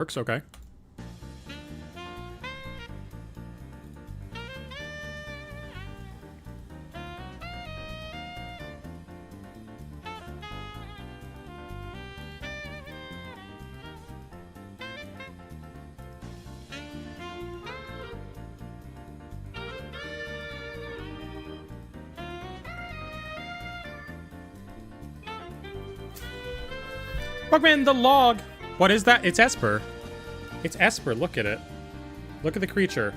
Works okay. Pokémon the log. What is that? It's Esper. It's Esper. Look at it. Look at the creature.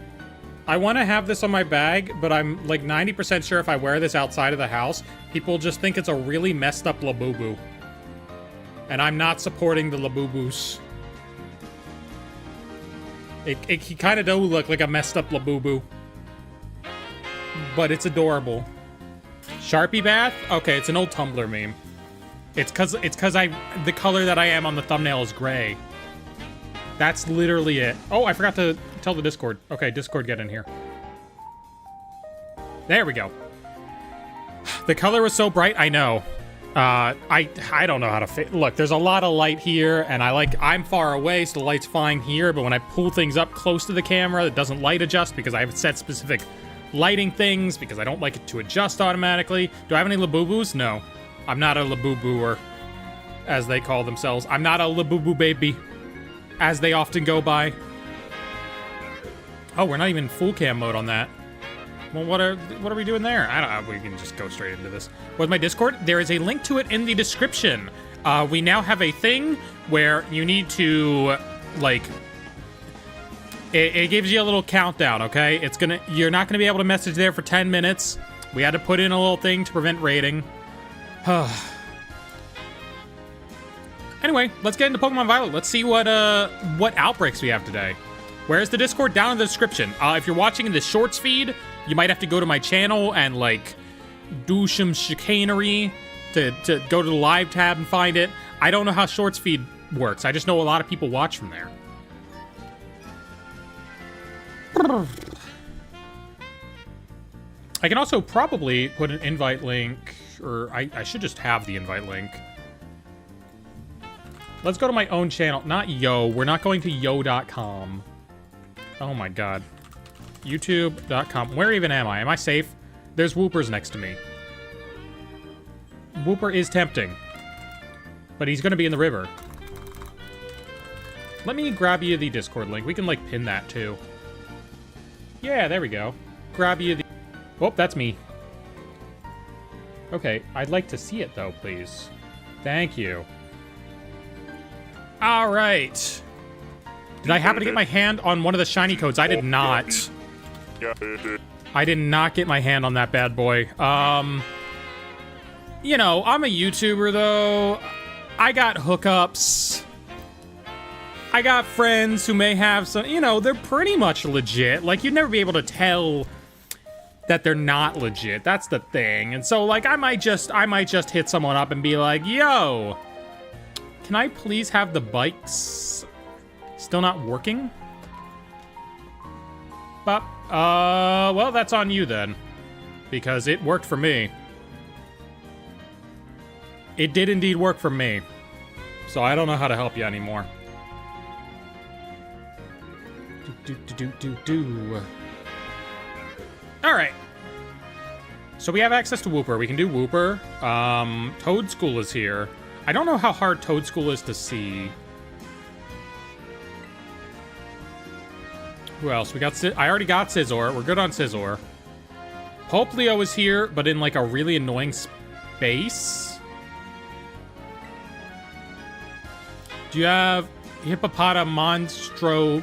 I want to have this on my bag, but I'm like 90% sure if I wear this outside of the house, people just think it's a really messed up Labubu. And I'm not supporting the Labubus. He kind of does look like a messed up Labubu. But it's adorable. Sharpie bath? Okay, it's an old Tumblr meme. It's cause the color that I am on the thumbnail is gray. That's literally it. Oh, I forgot to tell the Discord. Okay, Discord, get in here. There we go. The color was so bright, I know. I don't know how to look, there's a lot of light here, and I'm far away, so the light's fine here, but when I pull things up close to the camera, it doesn't light adjust because I have set specific lighting things because I don't like it to adjust automatically. Do I have any Labubus? No. I'm not a Labubuer, as they call themselves. I'm not a Labubu baby, as they often go by. Oh, we're not even full cam mode on that. Well, what are we doing there? I don't know. We can just go straight into this. With my Discord, there is a link to it in the description. We now have a thing where you need to, like, it gives you a little countdown, okay? You're not gonna be able to message there for 10 minutes. We had to put in a little thing to prevent raiding. Anyway, let's get into Pokemon Violet. Let's see what outbreaks we have today. Where's the Discord? Down in the description. If you're watching in the shorts feed, you might have to go to my channel and, like, do some chicanery to go to the live tab and find it. I don't know how shorts feed works. I just know a lot of people watch from there. I can also probably put an invite link, or I should just have the invite link. Let's go to my own channel. Not Yo. We're not going to yo.com. Oh my god. YouTube.com. Where even am I? Am I safe? There's Whoopers next to me. Whooper is tempting. But he's going to be in the river. Let me grab you the Discord link. We can, like, pin that, too. Yeah, there we go. Grab you the... Oh, that's me. Okay, I'd like to see it, though, please. Thank you. All right. Did I happen to get my hand on one of the shiny codes? I did not. I did not get my hand on that bad boy. You know, I'm a YouTuber, though. I got hookups. I got friends who may have some, you know, they're pretty much legit. Like, you'd never be able to tell that they're not legit. That's the thing. And so, like, I might just hit someone up and be like, yo, can I please have the bikes? Still not working? But, well, that's on you then. Because it worked for me. It did indeed work for me. So I don't know how to help you anymore. Alright. So we have access to Whooper. We can do Whooper. Toad School is here. I don't know how hard Toad School is to see. Who else? We got I already got Scizor. We're good on Scizor. Poplio is here, but in like a really annoying space. Do you have Hippopota Monstro?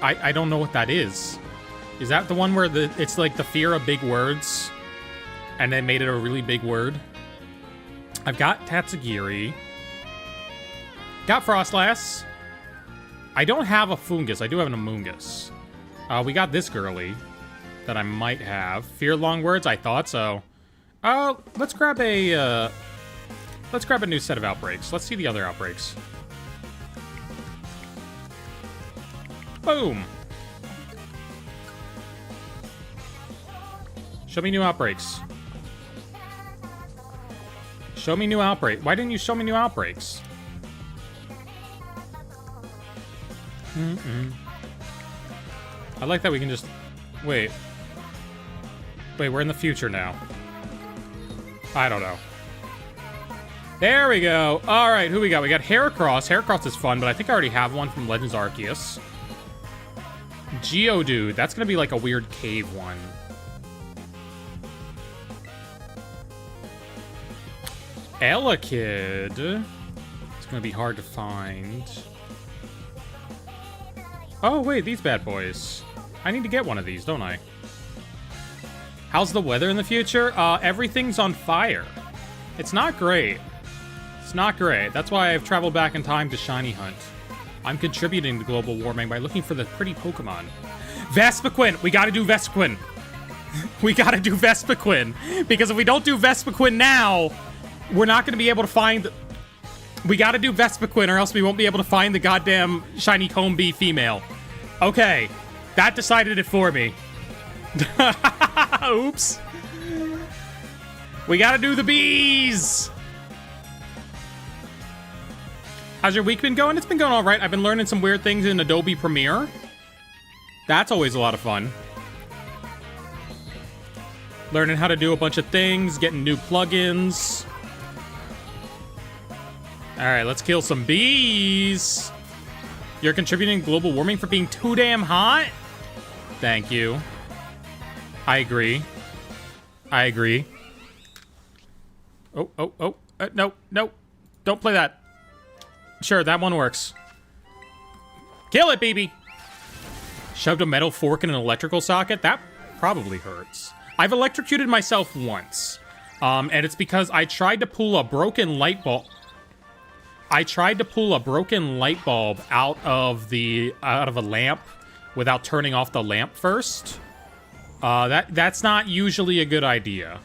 I don't know what that is. Is that the one where it's like the fear of big words? And they made it a really big word? I've got Tatsugiri. Got Frostlass. I don't have a Fungus. I do have an Amoongus. We got this girly that I might have. Fear long words? I thought so. Let's grab a new set of outbreaks. Let's see the other outbreaks. Boom. Show me new outbreaks. Show me new outbreak. Why didn't you show me new outbreaks? I like that we can just... Wait. Wait, we're in the future now. I don't know. There we go. All right, who we got? We got Heracross. Heracross is fun, but I think I already have one from Legends Arceus. Geodude. That's going to be like a weird cave one. Elekid. It's going to be hard to find. Oh, wait, these bad boys. I need to get one of these, don't I? How's the weather in the future? Everything's on fire. It's not great. It's not great. That's why I've traveled back in time to shiny hunt. I'm contributing to global warming by looking for the pretty Pokemon. Vespiquen! We gotta do Vespiquen! We gotta do Vespiquen! Because if we don't do Vespiquen now, we're not gonna be able to find... We gotta do Vespiquen or else we won't be able to find the goddamn shiny Combee female. Okay. That decided it for me. Oops. We gotta do the bees! How's your week been going? It's been going all right. I've been learning some weird things in Adobe Premiere. That's always a lot of fun. Learning how to do a bunch of things, getting new plugins. All right, let's kill some bees. You're contributing to global warming for being too damn hot? Thank you. I agree. I agree. Oh. No. Don't play that. Sure, that one works. Kill it, BB! Shoved a metal fork in an electrical socket? That probably hurts. I've electrocuted myself once. And it's because I tried to pull a broken light bulb. I tried to pull a broken light bulb out of a lamp without turning off the lamp first. That's not usually a good idea.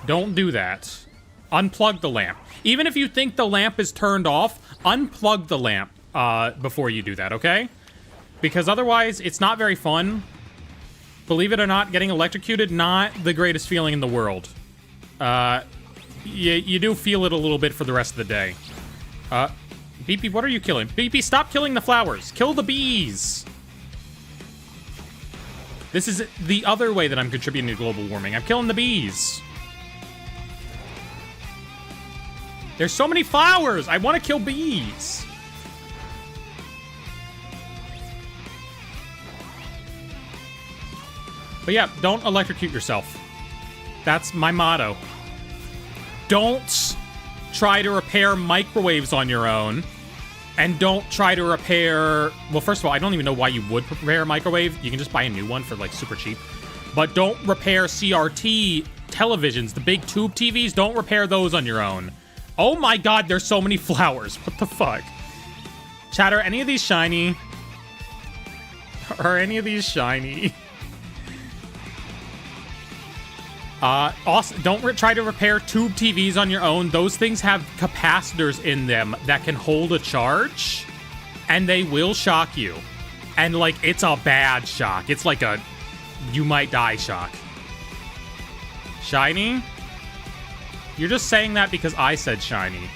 Don't do that. Unplug the lamp. Even if you think the lamp is turned off, unplug the lamp before you do that, okay? Because otherwise, it's not very fun. Believe it or not, getting electrocuted, not the greatest feeling in the world. You do feel it a little bit for the rest of the day. BP, what are you killing? BP, stop killing the flowers. Kill the bees. This is the other way that I'm contributing to global warming. I'm killing the bees. There's so many flowers. I want to kill bees. But yeah, don't electrocute yourself. That's my motto. Don't try to repair microwaves on your own. And don't try to repair... Well, first of all, I don't even know why you would repair a microwave. You can just buy a new one for, like, super cheap. But don't repair CRT televisions, the big tube TVs. Don't repair those on your own. Oh my god, there's so many flowers. What the fuck? Chat, are any of these shiny? Are any of these shiny? Also, don't try to repair tube TVs on your own. Those things have capacitors in them that can hold a charge, and they will shock you. And, like, it's a bad shock. It's like a you might die shock. Shiny? You're just saying that because I said shiny.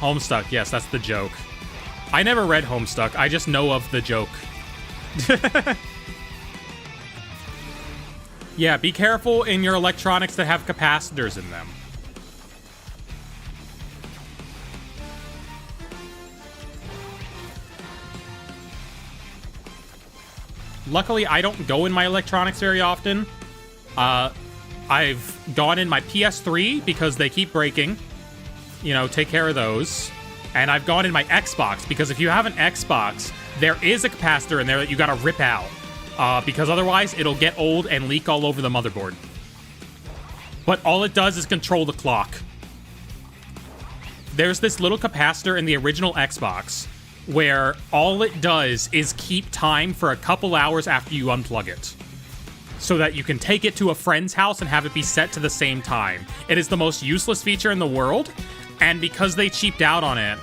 Homestuck, yes, that's the joke. I never read Homestuck. I just know of the joke. Yeah, be careful in your electronics that have capacitors in them. Luckily, I don't go in my electronics very often. I've gone in my PS3 because they keep breaking. You know, take care of those. And I've gone in my Xbox because if you have an Xbox, there is a capacitor in there that you gotta rip out. Because otherwise, it'll get old and leak all over the motherboard. But all it does is control the clock. There's this little capacitor in the original Xbox where all it does is keep time for a couple hours after you unplug it. So that you can take it to a friend's house and have it be set to the same time. It is the most useless feature in the world, and because they cheaped out on it,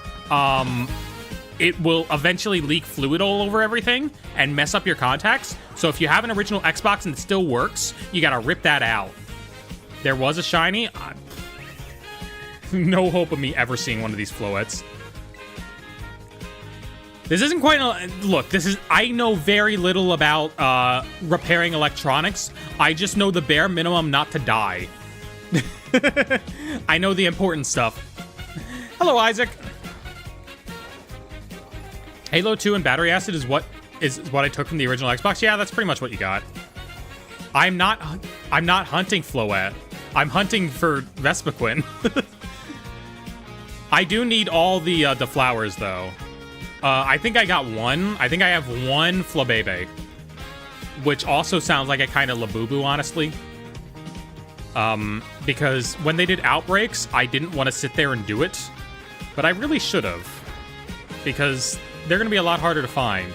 it will eventually leak fluid all over everything and mess up your contacts. So if you have an original Xbox and it still works, you gotta rip that out. There was a shiny. No hope of me ever seeing one of these Floettes. This isn't quite a... Look, this is... I know very little about repairing electronics. I just know the bare minimum not to die. I know the important stuff. Hello, Isaac. Halo 2 and battery acid is what I took from the original Xbox. Yeah, that's pretty much what you got. I'm not hunting Floette. I'm hunting for Vespiquen. I do need all the flowers, though. I think I got one. I think I have one Flabebe, which also sounds like a kind of Labubu, honestly. Because when they did Outbreaks, I didn't want to sit there and do it, but I really should have, because they're going to be a lot harder to find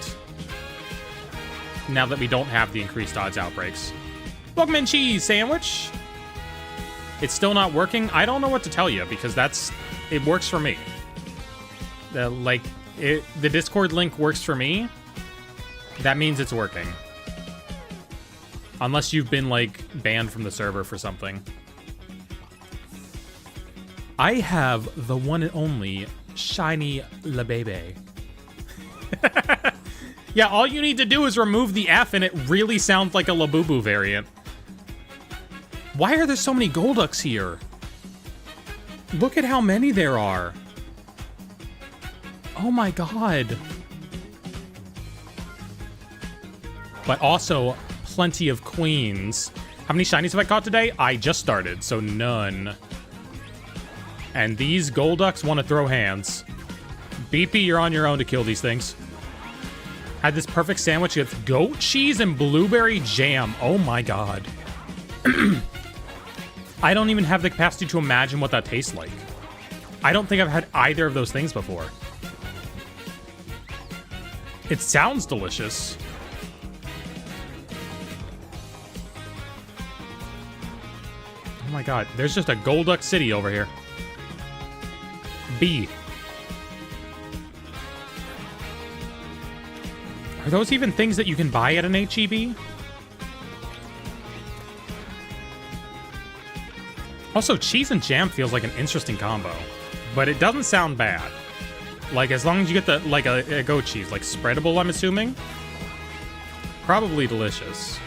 now that we don't have the increased odds Outbreaks. Welcome in, cheese sandwich. It's still not working. I don't know what to tell you, because it works for me. The Discord link works for me. That means it's working. Unless you've been, banned from the server for something. I have the one and only shiny Labebe. Yeah, all you need to do is remove the F and it really sounds like a Labubu variant. Why are there so many Golducks here? Look at how many there are. Oh my god. But also, plenty of queens. How many shinies have I caught today? I just started, so none. And these Golducks want to throw hands. BP, you're on your own to kill these things. Had this perfect sandwich with goat cheese and blueberry jam. Oh my god. I don't even have the capacity to imagine what that tastes like. I don't think I've had either of those things before. It sounds delicious. Oh my god, there's just a Golduck City over here. B. Are those even things that you can buy at an HEB? Also, cheese and jam feels like an interesting combo, but it doesn't sound bad. As long as you get a goat cheese, spreadable, I'm assuming. Probably delicious.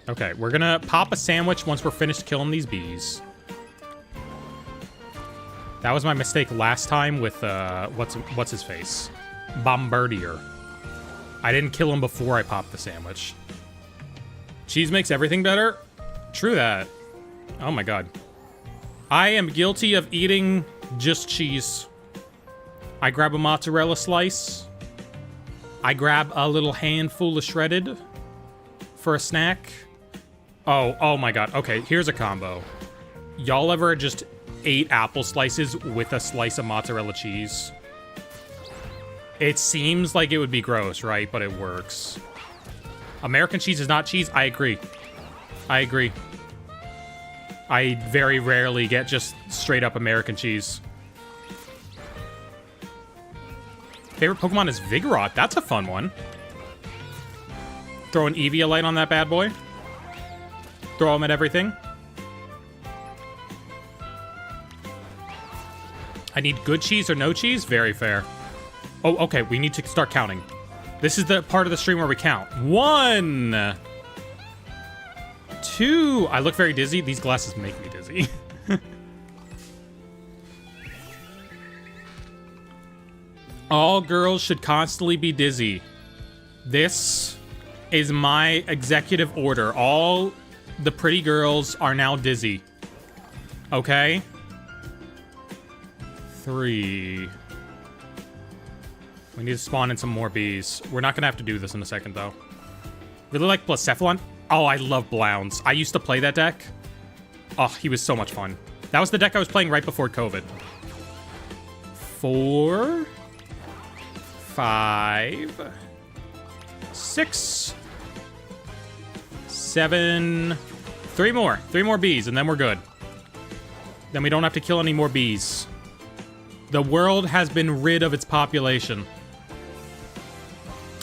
Okay, we're gonna pop a sandwich once we're finished killing these bees. That was my mistake last time with, what's his face? Bombardier. I didn't kill him before I popped the sandwich. Cheese makes everything better? True that. Oh my god. I am guilty of eating just cheese. I grab a mozzarella slice. I grab a little handful of shredded for a snack. Oh my god. Okay, here's a combo. Y'all ever just ate apple slices with a slice of mozzarella cheese? It seems like it would be gross, right? But it works. American cheese is not cheese? I agree. I agree. I very rarely get just straight up American cheese. Favorite Pokemon is Vigoroth. That's a fun one. Throw an Eviolite on that bad boy. Throw him at everything. I need good cheese or no cheese? Very fair. Oh, okay. We need to start counting. This is the part of the stream where we count. 1, 2. I look very dizzy. These glasses make me dizzy. All girls should constantly be dizzy. This is my executive order. All the pretty girls are now dizzy. Okay? 3. We need to spawn in some more bees. We're not gonna have to do this in a second, though. Really like Blacephalon? Oh, I love Blounds. I used to play that deck. Oh, he was so much fun. That was the deck I was playing right before COVID. 4, 5, 6, 7, 3 more. 3 more bees, and then we're good. Then we don't have to kill any more bees. The world has been rid of its population.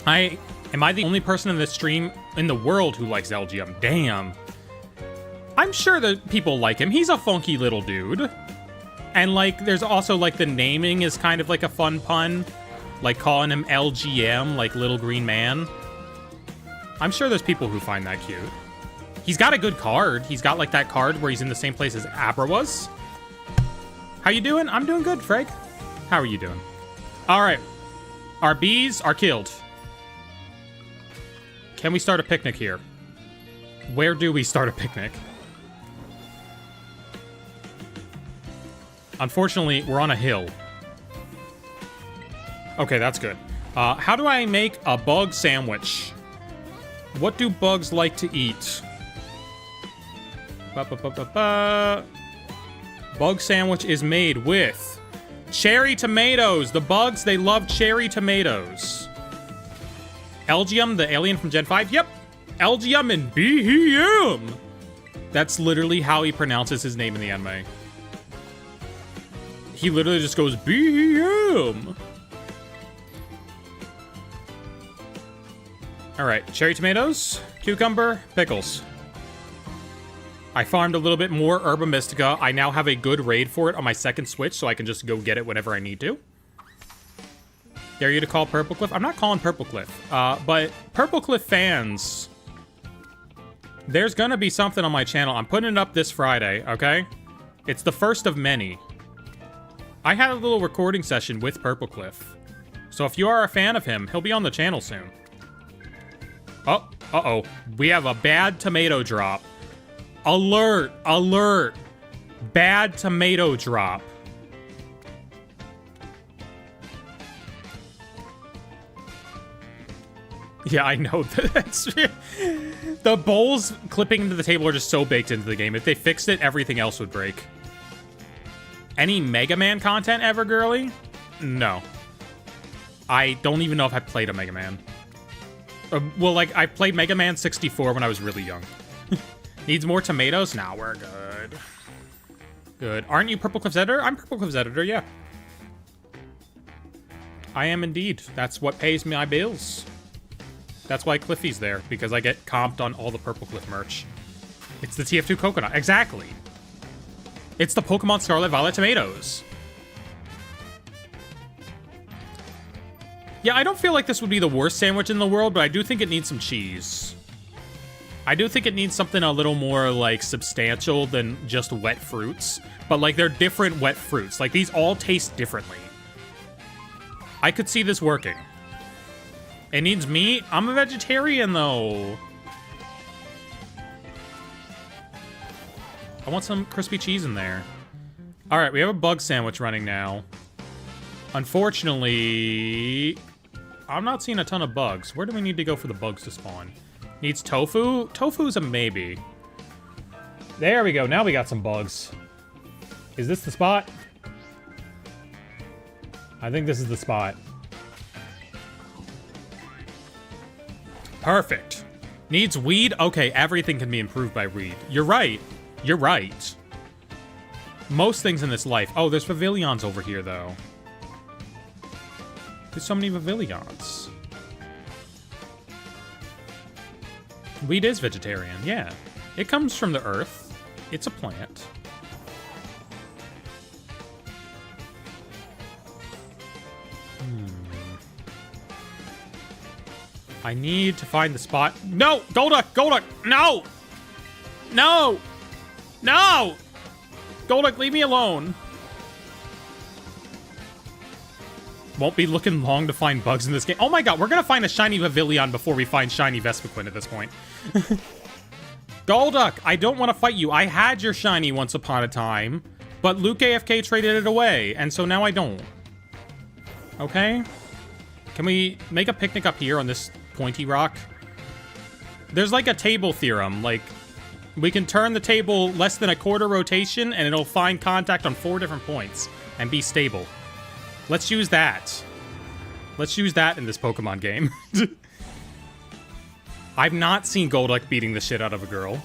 Am I the only person in this stream in the world who likes LGM? Damn. I'm sure that people like him. He's a funky little dude. And, like, there's also, like, the naming is kind of like a fun pun. Like, calling him LGM, like Little Green Man. I'm sure there's people who find that cute. He's got a good card. He's got, like, that card where he's in the same place as Abra was. How you doing? I'm doing good, Freg. How are you doing? All right. Our bees are killed. Can we start a picnic here? Where do we start a picnic? Unfortunately, we're on a hill. Okay, that's good. How do I make a bug sandwich? What do bugs like to eat? Bug sandwich is made with cherry tomatoes. The bugs, they love cherry tomatoes. Elgium, the alien from Gen 5? Yep. Elgium and BHM. That's literally how he pronounces his name in the anime. He literally just goes, BHM. All right, cherry tomatoes, cucumber, pickles. I farmed a little bit more Herba Mystica. I now have a good raid for it on my second Switch, so I can just go get it whenever I need to. Dare you to call Purple Cliff? I'm not calling Purple Cliff, but Purple Cliff fans, there's gonna be something on my channel. I'm putting it up this Friday, okay? It's the first of many. I had a little recording session with Purple Cliff. So if you are a fan of him, he'll be on the channel soon. Oh, uh-oh. We have a bad tomato drop. Alert, alert. Bad tomato drop. Yeah, I know. That's the bowls clipping into the table are just so baked into the game. If they fixed it, everything else would break. Any Mega Man content ever, girly? No. I don't even know if I played a Mega Man. Well, like, I played Mega Man 64 when I was really young. Needs more tomatoes? Nah, we're good. Good. Aren't you Purple Cliff's editor? I'm Purple Cliff's editor, yeah. I am indeed. That's what pays me my bills. That's why Cliffy's there, because I get comped on all the Purple Cliff merch. It's the TF2 coconut. Exactly. It's the Pokemon Scarlet Violet tomatoes. Yeah, I don't feel like this would be the worst sandwich in the world, but I do think it needs some cheese. I do think it needs something a little more, like, substantial than just wet fruits. But, like, they're different wet fruits. Like, these all taste differently. I could see this working. It needs meat? I'm a vegetarian, though. I want some crispy cheese in there. All right, we have a bug sandwich running now. Unfortunately, I'm not seeing a ton of bugs. Where do we need to go for the bugs to spawn? Needs tofu? Tofu's a maybe. There we go. Now we got some bugs. Is this the spot? I think this is the spot. Perfect. Needs weed? Okay, everything can be improved by weed. You're right. You're right. Most things in this life. Oh, there's pavilions over here, though. There's so many pavilions. Weed is vegetarian, yeah. It comes from the earth. It's a plant. I need to find the spot. No! Golduck! Golduck! No! No! No! Golduck, leave me alone. Won't be looking long to find bugs in this game. Oh my god, we're gonna find a shiny Pavilion before we find shiny Vespiquen at this point. Golduck, I don't want to fight you. I had your shiny once upon a time, but Luke AFK traded it away, and so now I don't. Okay? Can we make a picnic up here on this pointy rock? There's like a table theorem, like we can turn the table less than a quarter rotation and it'll find contact on 4 different points and be stable. Let's use that. Let's use that in this Pokemon game. I've not seen Golduck beating the shit out of a girl.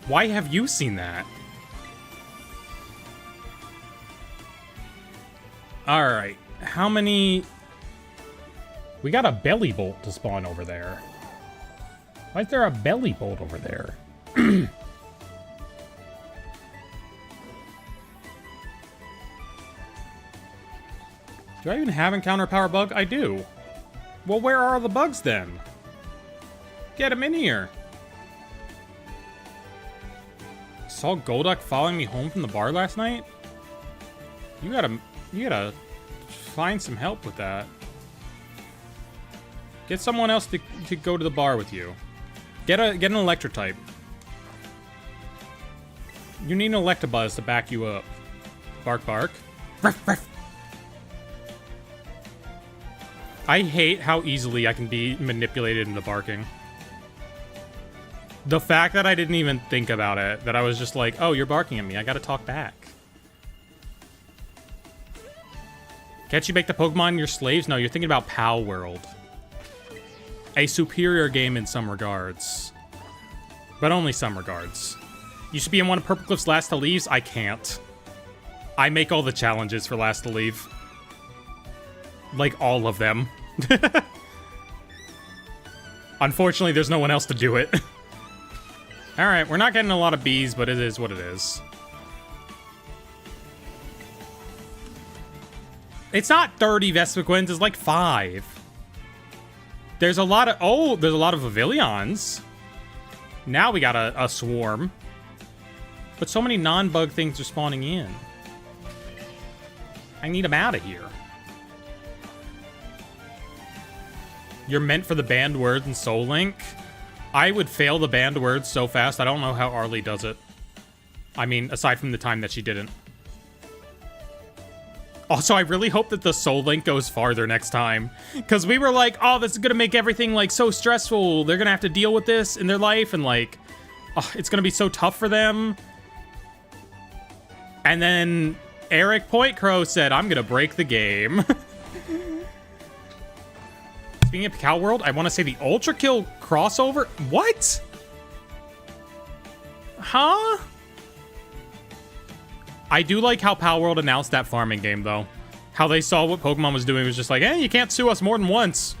Why have you seen that? Alright, how many... We got a belly bolt to spawn over there. Why is there a belly bolt over there? Do I even have Encounter Power Bug? I do. Well, where are the bugs then? Get him in here. Saw Golduck following me home from the bar last night? You gotta find some help with that. Get someone else to go to the bar with you. Get an Electric type. You need an Electabuzz to back you up. Bark, bark. Ruff, ruff. I hate how easily I can be manipulated into barking. The fact that I didn't even think about it, that I was just like, oh, you're barking at me, I gotta talk back. Can't you make the Pokemon your slaves? No, you're thinking about Pal World. A superior game in some regards. But only some regards. You should be in one of Purplecliff's Last to Leaves? I can't. I make all the challenges for Last to Leave. Like, all of them. Unfortunately, there's no one else to do it. Alright, we're not getting a lot of bees, but it is what it is. It's not 30 Vespiquen, it's like 5. There's a lot of... Oh, there's a lot of Pavilions. Now we got a swarm. But so many non-bug things are spawning in. I need them out of here. You're meant for the banned words in Soul Link. I would fail the banned words so fast. I don't know how Arlie does it. I mean, aside from the time that she didn't. Also, I really hope that the Soul Link goes farther next time. Because we were like, oh, this is going to make everything, like, so stressful. They're going to have to deal with this in their life. And, like, oh, it's going to be so tough for them. And then Eric Pointcrow said, I'm going to break the game. Speaking of Cow World, I want to say the Ultra Kill crossover. What? Huh? I do like how Power World announced that farming game, though. How they saw what Pokemon was doing was just like, you can't sue us more than once.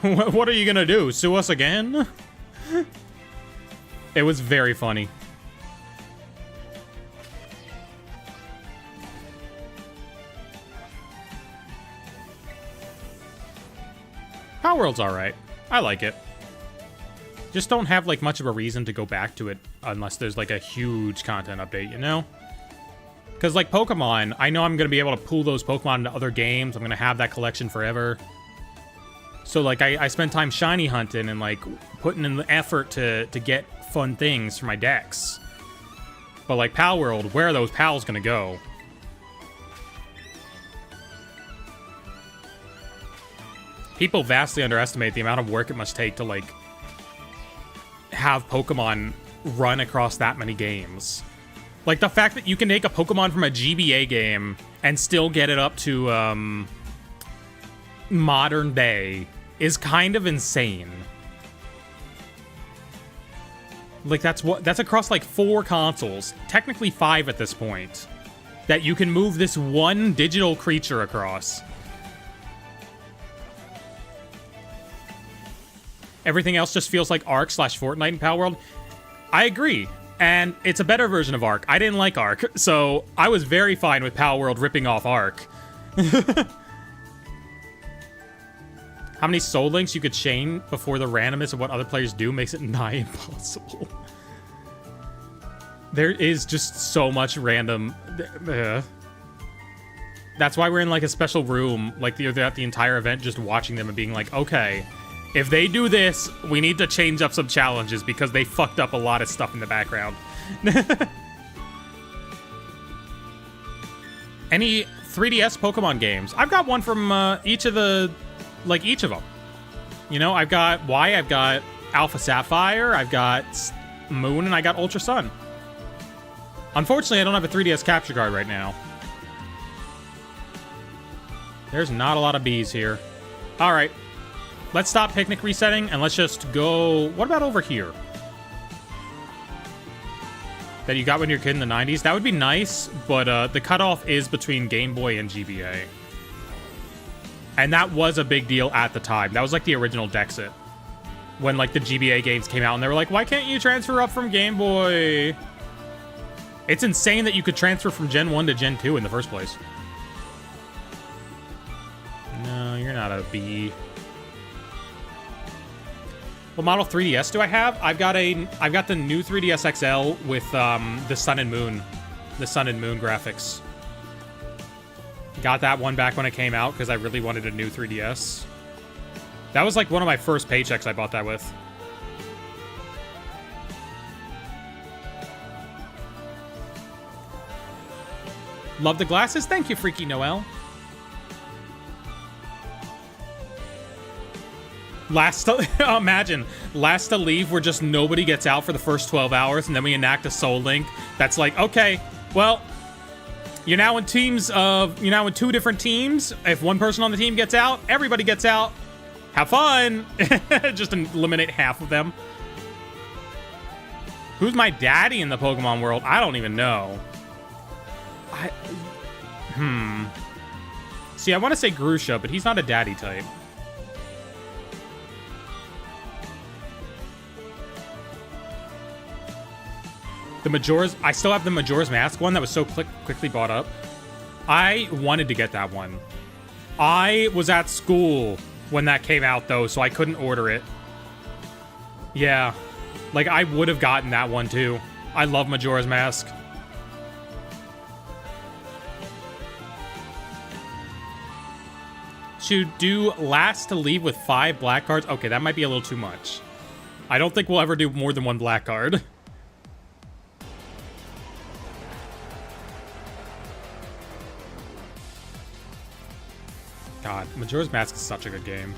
What are you gonna do? Sue us again? It was very funny. Power World's alright. I like it. Just don't have, like, much of a reason to go back to it unless there's, like, a huge content update, you know? Because, like, Pokemon, I know I'm going to be able to pull those Pokemon into other games. I'm going to have that collection forever. So, like, I spend time shiny hunting and, like, putting in the effort to get fun things for my decks. But, like, Pal World, where are those pals going to go? People vastly underestimate the amount of work it must take to, like, have Pokemon run across that many games. Like, the fact that you can take a Pokemon from a GBA game and still get it up to, modern day is kind of insane. Like, that's across, like, 4 consoles. Technically 5 at this point. That you can move this one digital creature across. Everything else just feels like Arc/Fortnite in Pal World. I agree. And it's a better version of Arc. I didn't like Arc, so I was very fine with Pal World ripping off Arc. How many Soul Links you could chain before the randomness of what other players do makes it nigh impossible. There is just so much random... That's why we're in, like, a special room, like, throughout the entire event, just watching them and being like, okay... If they do this, we need to change up some challenges because they fucked up a lot of stuff in the background. Any 3DS Pokemon games? I've got one from each of the... Like, each of them. You know, I've got Y, I've got Alpha Sapphire, I've got Moon, and I got Ultra Sun. Unfortunately, I don't have a 3DS capture card right now. There's not a lot of bees here. All right. Let's stop picnic resetting, and let's just go... What about over here? That you got when you were a kid in the 90s? That would be nice, but the cutoff is between Game Boy and GBA. And that was a big deal at the time. That was like the original Dexit. When, like, the GBA games came out, and they were like, why can't you transfer up from Game Boy? It's insane that you could transfer from Gen 1 to Gen 2 in the first place. got a B. What model 3DS do I have? I've got the new 3DS XL with the Sun and Moon graphics. Got that one back when it came out because I really wanted a new 3DS. That was like one of my first paychecks I bought that with. Love the glasses. Thank you, Freaky Noel. Imagine, last to leave where just nobody gets out for the first 12 hours, and then we enact a Soul Link that's like, okay, well, you're now in two different teams. If one person on the team gets out, everybody gets out. Have fun. Just eliminate half of them. Who's my daddy in the Pokemon world? I don't even know. See, I want to say Grusha, but he's not a daddy type. The Majora's... I still have the Majora's Mask one that was so quickly bought up. I wanted to get that one. I was at school when that came out, though, so I couldn't order it. Yeah. Like, I would have gotten that one, too. I love Majora's Mask. To do last to leave with 5 black cards. Okay, that might be a little too much. I don't think we'll ever do more than 1 black card. God, Majora's Mask is such a good game.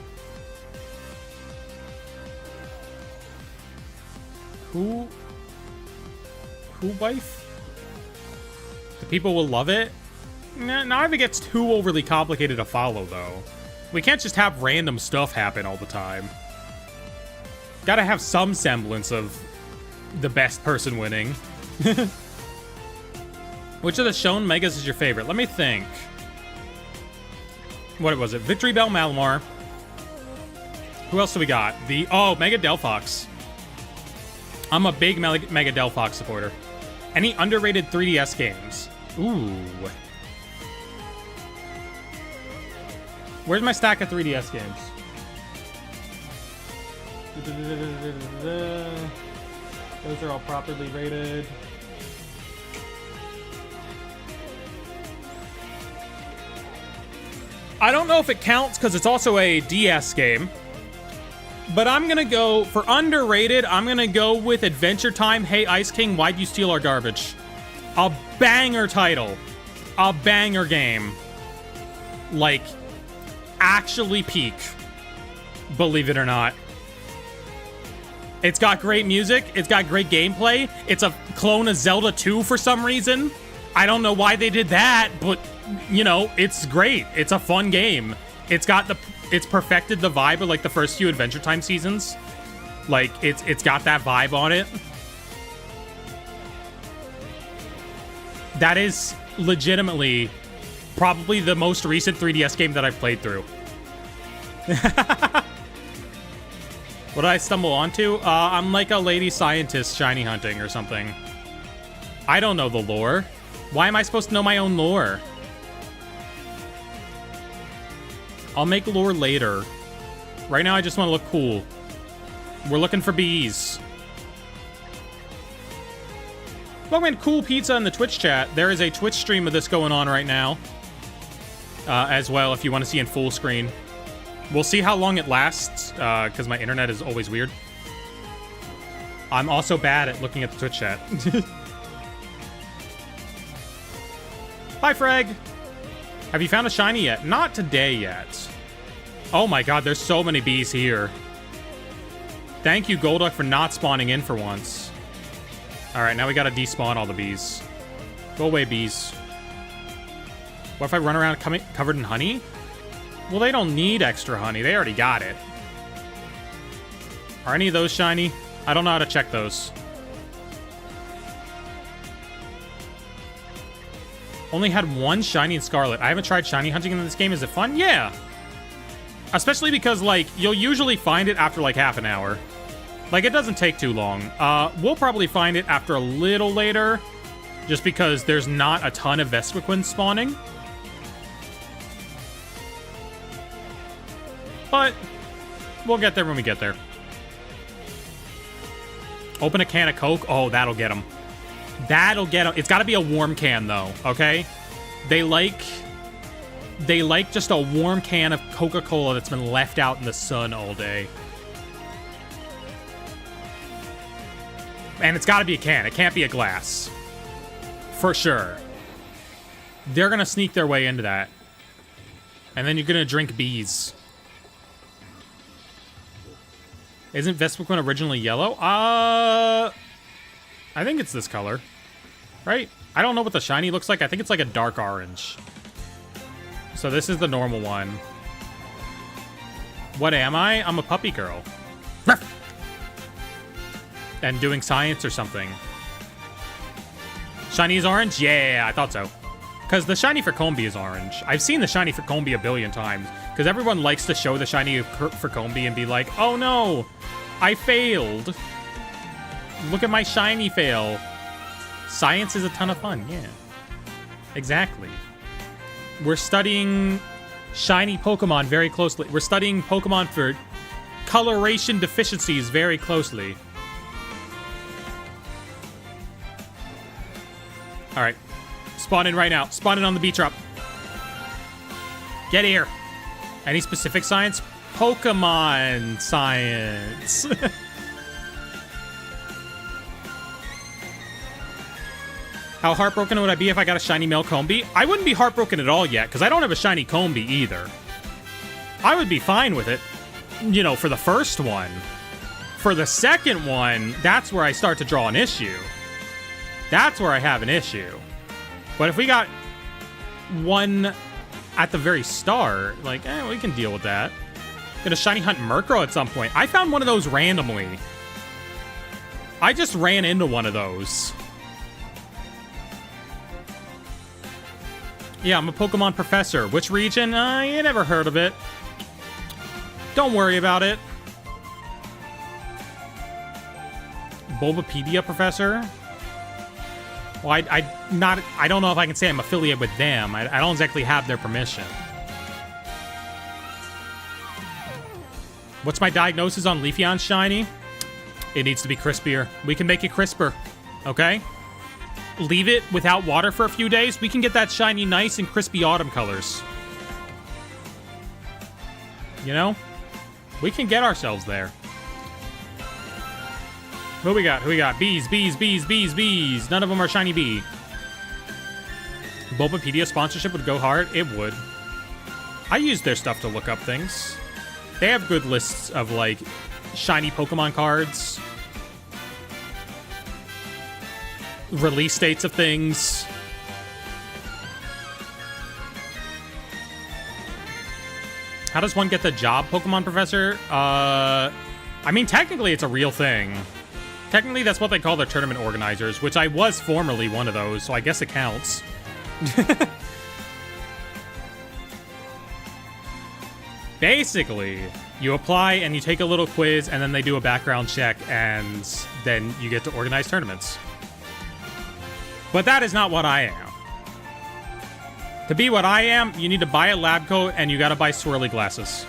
Who wife? The people will love it? Not if it gets too overly complicated to follow, though. We can't just have random stuff happen all the time. Gotta have some semblance of the best person winning. Which of the shown megas is your favorite? Let me think. What was it? Victory Bell Malamar. Who else do we got? Mega Delphox. I'm a big Mega Delphox supporter. Any underrated 3DS games? Ooh. Where's my stack of 3DS games? Those are all properly rated. I don't know if it counts because it's also a DS game. But I'm going to go, for underrated, I'm going to go with Adventure Time, Hey Ice King, Why'd You Steal Our Garbage? A banger title. A banger game. Like, actually peak. Believe it or not. It's got great music. It's got great gameplay. It's a clone of Zelda 2 for some reason. I don't know why they did that, but, you know, it's great. It's a fun game. It's perfected the vibe of, like, the first few Adventure Time seasons. Like, it's got that vibe on it. That is legitimately probably the most recent 3DS game that I've played through. What did I stumble onto? I'm like a lady scientist shiny hunting or something. I don't know the lore. Why am I supposed to know my own lore? I'll make lore later. Right now, I just want to look cool. We're looking for bees. Welcome to Cool Pizza in the Twitch chat. There is a Twitch stream of this going on right now. As well, if you want to see in full screen. We'll see how long it lasts, because my internet is always weird. I'm also bad at looking at the Twitch chat. Hi, Frag! Have you found a shiny yet? Not today yet. Oh my god, there's so many bees here. Thank you, Golduck, for not spawning in for once. Alright, now we gotta despawn all the bees. Go away, bees. What if I run around covered in honey? Well, they don't need extra honey. They already got it. Are any of those shiny? I don't know how to check those. Only had one shiny in Scarlet. I haven't tried shiny hunting in this game. Is it fun? Yeah. Especially because, like, you'll usually find it after, like, half an hour. Like, it doesn't take too long. We'll probably find it after a little later. Just because there's not a ton of Vespiquen spawning. But we'll get there when we get there. Open a can of Coke. Oh, that'll get them. That'll get them. It's got to be a warm can, though, okay? They like just a warm can of Coca-Cola that's been left out in the sun all day. And it's got to be a can. It can't be a glass. For sure. They're going to sneak their way into that. And then you're going to drink bees. Isn't Vespiquen originally yellow? I think it's this color. Right? I don't know what the shiny looks like. I think it's like a dark orange. So this is the normal one. What am I? I'm a puppy girl. And doing science or something. Shiny is orange? Yeah, I thought so. Because the shiny for Combee is orange. I've seen the shiny for Combee a billion times. Because everyone likes to show the shiny for Combee and be like, oh no, I failed. Look at my shiny fail. Science is a ton of fun, yeah. Exactly. We're studying shiny Pokemon very closely. We're studying Pokemon for coloration deficiencies very closely. All right. Spawn in right now. Spawn in on the beach drop. Get here. Any specific science? Pokemon science. How heartbroken would I be if I got a shiny male Combee? I wouldn't be heartbroken at all yet, because I don't have a shiny Combee either. I would be fine with it, you know, for the first one. For the second one, that's where I start to draw an issue. That's where I have an issue. But if we got one at the very start, like, we can deal with that. Gonna shiny hunt Murkrow at some point. I found one of those randomly. I just ran into one of those. Yeah, I'm a Pokemon professor. Which region? You never heard of it. Don't worry about it. Bulbapedia professor? Well, I don't know if I can say I'm affiliated with them. I don't exactly have their permission. What's my diagnosis on Leafeon shiny? It needs to be crispier. We can make it crisper, okay? Leave it without water for a few days. We can get that shiny nice and crispy autumn colors. You know? We can get ourselves there. Who we got? Who we got? Bees, bees, bees, bees, bees. None of them are shiny bee. Bulbapedia sponsorship would go hard. It would. I use their stuff to look up things. They have good lists of, like, shiny Pokemon cards. Release dates of things. How does one get the job, Pokemon Professor? I mean, technically it's a real thing. Technically, that's what they call their tournament organizers, which I was formerly one of those, so I guess it counts. Basically, you apply and you take a little quiz, and then they do a background check, and then you get to organize tournaments. But that is not what I am. To be what I am, you need to buy a lab coat, and you gotta buy swirly glasses.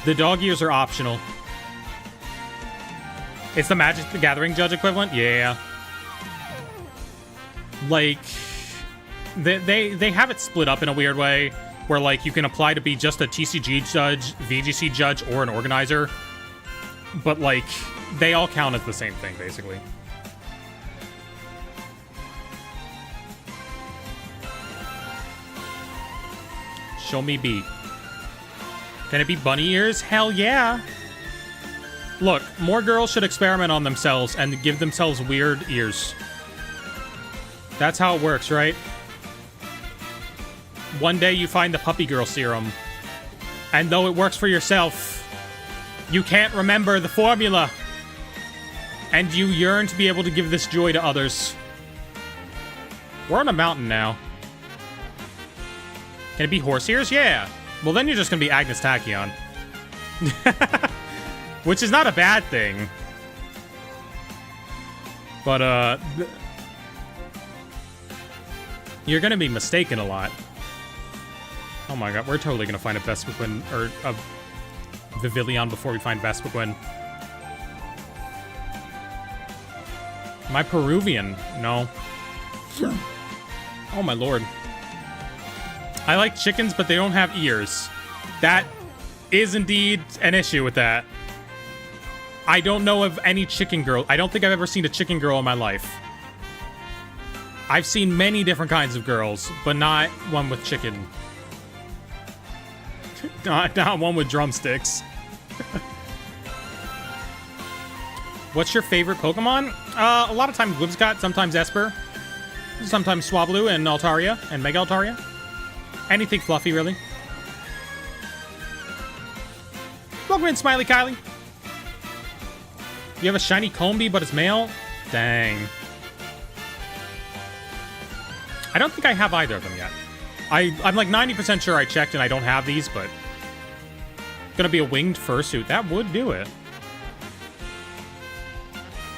The dog ears are optional. It's the Magic the Gathering judge equivalent? Yeah. Like, they have it split up in a weird way, where, like, you can apply to be just a TCG judge, VGC judge, or an organizer. But, like, they all count as the same thing, basically. Show me B. Can it be bunny ears? Hell yeah. Look, more girls should experiment on themselves and give themselves weird ears. That's how it works, right? One day you find the puppy girl serum. And though it works for yourself, you can't remember the formula. And you yearn to be able to give this joy to others. We're on a mountain now. Can it be horse ears? Yeah. Well, then you're just going to be Agnes Tachyon. Which is not a bad thing. But, you're going to be mistaken a lot. Oh my god, we're totally going to find a Vespiquen, or a Vivillon before we find Vespiquen. Am I Peruvian? No. Oh my lord. I like chickens, but they don't have ears. That is indeed an issue with that. I don't know of any chicken girl. I don't think I've ever seen a chicken girl in my life. I've seen many different kinds of girls, but not one with chicken. not one with drumsticks. What's your favorite Pokemon? A lot of times Whimsicott, sometimes Esper, sometimes Swablu and Altaria and Mega Altaria. Anything fluffy, really. Welcome in, Smiley Kylie. You have a shiny Combee, but it's male? Dang. I don't think I have either of them yet. I'm like 90% sure I checked and I don't have these, but... Gonna be a winged fursuit. That would do it.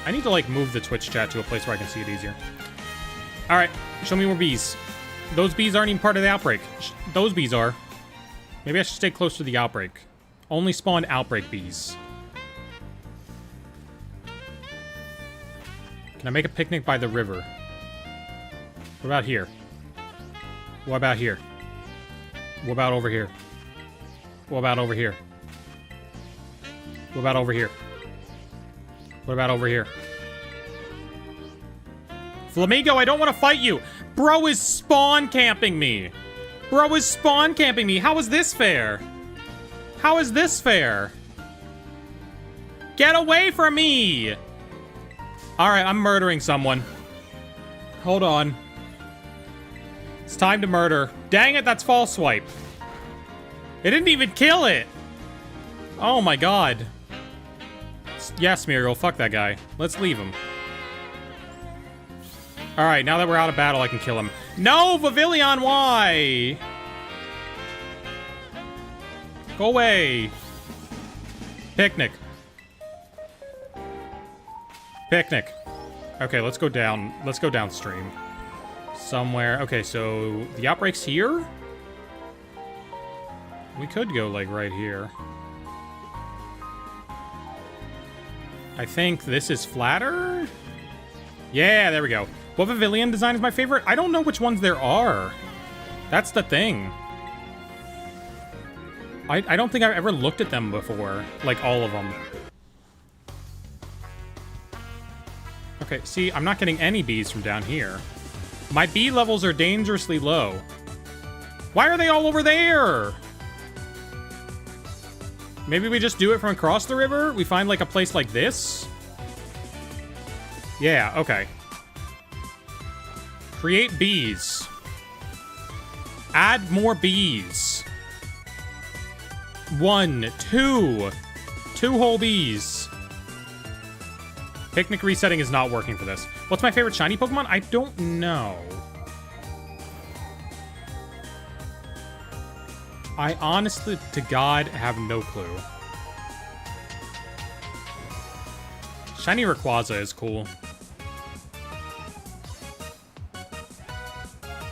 I need to, like, move the Twitch chat to a place where I can see it easier. Alright, show me more bees. Those bees aren't even part of the outbreak. Those bees are. Maybe I should stay close to the outbreak. Only spawn outbreak bees. Can I make a picnic by the river? What about here? What about here? What about over here? What about over here? What about over here? What about over here? Flamingo, I don't want to fight you! Bro is spawn camping me! Bro is spawn camping me! How is this fair? How is this fair? Get away from me! Alright, I'm murdering someone. Hold on. It's time to murder. Dang it, that's false swipe. It didn't even kill it! Oh my god. Yes, Muriel, fuck that guy. Let's leave him. Alright, now that we're out of battle, I can kill him. No, Vivillon, why? Go away. Picnic. Picnic. Okay, let's go down. Let's go downstream. Somewhere. Okay, so the outbreak's here? We could go, like, right here. I think this is flatter? Yeah, there we go. What Vivillon design is my favorite? I don't know which ones there are. That's the thing. I don't think I've ever looked at them before. Like, all of them. Okay, see, I'm not getting any bees from down here. My bee levels are dangerously low. Why are they all over there? Maybe we just do it from across the river? We find, like, a place like this? Yeah, okay. Create bees. Add more bees. 1, 2. 2 whole bees. Picnic resetting is not working for this. What's my favorite shiny Pokemon? I don't know. I honestly, to God, have no clue. Shiny Rayquaza is cool.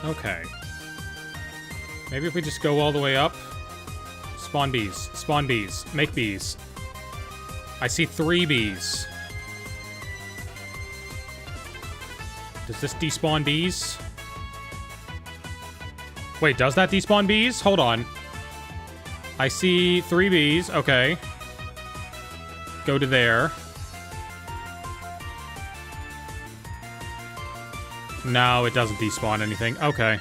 Okay. Maybe if we just go all the way up. Spawn bees. Spawn bees. Make bees. I see 3 bees. Does this despawn bees? Wait, does that despawn bees? Hold on. I see 3 bees. Okay. Go to there. No, it doesn't despawn anything. Okay.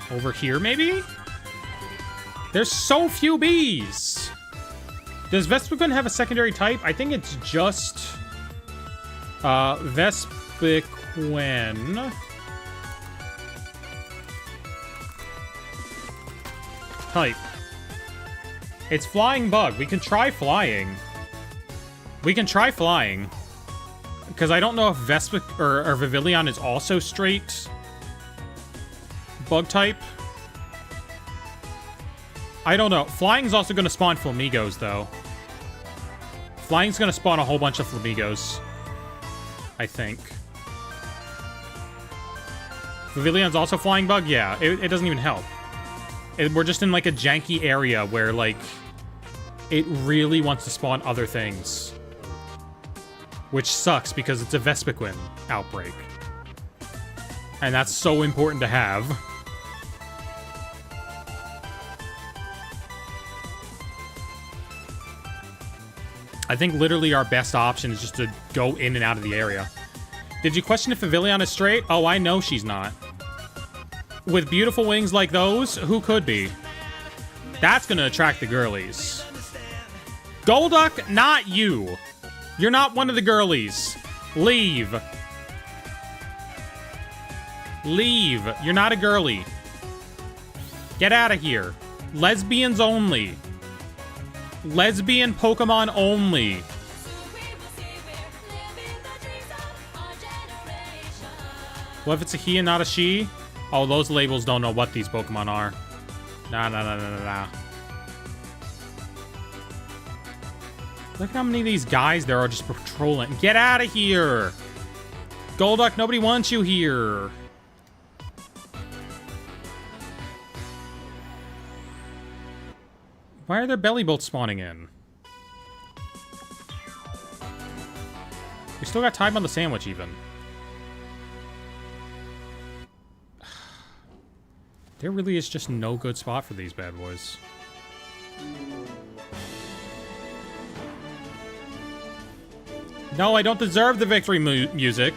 Over here, maybe? There's so few bees! Does Vespiquen have a secondary type? I think it's just... Vespiquen... Type. It's Flying Bug. We can try flying. We can try flying. Because I don't know if Vespiquen or Vivillon is also straight bug type. I don't know. Flying's also going to spawn Flamigos, though. Flying's going to spawn a whole bunch of Flamigos. I think. Pavilion's also flying bug? Yeah, it doesn't even help. We're just in, like, a janky area where, like, it really wants to spawn other things. Which sucks because it's a Vespiquen outbreak. And that's so important to have. I think literally our best option is just to go in and out of the area. Did you question if Pavilion is straight? Oh, I know she's not. With beautiful wings like those, who could be? That's gonna attract the girlies. Golduck, not you. You're not one of the girlies. Leave. Leave. You're not a girly. Get out of here. Lesbians only. Lesbian Pokemon only. What if it's a he and not a she? Oh, those labels don't know what these Pokemon are. Nah. Look how many of these guys there are just patrolling. Get out of here! Golduck, nobody wants you here. Why are there belly bolts spawning in? We still got time on the sandwich, even. There really is just no good spot for these bad boys. No, I don't deserve the victory music.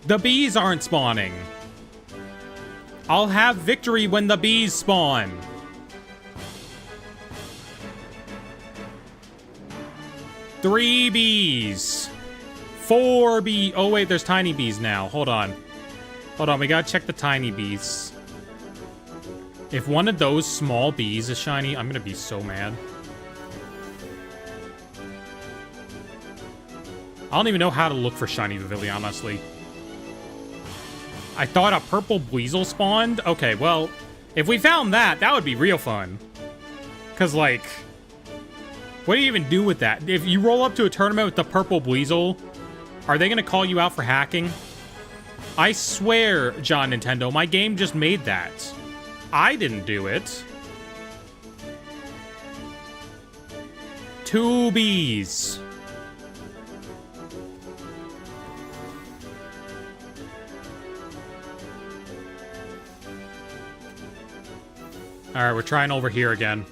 The bees aren't spawning. I'll have victory when the bees spawn. Three bees. 4 bees. Oh, wait, there's tiny bees now. Hold on. Hold on, we gotta check the tiny bees. If one of those small bees is shiny, I'm gonna be so mad. I don't even know how to look for shiny Pavilion, honestly. I thought a purple Weasel spawned? Okay, well, if we found that, that would be real fun. Because, like, what do you even do with that? If you roll up to a tournament with the purple Weasel, are they going to call you out for hacking? I swear, John Nintendo, my game just made that. I didn't do it. 2 bees. Alright, we're trying over here again.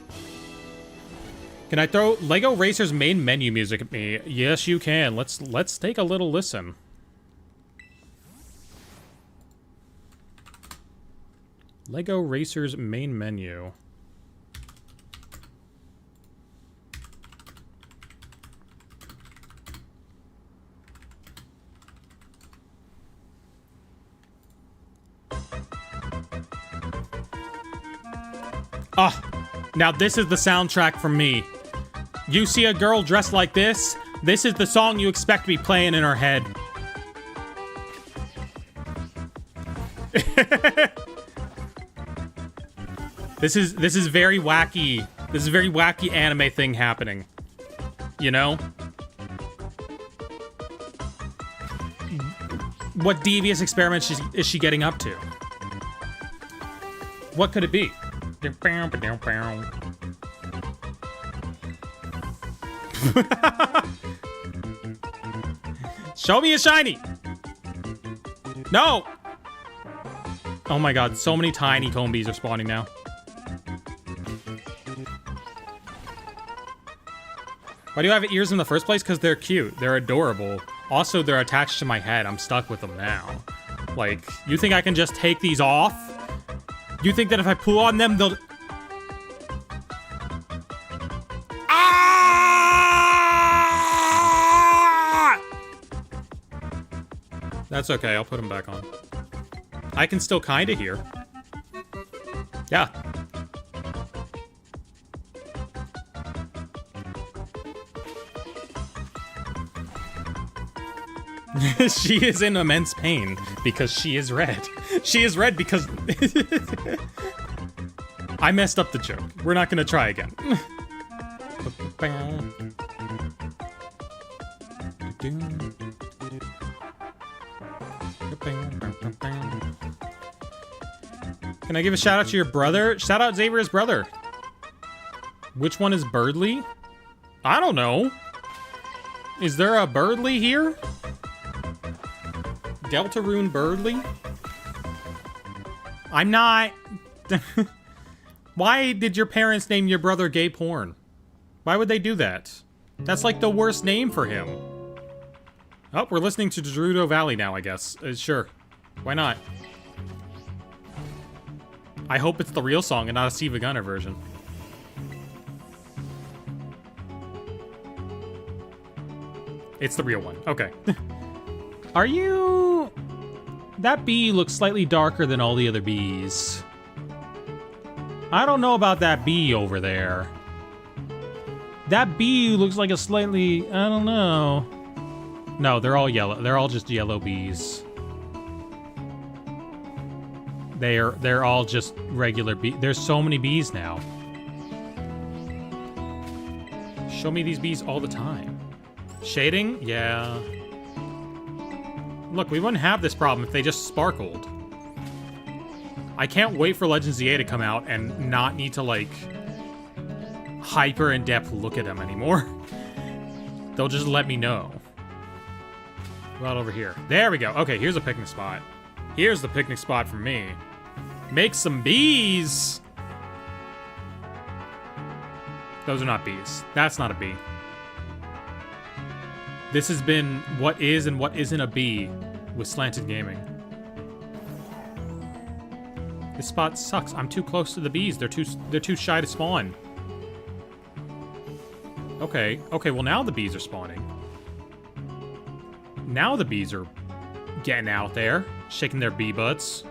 Can I throw Lego Racer's main menu music at me? Yes, you can. Let's take a little listen. Lego Racer's main menu. Ah, now this is the soundtrack from me. You see a girl dressed like this? This is the song you expect to be playing in her head. This is very wacky. This is a very wacky anime thing happening. You know? What devious experiment is she getting up to? What could it be? Show me a shiny! No! Oh my god, so many tiny Combees are spawning now. Why do you have ears in the first place? Because they're cute. They're adorable. Also, they're attached to my head. I'm stuck with them now. Like, you think I can just take these off? You think that if I pull on them, they'll... Ah! That's okay. I'll put them back on. I can still kind of hear. Yeah. She is in immense pain because she is red. She is red because... I messed up the joke. We're not gonna try again. Can I give a shout out to your brother? Shout out Xavier's brother. Which one is Birdly? I don't know. Is there a Birdly here? Deltarune Birdly? I'm not... Why did your parents name your brother Gay Porn? Why would they do that? That's like the worst name for him. Oh, we're listening to Gerudo Valley now, I guess. Sure. Why not? I hope it's the real song and not a Steve Gunner version. It's the real one. Okay. Are you... That bee looks slightly darker than all the other bees. I don't know about that bee over there. That bee looks like a slightly... I don't know. No, they're all yellow. They're all just yellow bees. They're all just regular bees. There's so many bees now. Show me these bees all the time. Shading? Yeah. Look, we wouldn't have this problem if they just sparkled. I can't wait for Legends ZA to come out and not need to, like, hyper in-depth look at them anymore. They'll just let me know. What about over here? There we go. Okay, here's a picnic spot. Here's the picnic spot for me. Make some bees! Those are not bees. That's not a bee. This has been what is and what isn't a bee with Slanted Gaming. This spot sucks. I'm too close to the bees. They're too shy to spawn. Okay. Okay, well now the bees are spawning. Now the bees are getting out there, shaking their bee butts.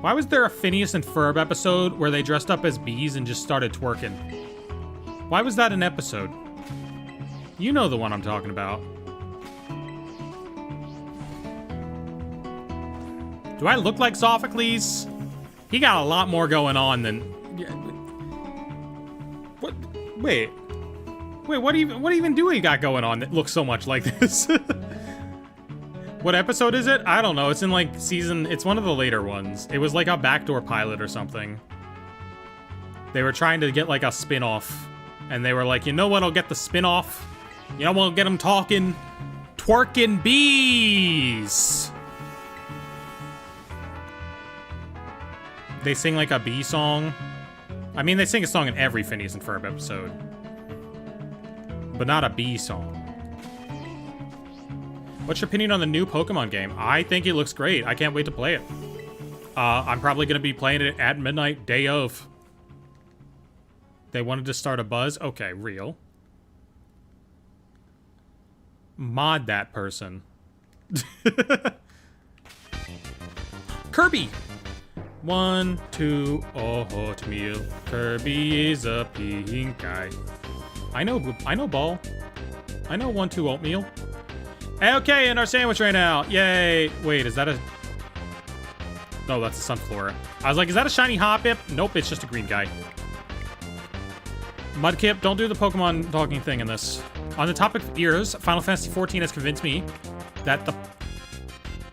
Why was there a Phineas and Ferb episode where they dressed up as bees and just started twerking? Why was that an episode? You know the one I'm talking about. Do I look like Sophocles? He got a lot more going on than... What? Wait, what even do he got going on that looks so much like this? What episode is it? I don't know. It's in like season... It's one of the later ones. It was like a backdoor pilot or something. They were trying to get like a spin-off. And they were like, you know what'll get the spin-off? You know what'll get them talking? Twerking bees! They sing like a bee song. I mean, they sing a song in every Phineas and Ferb episode. But not a bee song. What's your opinion on the new Pokemon game? I think it looks great. I can't wait to play it. I'm probably going to be playing it at midnight, day of. They wanted to start a buzz? Okay, real. Mod that person. Kirby! 1, 2, oatmeal. Kirby is a pink guy. I know Ball. I know 1, 2, oatmeal. Okay, in our sandwich right now. Yay. Wait, is that a... No, that's a Sunflora. I was like, is that a shiny Hoppip? Nope, it's just a green guy. Mudkip, don't do the Pokemon talking thing in this. On the topic of ears, Final Fantasy XIV has convinced me that the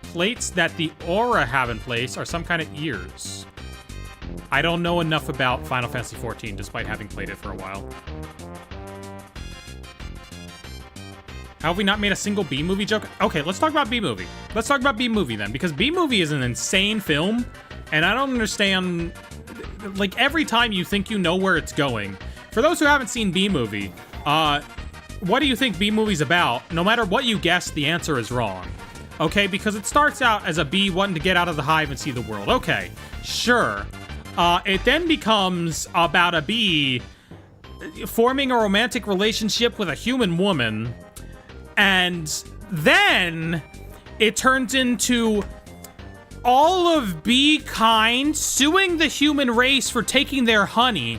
plates that the Aura have in place are some kind of ears. I don't know enough about Final Fantasy XIV, despite having played it for a while. How have we not made a single B-movie joke? Okay, let's talk about B-movie. Let's talk about B-movie then, because B-movie is an insane film, and I don't understand... Like, every time you think you know where it's going... For those who haven't seen B-movie, what do you think B-movie's about? No matter what you guess, the answer is wrong. Okay, because it starts out as a bee wanting to get out of the hive and see the world. Okay, sure. It then becomes about a bee forming a romantic relationship with a human woman, and then it turns into all of bee kind suing the human race for taking their honey.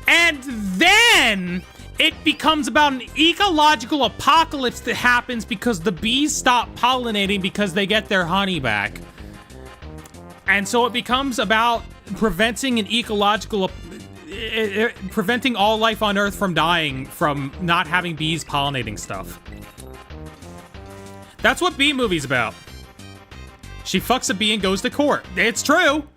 And then it becomes about an ecological apocalypse that happens because the bees stop pollinating because they get their honey back. And so it becomes about preventing an ecological... preventing all life on Earth from dying from not having bees pollinating stuff. That's what bee movie's about. She fucks a bee and goes to court. It's true.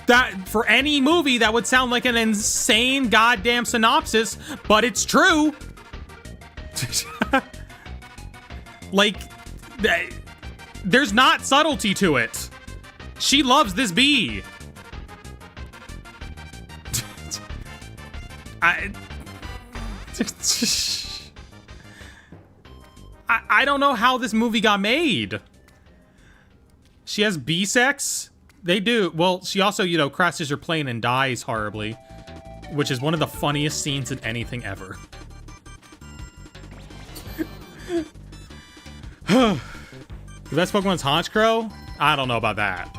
That for any movie that would sound like an insane goddamn synopsis, but it's true. Like, there's not subtlety to it. She loves this bee. I don't know how this movie got made. She has bee sex? They do. Well, she also, you know, crashes her plane and dies horribly, which is one of the funniest scenes in anything ever. The best Pokemon's Honchkrow? I don't know about that.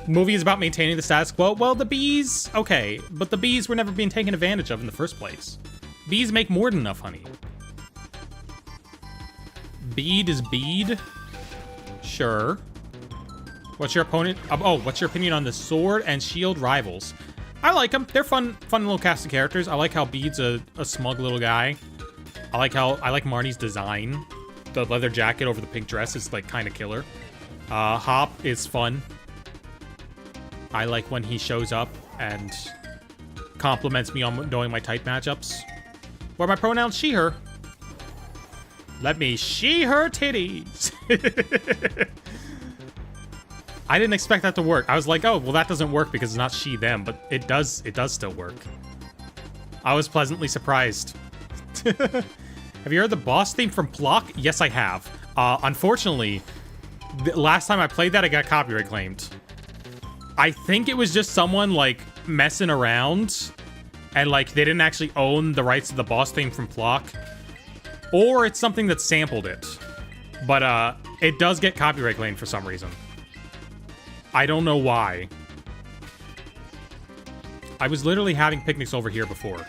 Movie is about maintaining the status quo. Well, the bees, okay, but the bees were never being taken advantage of in the first place. Bees make more than enough honey. Bead is bead? Sure. What's your opponent? Oh, what's your opinion on the Sword and Shield rivals? I like them. They're fun little cast of characters. I like how Bead's a smug little guy. I like Marnie's design. The leather jacket over the pink dress is like kind of killer. Hop is fun. I like when he shows up and compliments me on knowing my type matchups. Where my pronouns she, her. Let me she her titties. I didn't expect that to work. I was like, oh, well, that doesn't work because it's not she, them, but it does still work. I was pleasantly surprised. Have you heard the boss theme from Block? Yes, I have. Unfortunately, the last time I played that, I got copyright claimed. I think it was just someone, like, messing around, and, like, they didn't actually own the rights to the boss theme from Block. Or it's something that sampled it. But, it does get copyright claimed for some reason. I don't know why. I was literally having picnics over here before.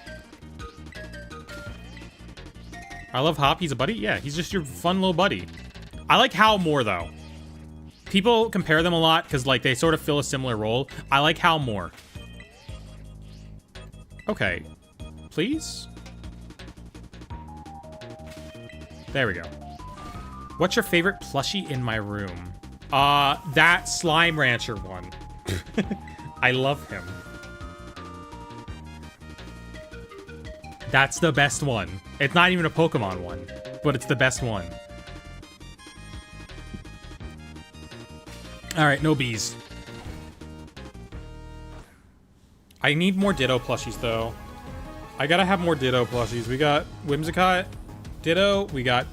I love Hop. He's a buddy? Yeah, he's just your fun little buddy. I like Hal more, though. People compare them a lot because, like, they sort of fill a similar role. I like Hal more. Okay. Please? There we go. What's your favorite plushie in my room? That Slime Rancher one. I love him. That's the best one. It's not even a Pokemon one, but it's the best one. Alright, no bees. I need more Ditto plushies, though. I gotta have more Ditto plushies. We got Whimsicott, Ditto, we got...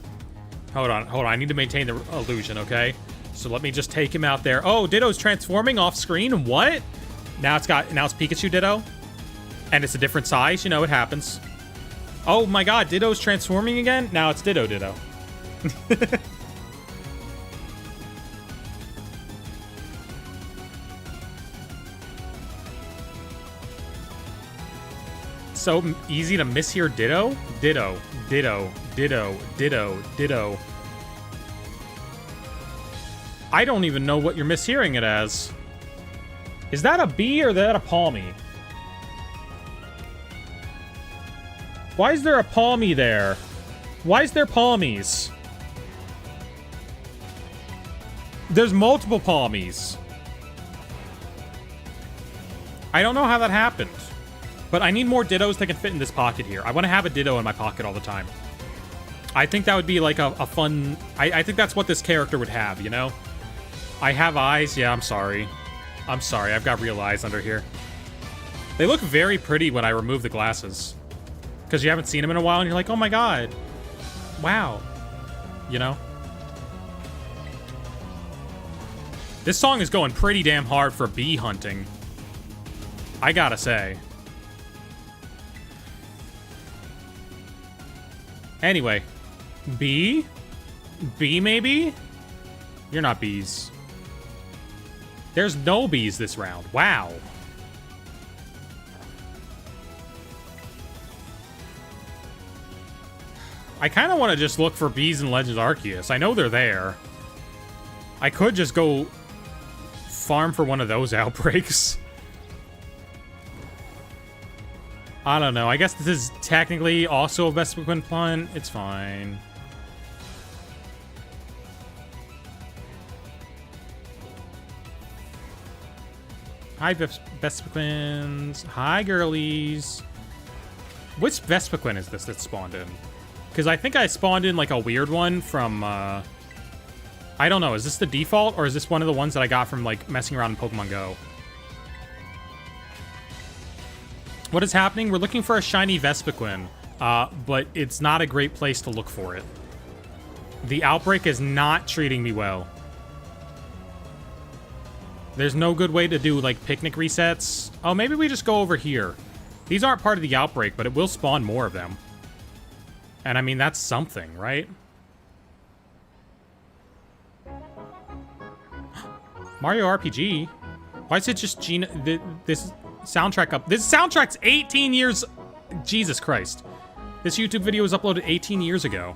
Hold on. I need to maintain the illusion, okay? So let me just take him out there. Oh, Ditto's transforming off screen? What? Now it's Pikachu Ditto? And it's a different size? You know, it happens. Oh my god, Ditto's transforming again? Now it's Ditto. So easy to mishear Ditto? Ditto. I don't even know what you're mishearing it as. Is that a bee or is that a palmy? Why is there a palmy there? Why is there palmies? There's multiple palmies. I don't know how that happened. But I need more Dittos that can fit in this pocket here. I want to have a Ditto in my pocket all the time. I think that would be like a fun... I think that's what this character would have, you know? I have eyes. Yeah, I'm sorry. I'm sorry. I've got real eyes under here. They look very pretty when I remove the glasses. Because you haven't seen them in a while and you're like, oh my god. Wow. You know? This song is going pretty damn hard for bee hunting. I gotta say. Anyway. Bee? Bee, maybe? You're not bees. There's no bees this round. Wow. I kind of want to just look for bees in Legends Arceus. I know they're there. I could just go farm for one of those outbreaks. I don't know. I guess this is technically also a best Pokemon pun. It's fine. Hi, Vespiquen. Hi, girlies. Which Vespiquen is this that spawned in? Because I think I spawned in like a weird one from, I don't know. Is this the default or is this one of the ones that I got from like messing around in Pokemon Go? What is happening? We're looking for a shiny Vespiquen, but it's not a great place to look for it. The Outbreak is not treating me well. There's no good way to do, like, picnic resets. Oh, maybe we just go over here. These aren't part of the Outbreak, but it will spawn more of them. And, I mean, that's something, right? Mario RPG? Why is it just Gina... This soundtrack up... This soundtrack's 18 years... Jesus Christ. This YouTube video was uploaded 18 years ago.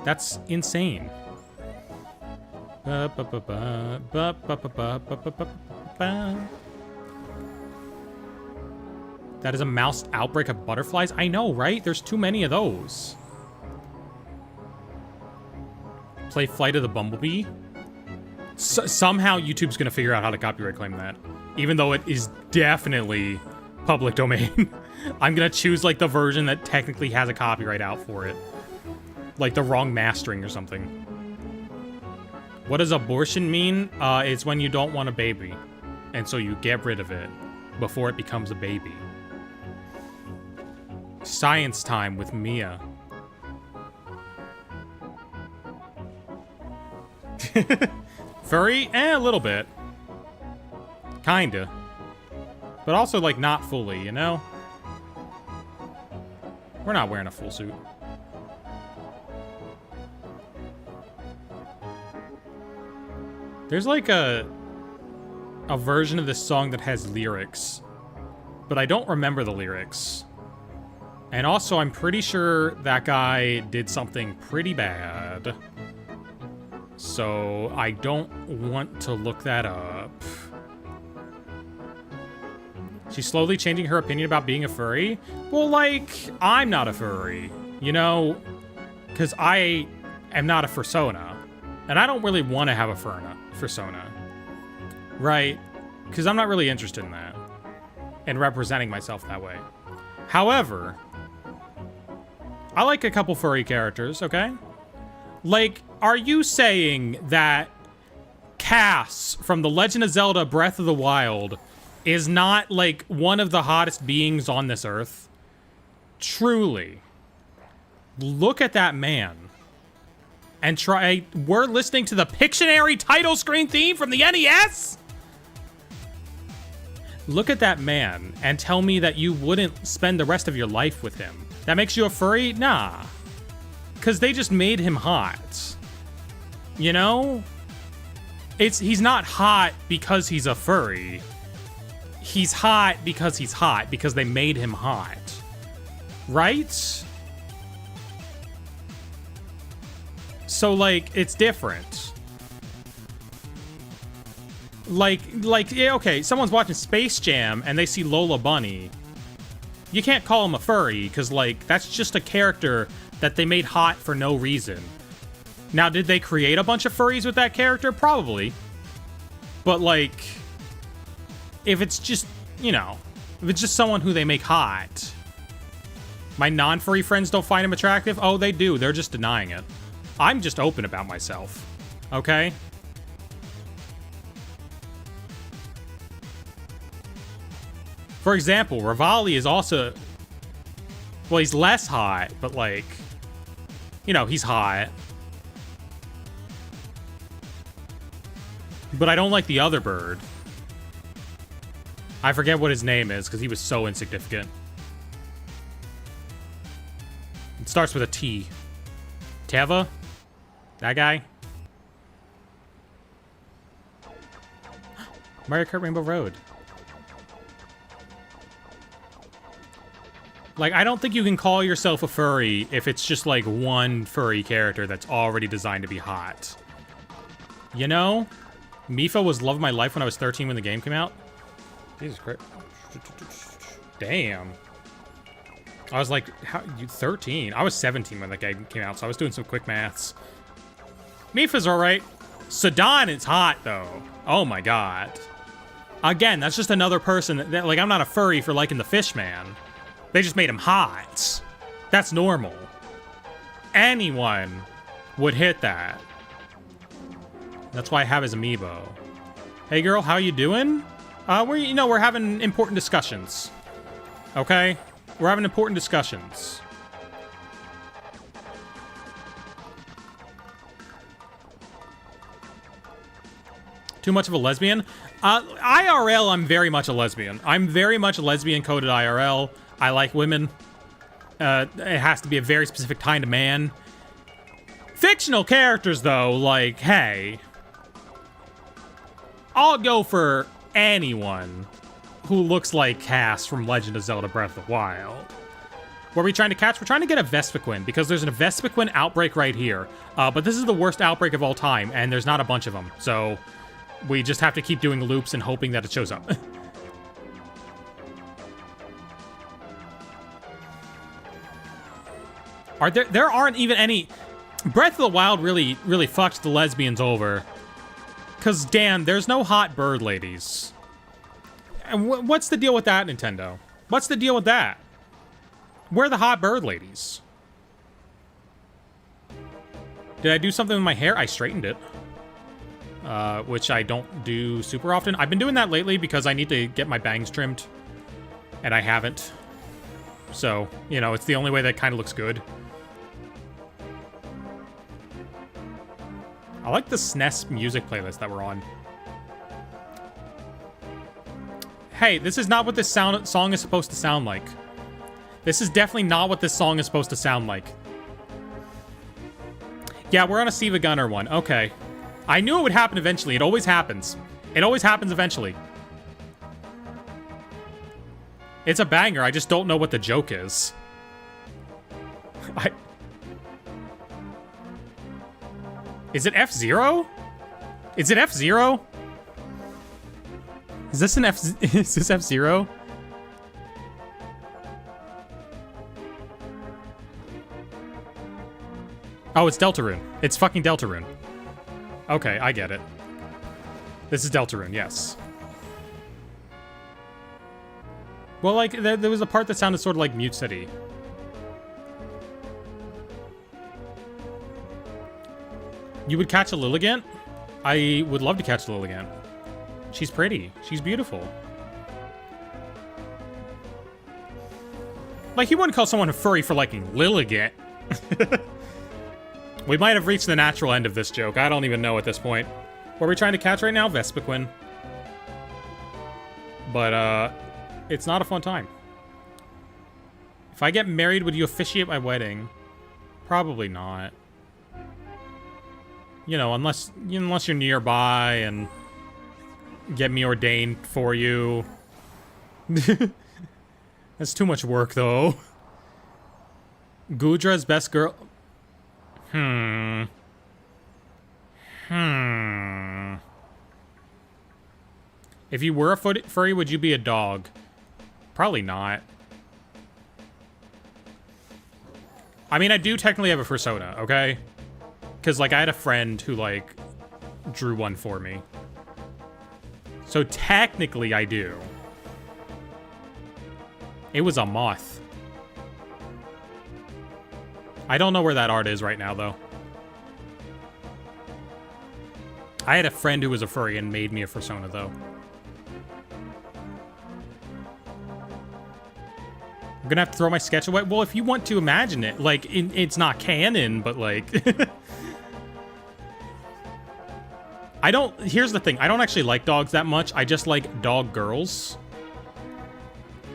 That's insane. That is a mouse outbreak of butterflies? I know, right? There's too many of those. Play Flight of the Bumblebee? Somehow YouTube's gonna figure out how to copyright claim that. Even though it is definitely public domain. I'm gonna choose like the version that technically has a copyright out for it. Like the wrong mastering or something. What does abortion mean? It's when you don't want a baby. And so you get rid of it before it becomes a baby. Science time with Mia. Furry? A little bit. Kinda. But also, like, not fully, you know? We're not wearing a full suit. There's like a version of this song that has lyrics, but I don't remember the lyrics. And also, I'm pretty sure that guy did something pretty bad. So I don't want to look that up. She's slowly changing her opinion about being a furry? Well, like, I'm not a furry, you know? Because I am not a fursona. And I don't really want to have a fursona. Right? Because I'm not really interested in that. And representing myself that way. However, I like a couple furry characters, okay? Like, are you saying that Cass from The Legend of Zelda Breath of the Wild is not, like, one of the hottest beings on this earth? Truly. Look at that man. And try... We're listening to the Pictionary title screen theme from the NES? Look at that man and tell me that you wouldn't spend the rest of your life with him. That makes you a furry? Nah. Because they just made him hot. You know? He's not hot because he's a furry. He's hot because he's hot, because they made him hot. Right? So, like, it's different. Like, yeah, okay, someone's watching Space Jam and they see Lola Bunny. You can't call him a furry, because, like, that's just a character that they made hot for no reason. Now, did they create a bunch of furries with that character? Probably. But, like, if it's just, you know, if it's just someone who they make hot. My non-furry friends don't find him attractive? Oh, they do. They're just denying it. I'm just open about myself, okay? For example, Rivali is also... Well, he's less hot, but, like... You know, he's hot. But I don't like the other bird. I forget what his name is, because he was so insignificant. It starts with a T. Teva? That guy? Mario Kart Rainbow Road. Like, I don't think you can call yourself a furry if it's just, like, one furry character that's already designed to be hot. You know? Mifa was love of my life when I was 13 when the game came out. Jesus Christ. Damn. I was like, how, you 13? I was 17 when that game came out, so I was doing some quick maths. Mifa's alright. Sedan is hot, though. Oh my god. Again, that's just another person that, like, I'm not a furry for liking the fish man. They just made him hot. That's normal. Anyone would hit that. That's why I have his amiibo. Hey girl, how you doing? We're having important discussions. Okay? We're having important discussions. Too much of a lesbian? IRL, I'm very much a lesbian. I'm very much a lesbian coded IRL. I like women. It has to be a very specific kind of man. Fictional characters, though, like, hey. I'll go for anyone who looks like Cass from Legend of Zelda Breath of the Wild. What are we trying to catch? We're trying to get a Vespiquen, because there's a Vespiquen outbreak right here. But this is the worst outbreak of all time, and there's not a bunch of them, so we just have to keep doing loops and hoping that it shows up. There aren't even any... Breath of the Wild really fucked the lesbians over. Because, damn, there's no hot bird ladies. And what's the deal with that, Nintendo? What's the deal with that? Where are the hot bird ladies? Did I do something with my hair? I straightened it. Which I don't do super often. I've been doing that lately because I need to get my bangs trimmed. And I haven't. So, you know, it's the only way that kind of looks good. I like the SNES music playlist that we're on. Hey, this is not what this song is supposed to sound like. This is definitely not what this song is supposed to sound like. Yeah, we're on a Siva Gunner one. Okay. I knew it would happen eventually. It always happens. It always happens eventually. It's a banger. I just don't know what the joke is. Is it F-Zero? Is it F-Zero? Is this an is this F-Zero? Oh, it's Deltarune. It's fucking Deltarune. Okay, I get it. This is Deltarune, yes. Well, like, there was a part that sounded sort of like Mute City. You would catch a Lilligant? I would love to catch a Lilligant. She's pretty. She's beautiful. Like, you wouldn't call someone a furry for liking Lilligant. We might have reached the natural end of this joke. I don't even know at this point. What are we trying to catch right now? Vespiquen. But, it's not a fun time. If I get married, would you officiate my wedding? Probably not. You know, unless you're nearby and get me ordained for you. That's too much work, though. Gudra's best girl... If you were a furry, would you be a dog? Probably not. I mean, I do technically have a persona, okay? Because, like, I had a friend who, like, drew one for me. So technically, I do. It was a moth. I don't know where that art is right now, though. I had a friend who was a furry and made me a persona, though. I'm gonna have to throw my sketch away. Well, if you want to imagine it, like, it's not canon, but, like... Here's the thing. I don't actually like dogs that much. I just like dog girls.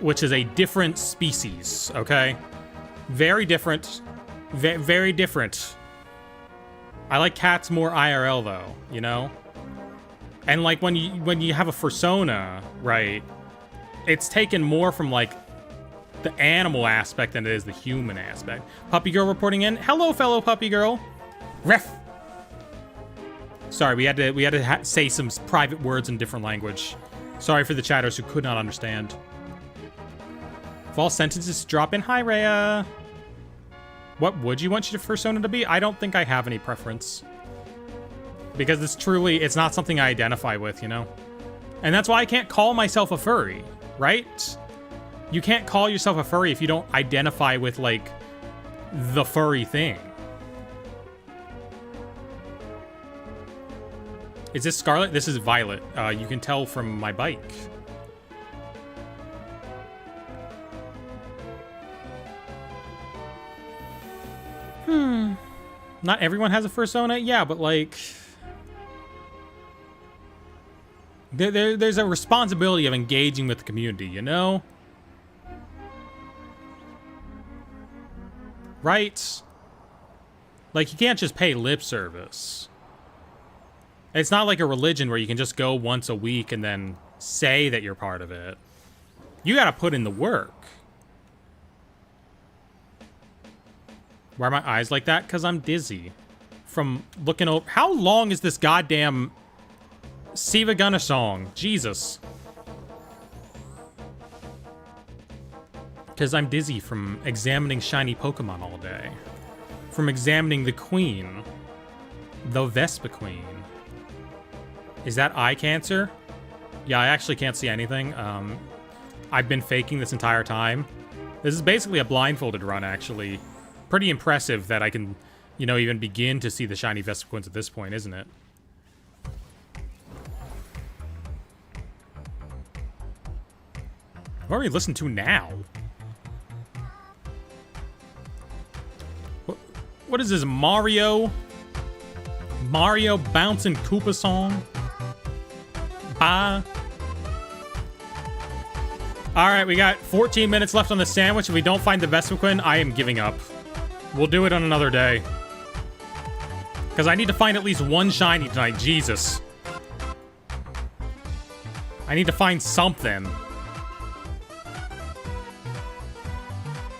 Which is a different species, okay? Very different. Very different. I like cats more IRL, though, you know? And, like, when you have a persona, right, it's taken more from, like, the animal aspect than it is the human aspect. Puppy girl reporting in. Hello, fellow puppy girl. Ref. Sorry, we had to say some private words in different language. Sorry for the chatters who could not understand. False sentences drop in. Hi, Rhea. What would you want your persona to be? I don't think I have any preference. Because it's not something I identify with, you know? And that's why I can't call myself a furry, right? You can't call yourself a furry if you don't identify with, like, the furry thing. Is this Scarlet? This is Violet. You can tell from my bike. Not everyone has a fursona? Yeah, but, like... There's a responsibility of engaging with the community, you know? Right? Like, you can't just pay lip service. It's not like a religion where you can just go once a week and then say that you're part of it. You gotta put in the work. Why are my eyes like that? Because I'm dizzy. From looking over... How long is this goddamn Siva Gunna song? Jesus. Because I'm dizzy from examining shiny Pokemon all day. From examining the Queen. The Vespa Queen. Is that eye cancer? Yeah, I actually can't see anything. I've been faking this entire time. This is basically a blindfolded run, actually. Pretty impressive that I can, you know, even begin to see the shiny Vespiquen at this point, isn't it? What are we listening to now? What is this, Mario? Mario Bouncing Koopa song? Alright, we got 14 minutes left on the sandwich. If we don't find the Vespiquen, I am giving up. We'll do it on another day. Because I need to find at least one shiny tonight. Jesus. I need to find something.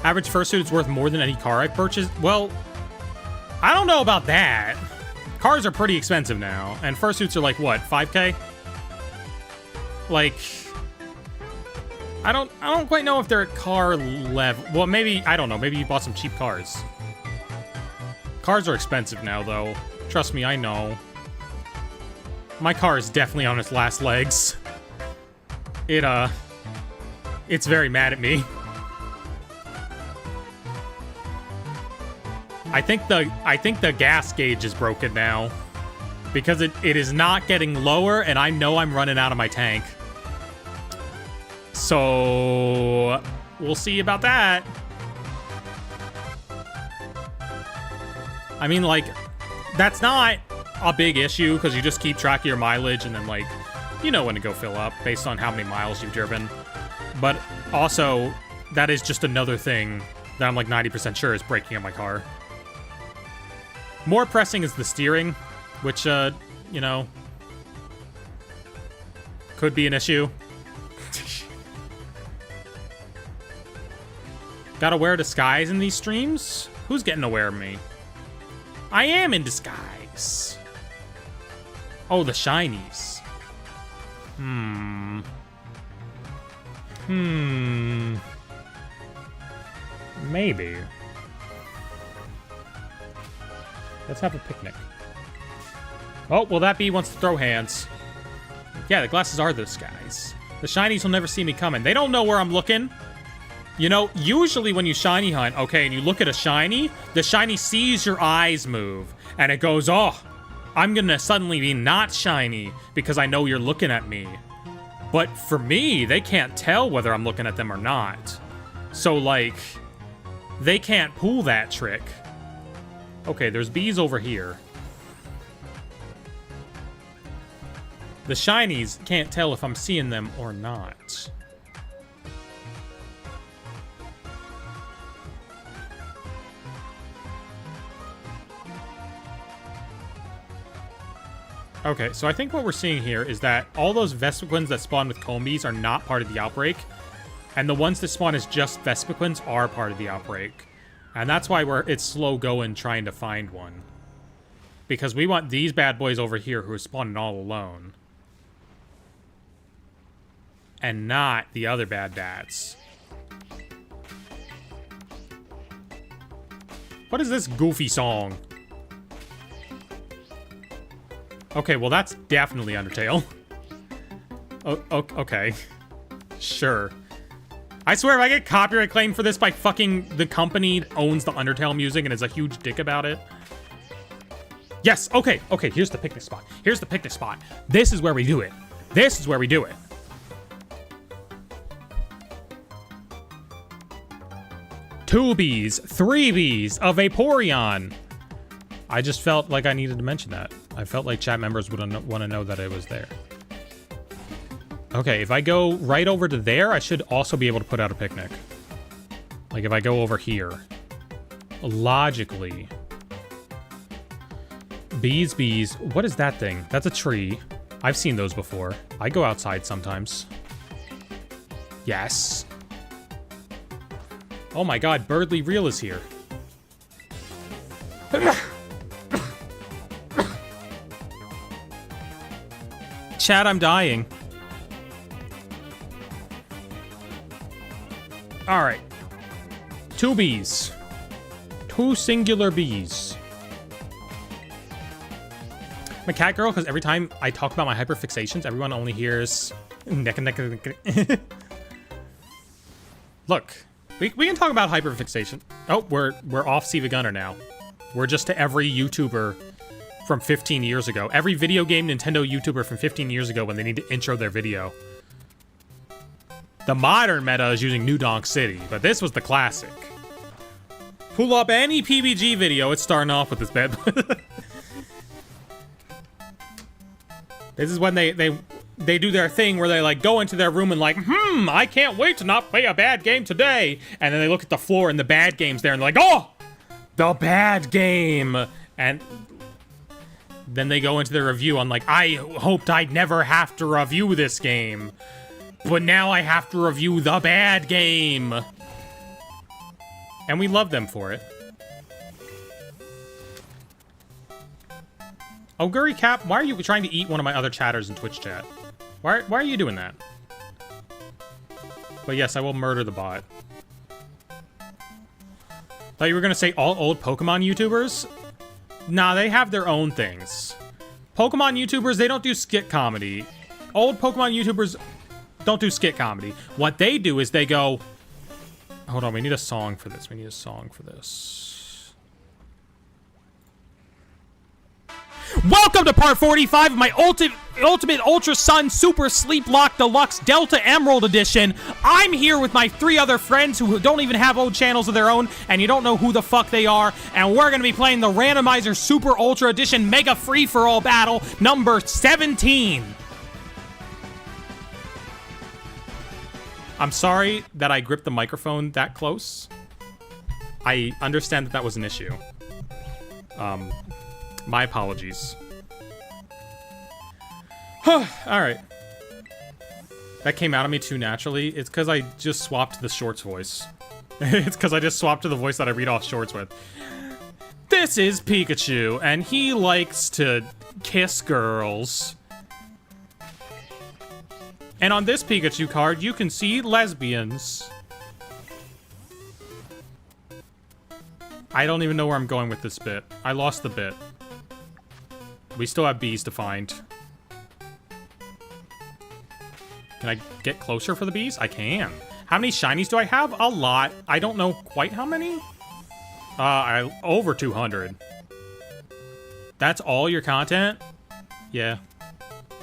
Average fursuit is worth more than any car I've purchased? Well, I don't know about that. Cars are pretty expensive now. And fursuits are like, what, 5K? Like... I don't quite know if they're at car level. Well, maybe, I don't know. Maybe you bought some cheap cars. Cars are expensive now, though. Trust me, I know. My car is definitely on its last legs. It's very mad at me. I think the gas gauge is broken now. Because it is not getting lower, and I know I'm running out of my tank. So, we'll see about that. I mean, like, that's not a big issue, because you just keep track of your mileage, and then, like, you know when to go fill up, based on how many miles you've driven. But, also, that is just another thing that I'm, like, 90% sure is breaking up my car. More pressing is the steering, which, you know, could be an issue. Gotta wear a disguise in these streams? Who's getting aware of me? I am in disguise. Oh, the shinies. Maybe. Let's have a picnic. Oh, will that be wants to throw hands? Yeah, the glasses are the disguise. The shinies will never see me coming. They don't know where I'm looking. You know, usually when you shiny hunt, okay, and you look at a shiny, the shiny sees your eyes move, and it goes, oh, I'm gonna suddenly be not shiny because I know you're looking at me. But for me, they can't tell whether I'm looking at them or not. So, like, they can't pull that trick. Okay, there's bees over here. The shinies can't tell if I'm seeing them or not. Okay, so I think what we're seeing here is that all those Vespiquen that spawn with Combees are not part of the outbreak, and the ones that spawn as just Vespiquen are part of the outbreak. And that's why it's slow going trying to find one. Because we want these bad boys over here who are spawning all alone. And not the other bad bats. What is this goofy song? Okay, well that's definitely Undertale. Oh, okay. Sure. I swear if I get copyright claim for this by fucking the company that owns the Undertale music and is a huge dick about it. Yes, okay, here's the picnic spot. Here's the picnic spot. This is where we do it. This is where we do it. Two bees, 3 bees, a Vaporeon. I just felt like I needed to mention that. I felt like chat members would want to know that it was there. Okay, if I go right over to there, I should also be able to put out a picnic. Like if I go over here. Logically. Bees, bees. What is that thing? That's a tree. I've seen those before. I go outside sometimes. Yes. Oh my god, Birdly Real is here. Chat, I'm dying. Alright. 2 bees. 2 singular bees. I'm a cat girl because every time I talk about my hyperfixations, everyone only hears neck. Look, we can talk about hyperfixation. Oh, we're off Siva Gunner now. We're just to every YouTuber from 15 years ago. Every video game Nintendo YouTuber from 15 years ago when they need to intro their video. The modern meta is using New Donk City, but this was the classic. Pull up any PBG video, it's starting off with this bad. This is when they do their thing where they like go into their room and like, I can't wait to not play a bad game today. And then they look at the floor and the bad game's there and they're like, oh, the bad game. And then they go into their review on like, I hoped I'd never have to review this game, but now I have to review the bad game. And we love them for it. Oh, Gurry Cap, why are you trying to eat one of my other chatters in Twitch chat? Why are you doing that? But yes, I will murder the bot. Thought you were gonna say all old Pokemon YouTubers? Nah, they have their own things. Pokemon YouTubers, they don't do skit comedy. Old Pokemon YouTubers don't do skit comedy. What they do is they go... Hold on, we need a song for this. We need a song for this. Welcome to part 45 of my Ultimate Ultra Sun Super Sleep Lock Deluxe Delta Emerald Edition. I'm here with my 3 other friends who don't even have old channels of their own, and you don't know who the fuck they are, and we're gonna be playing the Randomizer Super Ultra Edition Mega Free-for-All Battle number 17. I'm sorry that I gripped the microphone that close. I understand that that was an issue. My apologies. Alright. That came out of me too naturally. It's because I just swapped to the Shorts voice. It's because I just swapped to the voice that I read off Shorts with. This is Pikachu, and he likes to kiss girls. And on this Pikachu card, you can see lesbians. I don't even know where I'm going with this bit. I lost the bit. We still have bees to find. Can I get closer for the bees? I can. How many shinies do I have? A lot. I don't know quite how many. Over 200. That's all your content? Yeah.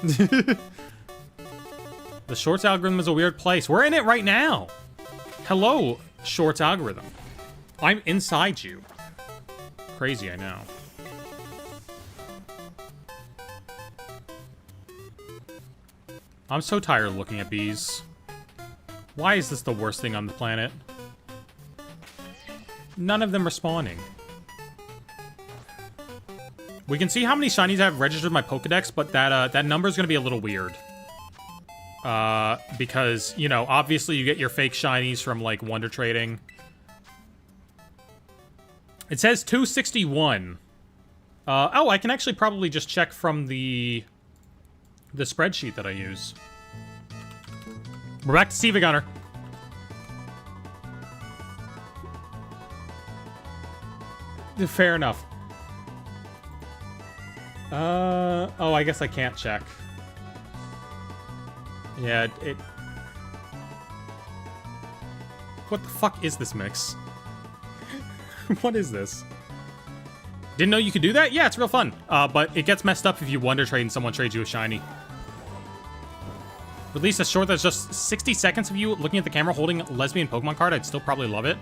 The Shorts algorithm is a weird place. We're in it right now. Hello, Shorts algorithm. I'm inside you. Crazy, I know. I'm so tired of looking at bees. Why is this the worst thing on the planet? None of them are spawning. We can see how many shinies I have registered in my Pokedex, but that number is going to be a little weird. Because, you know, obviously you get your fake shinies from, like, Wonder Trading. It says 261. Oh, I can actually probably just check from the spreadsheet that I use. We're back to Siva Gunner. Fair enough. Oh, I guess I can't check. Yeah, it... What the fuck is this mix? What is this? Didn't know you could do that? Yeah, it's real fun. But it gets messed up if you Wonder Trade and someone trades you a shiny. Release a short that's just 60 seconds of you looking at the camera holding a lesbian Pokemon card. I'd still probably love it.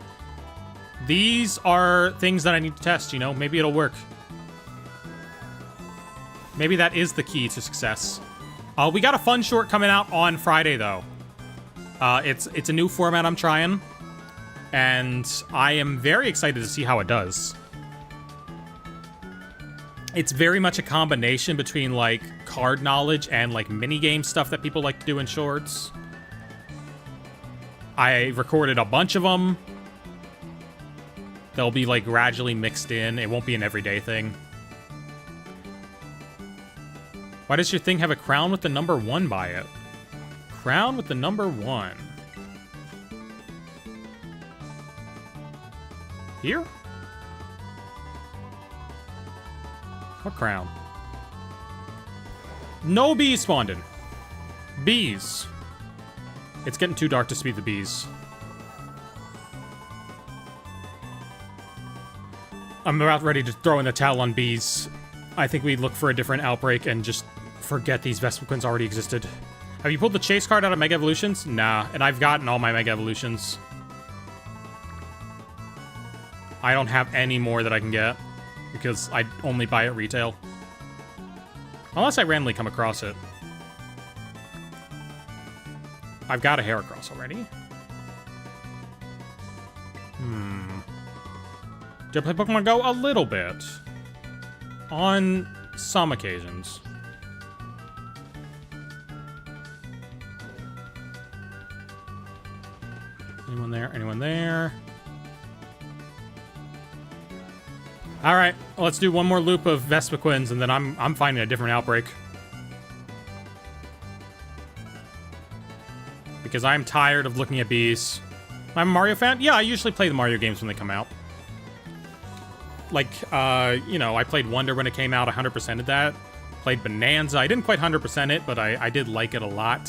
These are things that I need to test, you know? Maybe it'll work. Maybe that is the key to success. We got a fun short coming out on Friday, though. It's a new format I'm trying. And I am very excited to see how it does. It's very much a combination between, like, card knowledge and, like, minigame stuff that people like to do in shorts. I recorded a bunch of them. They'll be, like, gradually mixed in. It won't be an everyday thing. Why does your thing have a crown with the number 1 by it? Crown with the number 1. Here? What crown? No bees spawned in. Bees. It's getting too dark to speed the bees. I'm about ready to throw in the towel on bees. I think we look for a different outbreak and just forget these Vespiquen already existed. Have you pulled the chase card out of Mega Evolutions? Nah, and I've gotten all my Mega Evolutions. I don't have any more that I can get because I only buy it retail. Unless I randomly come across it. I've got a Heracross already. Do I play Pokemon Go? A little bit. On some occasions. Anyone there? Anyone there? All right, let's do one more loop of Vespiquen, and then I'm finding a different outbreak. Because I'm tired of looking at bees. I'm a Mario fan? Yeah, I usually play the Mario games when they come out. Like, you know, I played Wonder when it came out, 100%ed that. Played Bonanza. I didn't quite 100% it, but I did like it a lot.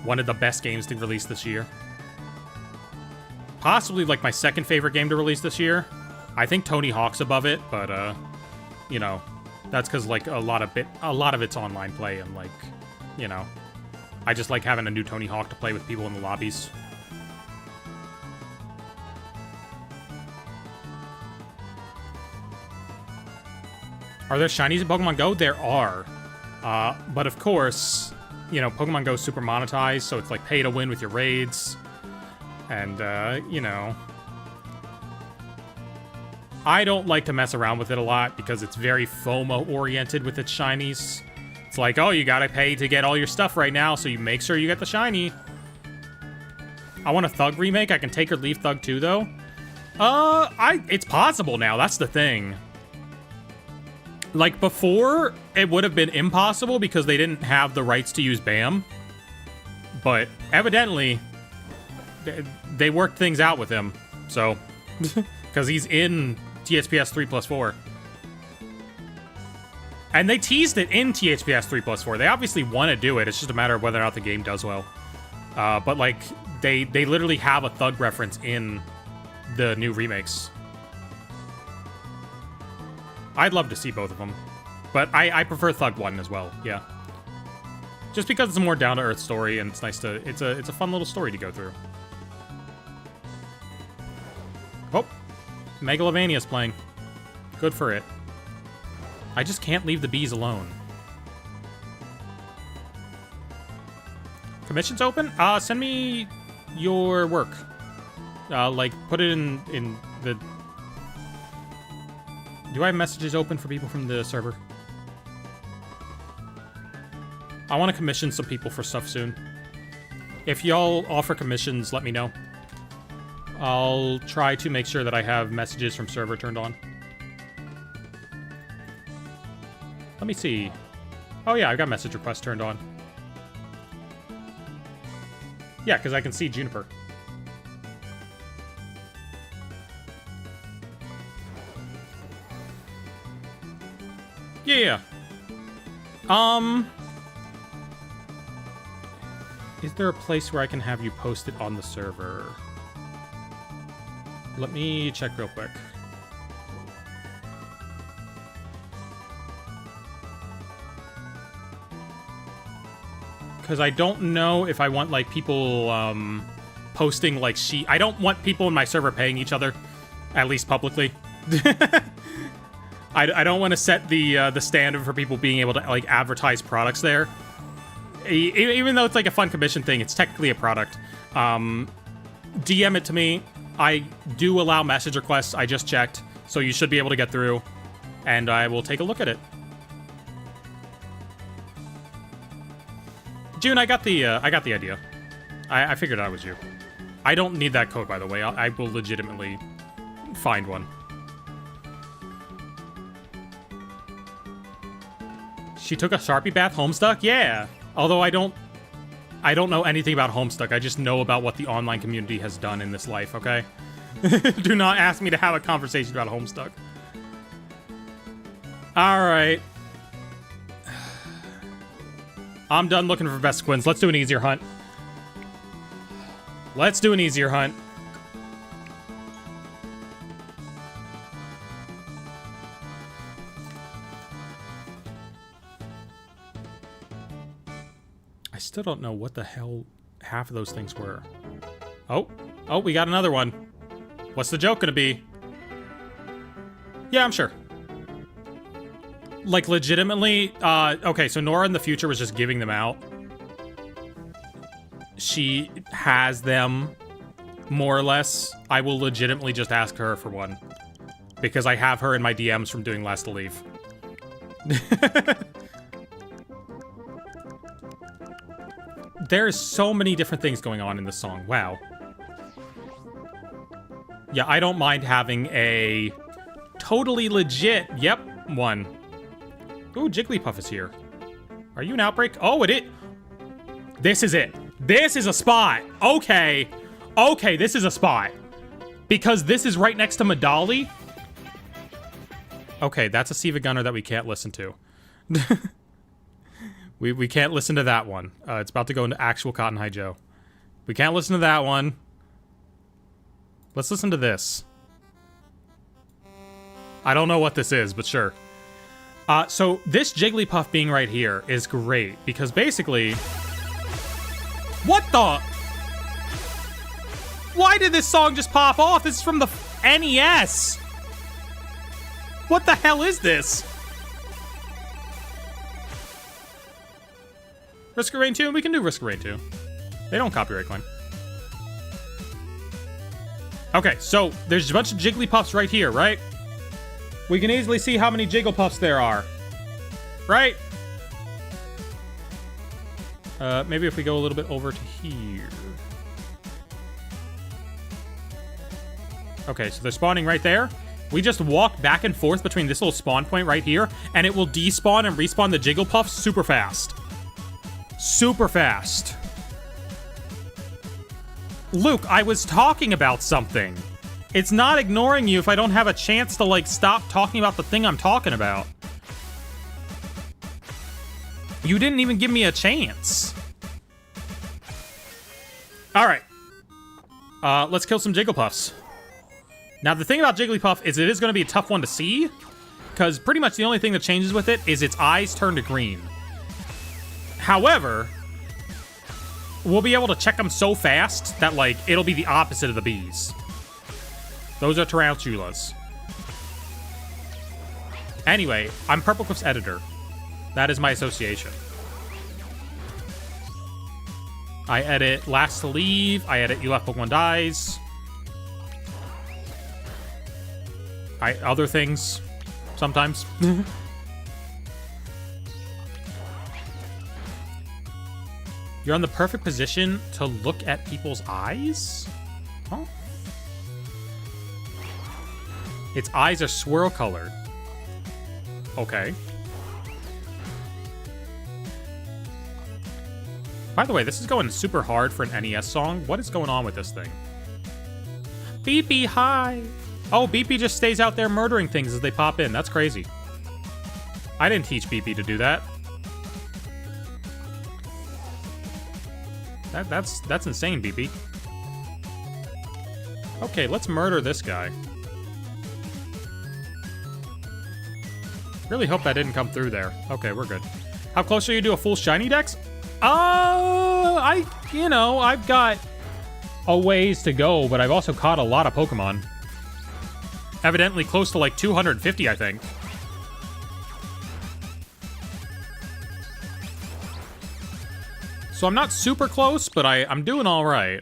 One of the best games to release this year. Possibly, like, my second favorite game to release this year. I think Tony Hawk's above it, but, you know, that's because, like, a lot of it's online play, and, like, you know, I just like having a new Tony Hawk to play with people in the lobbies. Are there shinies in Pokemon Go? There are. But of course, you know, Pokemon Go is super monetized, so it's like pay to win with your raids. And, you know, I don't like to mess around with it a lot because it's very FOMO-oriented with its shinies. It's like, oh, you gotta pay to get all your stuff right now, so you make sure you get the shiny. I want a Thug remake. I can take or leave Thug 2, though. It's possible now. That's the thing. Like, before, it would have been impossible because they didn't have the rights to use BAM. But, evidently, they worked things out with him. So, because he's in THPS 3+4. And they teased it in THPS 3+4. They obviously want to do it. It's just a matter of whether or not the game does well. But, like, they literally have a Thug reference in the new remakes. I'd love to see both of them. But I prefer Thug 1 as well, yeah. Just because it's a more down-to-earth story, and it's nice to... It's a fun little story to go through. Oh! Megalovania's playing. Good for it. I just can't leave the bees alone. Commissions open? Send me your work. Like, put it in the... Do I have messages open for people from the server? I want to commission some people for stuff soon. If y'all offer commissions, let me know. I'll try to make sure that I have messages from server turned on. Let me see. Oh yeah, I've got message requests turned on. Yeah, because I can see Juniper. Yeah. Is there a place where I can have you post it on the server? Let me check real quick. Because I don't know if I want, like, people posting, like, I don't want people in my server paying each other, at least publicly. I don't want to set the standard for people being able to, like, advertise products there. Even though it's, like, a fun commission thing, it's technically a product. DM it to me. I do allow message requests. I just checked, so you should be able to get through, and I will take a look at it. June, I got the idea. I figured out it was you. I don't need that code, by the way. I will legitimately find one. She took a Sharpie bath Homestuck? Yeah. Although I don't know anything about Homestuck. I just know about what the online community has done in this life, okay? Do not ask me to have a conversation about Homestuck. Alright. I'm done looking for best squins. Let's do an easier hunt. Let's do an easier hunt. I still don't know what the hell half of those things were. Oh, we got another one. What's the joke gonna be? Yeah, I'm sure. Like, legitimately, okay, so Nora in the future was just giving them out. She has them, more or less. I will legitimately just ask her for one. Because I have her in my DMs from doing Last to Leave. There's so many different things going on in this song. Wow. Yeah, I don't mind having a totally legit, yep, one. Ooh, Jigglypuff is here. Are you an Outbreak? Oh, it is. This is it. This is a spot. Okay. Okay, this is a spot. Because this is right next to Medali. Okay, that's a Siva Gunner that we can't listen to. we can't listen to that one. It's about to go into actual Cotton High Joe. We can't listen to that one. Let's listen to this. I don't know what this is, but sure. So this Jigglypuff being right here is great, because basically... What the... Why did this song just pop off? This is from the NES! What the hell is this? Risk of Rain 2? We can do Risk of Rain 2. They don't copyright claim. Okay, so there's a bunch of Jigglypuffs right here, right? We can easily see how many Jigglypuffs there are. Right? Maybe if we go a little bit over to here. Okay, so they're spawning right there. We just walk back and forth between this little spawn point right here, and it will despawn and respawn the Jigglypuff super fast. Super fast. Luke, I was talking about something. It's not ignoring you if I don't have a chance to, like, stop talking about the thing I'm talking about. You didn't even give me a chance. Alright. Let's kill some Jigglypuffs. Now, the thing about Jigglypuff is it is going to be a tough one to see, because pretty much the only thing that changes with it is its eyes turn to green. However, we'll be able to check them so fast that, like, it'll be the opposite of the bees. Those are tarantulas. Anyway, I'm Purplecliff's editor. That is my association. I edit Last to Leave. I edit You Left Pokemon Dies. Other things, sometimes. You're on the perfect position to look at people's eyes? Huh? Its eyes are swirl colored. Okay. By the way, this is going super hard for an NES song. What is going on with this thing? BP, hi! Oh, BP just stays out there murdering things as they pop in. That's crazy. I didn't teach BP to do that. That's insane, BP. Okay, let's murder this guy. Really hope that didn't come through there. Okay, we're good. How close are you to a full shiny dex? I've got a ways to go, but I've also caught a lot of Pokemon. Evidently close to like 250, I think. So I'm not super close, but I'm doing all right.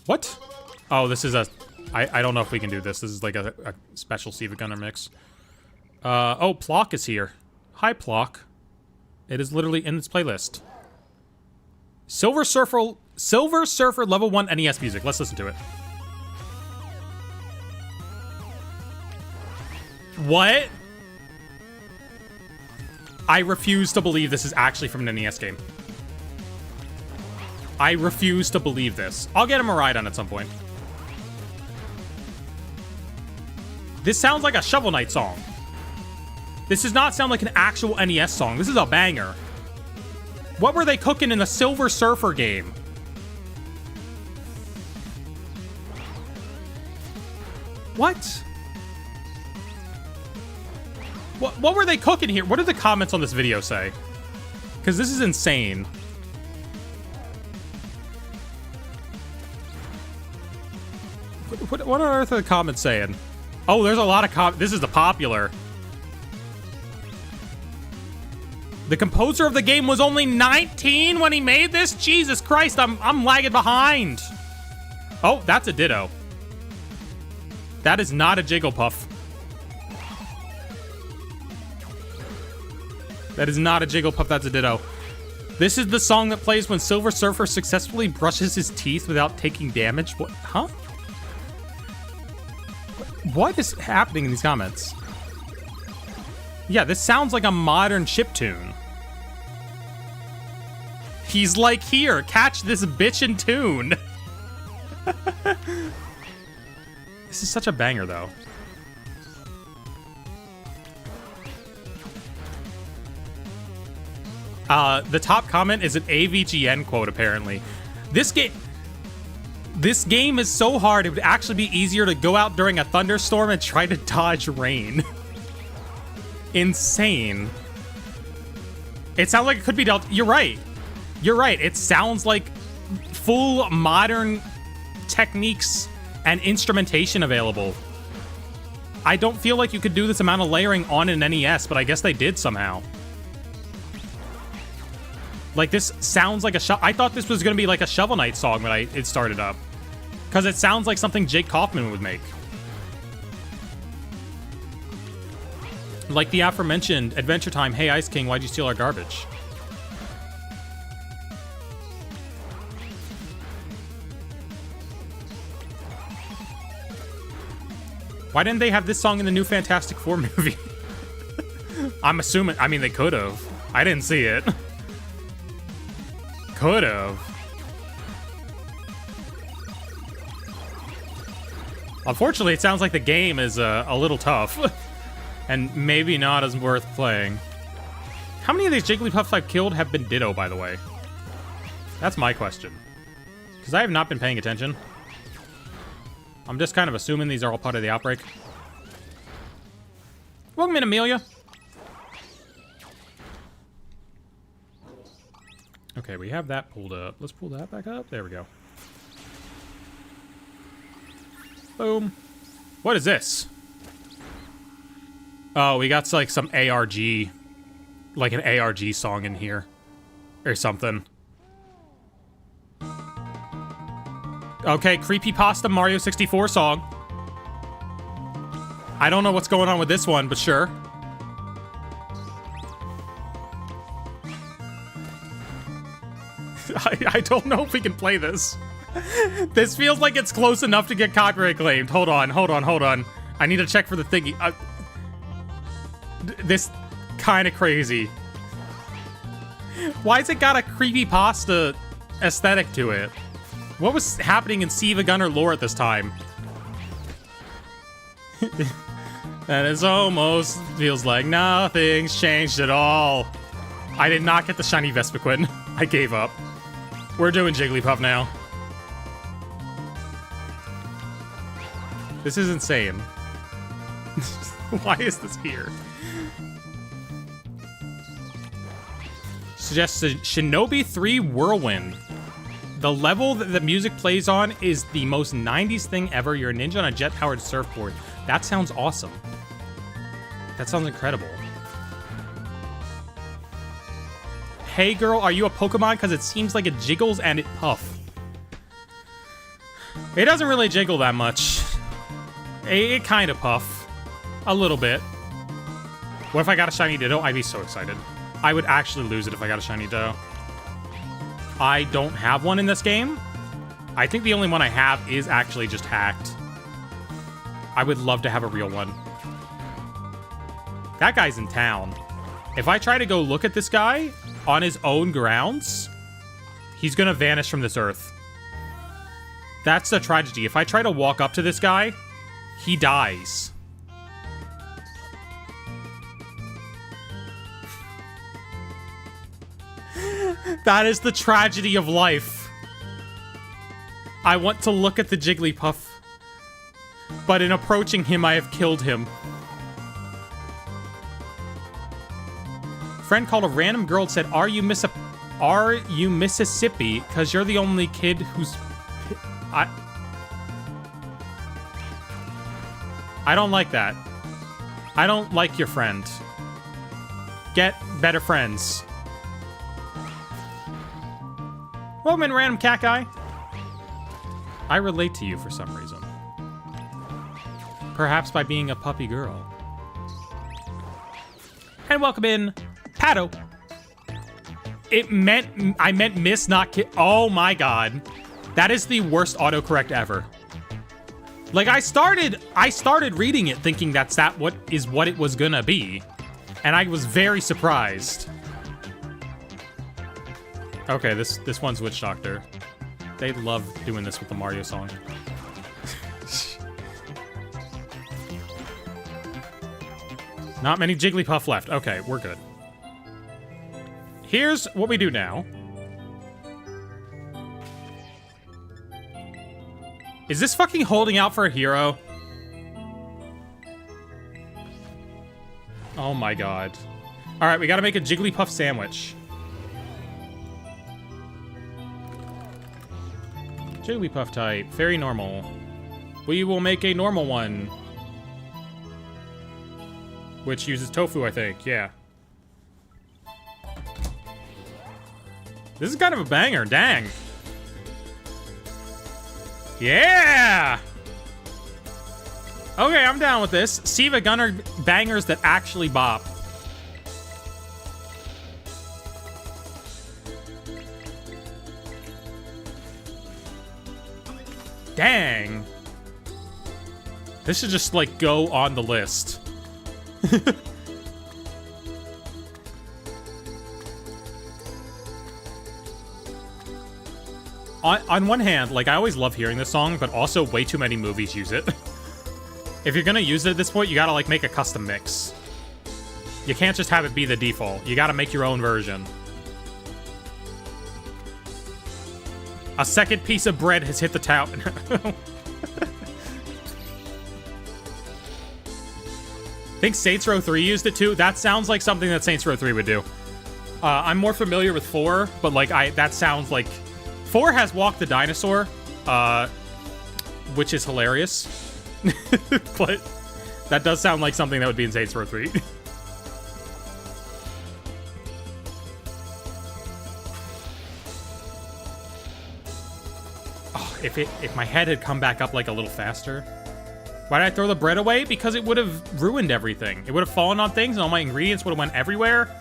What? Oh, this is a... I don't know if we can do this. This is like a special Siva Gunner mix. Oh, Plock is here. Hi, Plock. It is literally in this playlist. Silver Surfer level 1 NES music. Let's listen to it. What? I refuse to believe this is actually from an NES game. I refuse to believe this. I'll get him a ride on at some point. This sounds like a Shovel Knight song. This does not sound like an actual NES song. This is a banger. What were they cooking in the Silver Surfer game? What? What were they cooking here? What did the comments on this video say? Because this is insane. What on earth are the comments saying? Oh, there's a lot of this is the popular. The composer of the game was only 19 when he made this? Jesus Christ, I'm lagging behind. Oh, that's a Ditto. That is not a Jigglypuff. That is not a Jigglypuff, that's a Ditto. This is the song that plays when Silver Surfer successfully brushes his teeth without taking damage. What? Huh? What is happening in these comments? Yeah, this sounds like a modern chiptune. He's like, here, catch this bitch in tune. This is such a banger, though. The top comment is an AVGN quote, apparently. This game is so hard, it would actually be easier to go out during a thunderstorm and try to dodge rain. Insane. It sounds like it could be dealt... You're right. You're right. It sounds like full modern techniques and instrumentation available. I don't feel like you could do this amount of layering on an NES, but I guess they did somehow. Like, this sounds like a... I thought this was going to be like a Shovel Knight song when it started up. Because it sounds like something Jake Kaufman would make. Like the aforementioned Adventure Time, hey Ice King, why'd you steal our garbage? Why didn't they have this song in the new Fantastic Four movie? I'm assuming... I mean, they could have. I didn't see it. Could have. Unfortunately, it sounds like the game is a little tough. And maybe not as worth playing. How many of these Jigglypuffs I've killed have been Ditto, by the way? That's my question. Because I have not been paying attention. I'm just kind of assuming these are all part of the Outbreak. Welcome in, Amelia. Okay, we have that pulled up. Let's pull that back up. There we go. Boom. What is this? Oh, we got like some ARG. Like an ARG song in here. Or something. Okay, Creepypasta Mario 64 song. I don't know what's going on with this one, but sure. I don't know if we can play this. This feels like it's close enough to get copyright claimed. Hold on. I need to check for the thingy. This kind of crazy. Why's it got a creepypasta aesthetic to it? What was happening in Siva Gunner lore at this time? That is almost feels like nothing's changed at all. I did not get the shiny Vespiquen. I gave up. We're doing Jigglypuff now. This is insane. Why is this here? Suggests Shinobi 3 Whirlwind. The level that the music plays on is the most 90s thing ever. You're a ninja on a jet-powered surfboard. That sounds awesome. That sounds incredible. Hey girl, are you a Pokemon? Because it seems like it jiggles and it puff. It doesn't really jiggle that much. It kind of puff. A little bit. What if I got a shiny Ditto? I'd be so excited. I would actually lose it if I got a shiny Ditto. I don't have one in this game. I think the only one I have is actually just hacked. I would love to have a real one. That guy's in town. If I try to go look at this guy on his own grounds, he's gonna vanish from this earth. That's the tragedy. If I try to walk up to this guy, he dies. That is the tragedy of life. I want to look at the Jigglypuff, but in approaching him, I have killed him. Friend called a random girl and said, Are you Mississippi? Because you're the only kid who's... I don't like that. I don't like your friend. Get better friends. Welcome, random cat guy. I relate to you for some reason. Perhaps by being a puppy girl. And welcome in, Pato. I meant miss, not kid. Oh my god. That is the worst autocorrect ever. Like, I started reading it thinking what it was gonna be. And I was very surprised. Okay, this one's Witch Doctor. They love doing this with the Mario song. Not many Jigglypuff left. Okay, we're good. Here's what we do now. Is this fucking holding out for a hero? Oh my god. Alright, we gotta make a Jigglypuff sandwich. Jigglypuff type, very normal. We will make a normal one. Which uses tofu, I think, yeah. This is kind of a banger, dang. Yeah! Okay, I'm down with this. Siva Gunner bangers that actually bop. Dang. This should just, like, go on the list. On one hand, like, I always love hearing this song, but also way too many movies use it. If you're gonna use it at this point, you gotta, like, make a custom mix. You can't just have it be the default. You gotta make your own version. A second piece of bread has hit the town. Think Saints Row 3 used it too? That sounds like something that Saints Row 3 would do. I'm more familiar with 4, but like that sounds like... 4 has Walk the Dinosaur, which is hilarious. But that does sound like something that would be in Saints Row 3. Oh, if my head had come back up like a little faster. Why did I throw the bread away? Because it would have ruined everything. It would have fallen on things and all my ingredients would have went everywhere.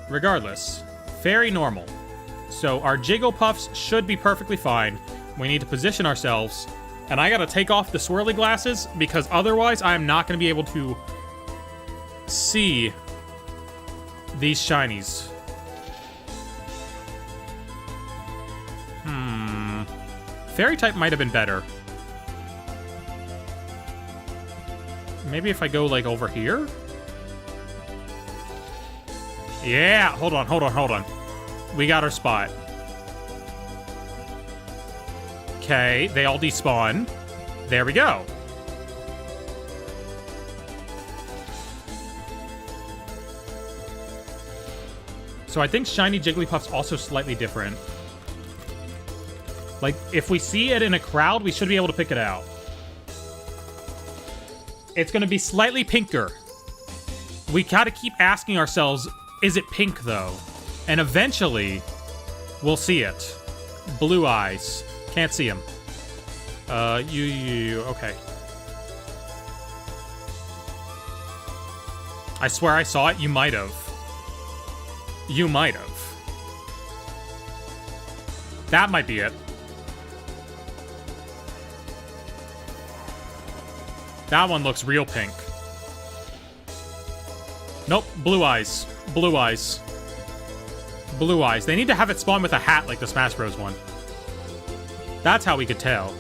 Regardless, very normal. So our Jigglypuffs should be perfectly fine. We need to position ourselves. And I gotta take off the swirly glasses because otherwise I am not gonna be able to see these shinies. Fairy type might have been better. Maybe if I go, like, over here? Yeah, hold on. We got our spot. Okay, they all despawn. There we go. So I think shiny Jigglypuff's also slightly different. Like, if we see it in a crowd, we should be able to pick it out. It's gonna be slightly pinker. We gotta keep asking ourselves, is it pink, though? And eventually, we'll see it. Blue eyes. Can't see him. Okay. I swear I saw it. You might have. You might have. That might be it. That one looks real pink. Nope, blue eyes. Blue eyes. Blue eyes. They need to have it spawn with a hat like the Smash Bros. One. That's how we could tell.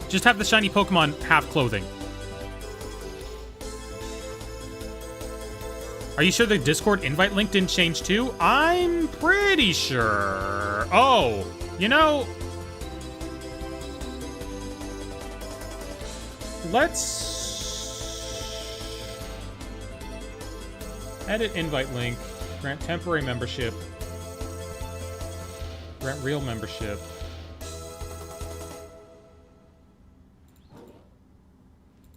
Just have the shiny Pokemon have clothing. Are you sure the Discord invite link didn't change too? I'm pretty sure. Oh, you know... Let's... Edit invite link. Grant temporary membership. Grant real membership.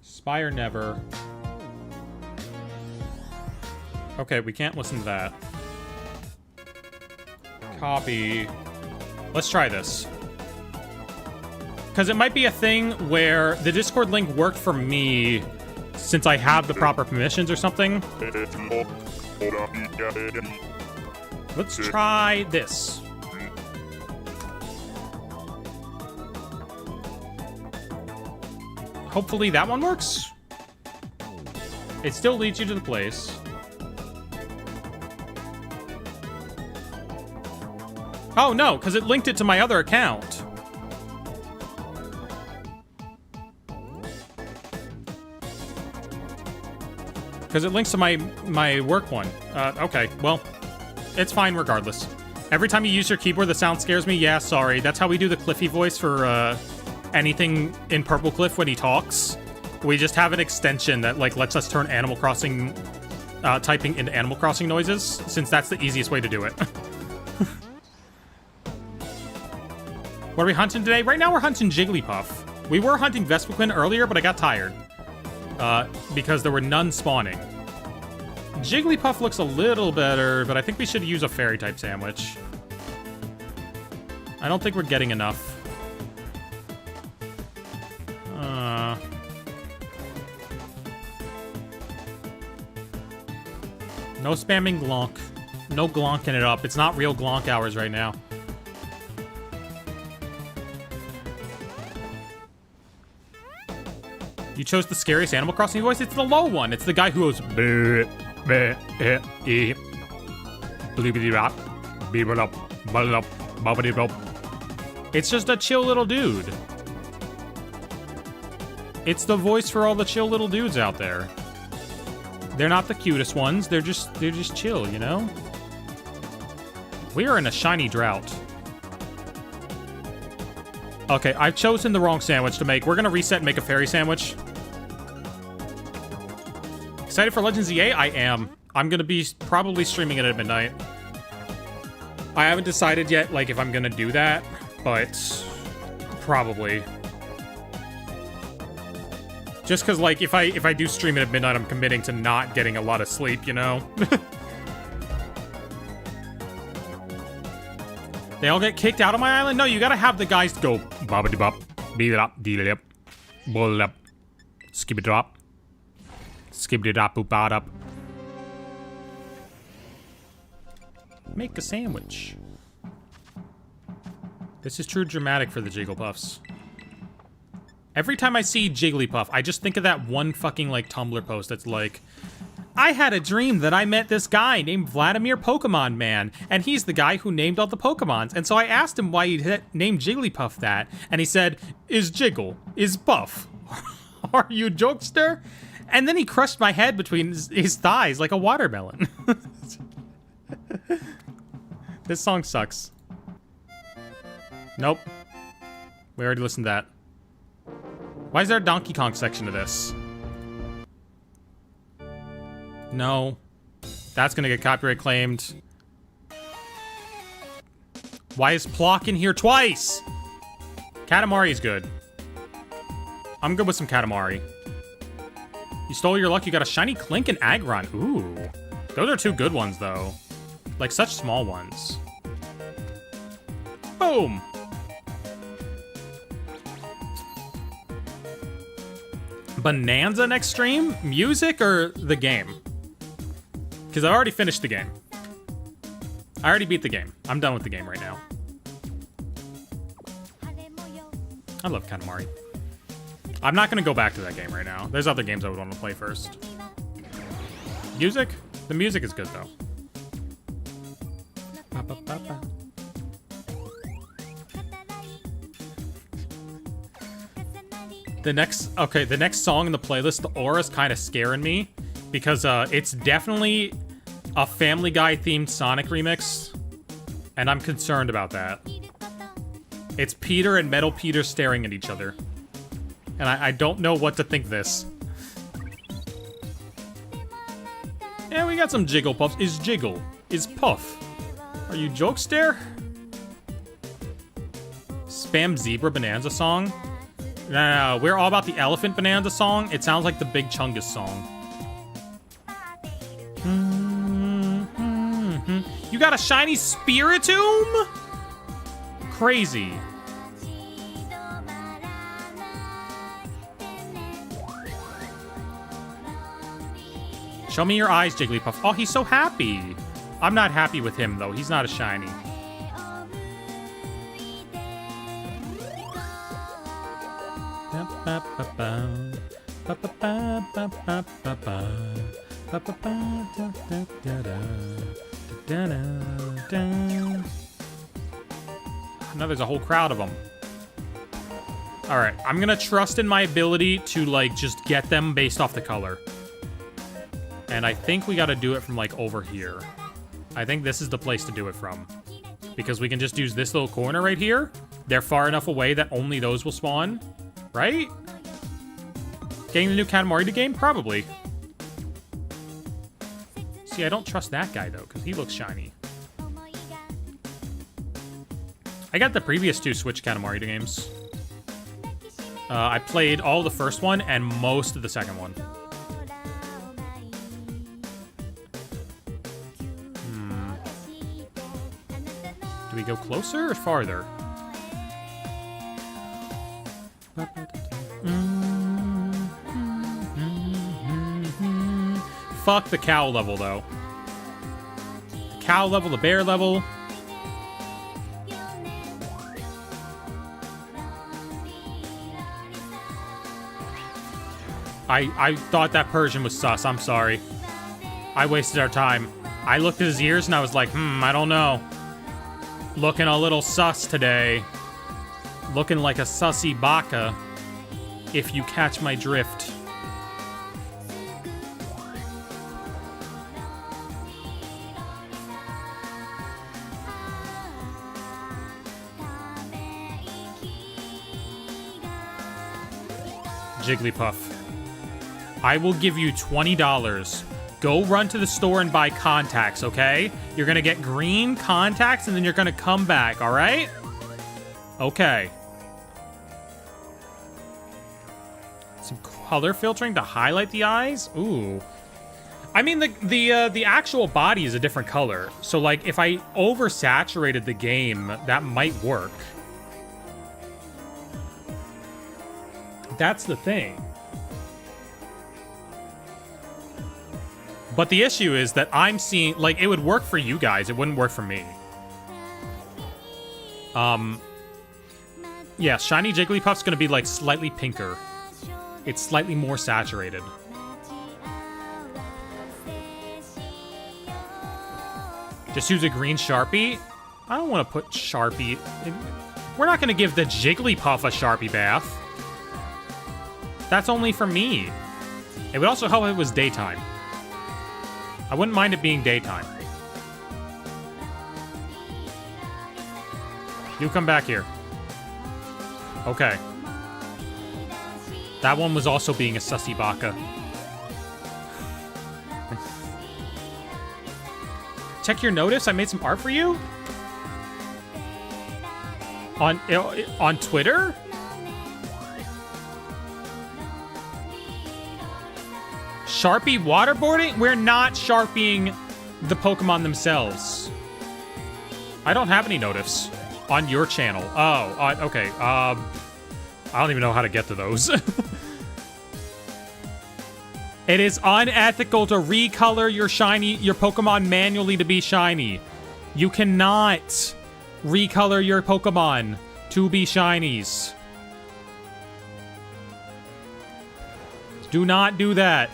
Spire never. Okay, we can't listen to that. Copy. Let's try this. Because it might be a thing where the Discord link worked for me since I have the proper permissions or something. Let's try this. Hopefully that one works. It still leads you to the place. Oh no, because it linked it to my other account. Because it links to my work one. Okay, well, it's fine regardless. Every time you use your keyboard, the sound scares me. Yeah, sorry. That's how we do the Cliffy voice for anything in Purple Cliff when he talks. We just have an extension that like lets us turn Animal Crossing typing into Animal Crossing noises, since that's the easiest way to do it. What are we hunting today? Right now we're hunting Jigglypuff. We were hunting Vespiquen earlier, but I got tired. Because there were none spawning. Jigglypuff looks a little better, but I think we should use a fairy-type sandwich. I don't think we're getting enough. No spamming Glonk. No glonking it up. It's not real Glonk hours right now. You chose the scariest Animal Crossing voice? It's the low one. It's the guy who goes... It's just a chill little dude. It's the voice for all the chill little dudes out there. They're not the cutest ones. They're just chill, you know? We are in a shiny drought. Okay, I've chosen the wrong sandwich to make. We're gonna reset and make a fairy sandwich. Excited for Legends EA? I am. I'm gonna be probably streaming it at midnight. I haven't decided yet, like, if I'm gonna do that, but probably. Just because, like, if I do stream it at midnight, I'm committing to not getting a lot of sleep, you know? They all get kicked out of my island? No, you gotta have the guys go bobbity-bop, beat-it-up, deal-it-up, boil-it-up, skip-it-drop, skip-it-up-boop-out-up. Make a sandwich. This is true dramatic for the Jigglypuffs. Every time I see Jigglypuff, I just think of that one fucking, like, Tumblr post that's like, I had a dream that I met this guy named Vladimir Pokemon Man, and he's the guy who named all the Pokemons. And so I asked him why he named Jigglypuff that, and he said, is Jiggle, is Buff. Are you a jokester? And then he crushed my head between his thighs like a watermelon. This song sucks. Nope. We already listened to that. Why is there a Donkey Kong section to this? No. That's gonna get copyright claimed. Why is Plock in here twice? Katamari is good. I'm good with some Katamari. You stole your luck, you got a shiny Clink and Aggron. Ooh. Those are two good ones, though. Like, such small ones. Boom! Bonanza next stream? Music or the game? Because I already finished the game. I already beat the game. I'm done with the game right now. I love Katamari. I'm not going to go back to that game right now. There's other games I would want to play first. Music? The music is good, though. The next song in the playlist, the aura's kind of scaring me because it's definitely a Family Guy themed Sonic remix, and I'm concerned about that. It's Peter and Metal Peter staring at each other, and I don't know what to think of this. Yeah, we got some Jigglypuffs. Is Jiggle? Is Puff? Are you Jokester? Spam Zebra Bonanza song? No, we're all about the Elephant Bonanza song. It sounds like the Big Chungus song. You got a shiny Spiritomb? Crazy. Show me your eyes, Jigglypuff. Oh, he's so happy. I'm not happy with him, though. He's not a shiny. Now there's a whole crowd of them. Alright, I'm gonna trust in my ability to, like, just get them based off the color. And I think we gotta do it from, like, over here. I think this is the place to do it from. Because we can just use this little corner right here. They're far enough away that only those will spawn. Right? Getting the new Katamari to game? Probably. See, I don't trust that guy, though, because he looks shiny. I got the previous two Switch Katamari to games. I played all the first one and most of the second one. Do we go closer or farther? Fuck the cow level, though. The cow level, the bear level. I thought that Persian was sus. I'm sorry. I wasted our time. I looked at his ears and I was like, I don't know. Looking a little sus today. Looking like a sussy baka. If you catch my drift. Jigglypuff. I will give you $20. Go run to the store and buy contacts, okay? You're gonna get green contacts and then you're gonna come back, alright? Okay. Some color filtering to highlight the eyes? Ooh. I mean, the actual body is a different color. So, like, if I oversaturated the game, that might work. That's the thing. But the issue is that I'm seeing, like, it would work for you guys. It wouldn't work for me. Yeah, shiny Jigglypuff's gonna be, like, slightly pinker. It's slightly more saturated. Just use a green Sharpie? I don't want to put Sharpie... We're not gonna give the Jigglypuff a Sharpie bath. That's only for me. It would also help if it was daytime. I wouldn't mind it being daytime. You come back here. Okay. That one was also being a sussy baka. Check your notice. I made some art for you. On Twitter? Sharpie waterboarding? We're not Sharpieing the Pokemon themselves. I don't have any notifs on your channel. Oh, okay. I don't even know how to get to those. It is unethical to recolor your Pokemon manually to be shiny. You cannot recolor your Pokemon to be shinies. Do not do that.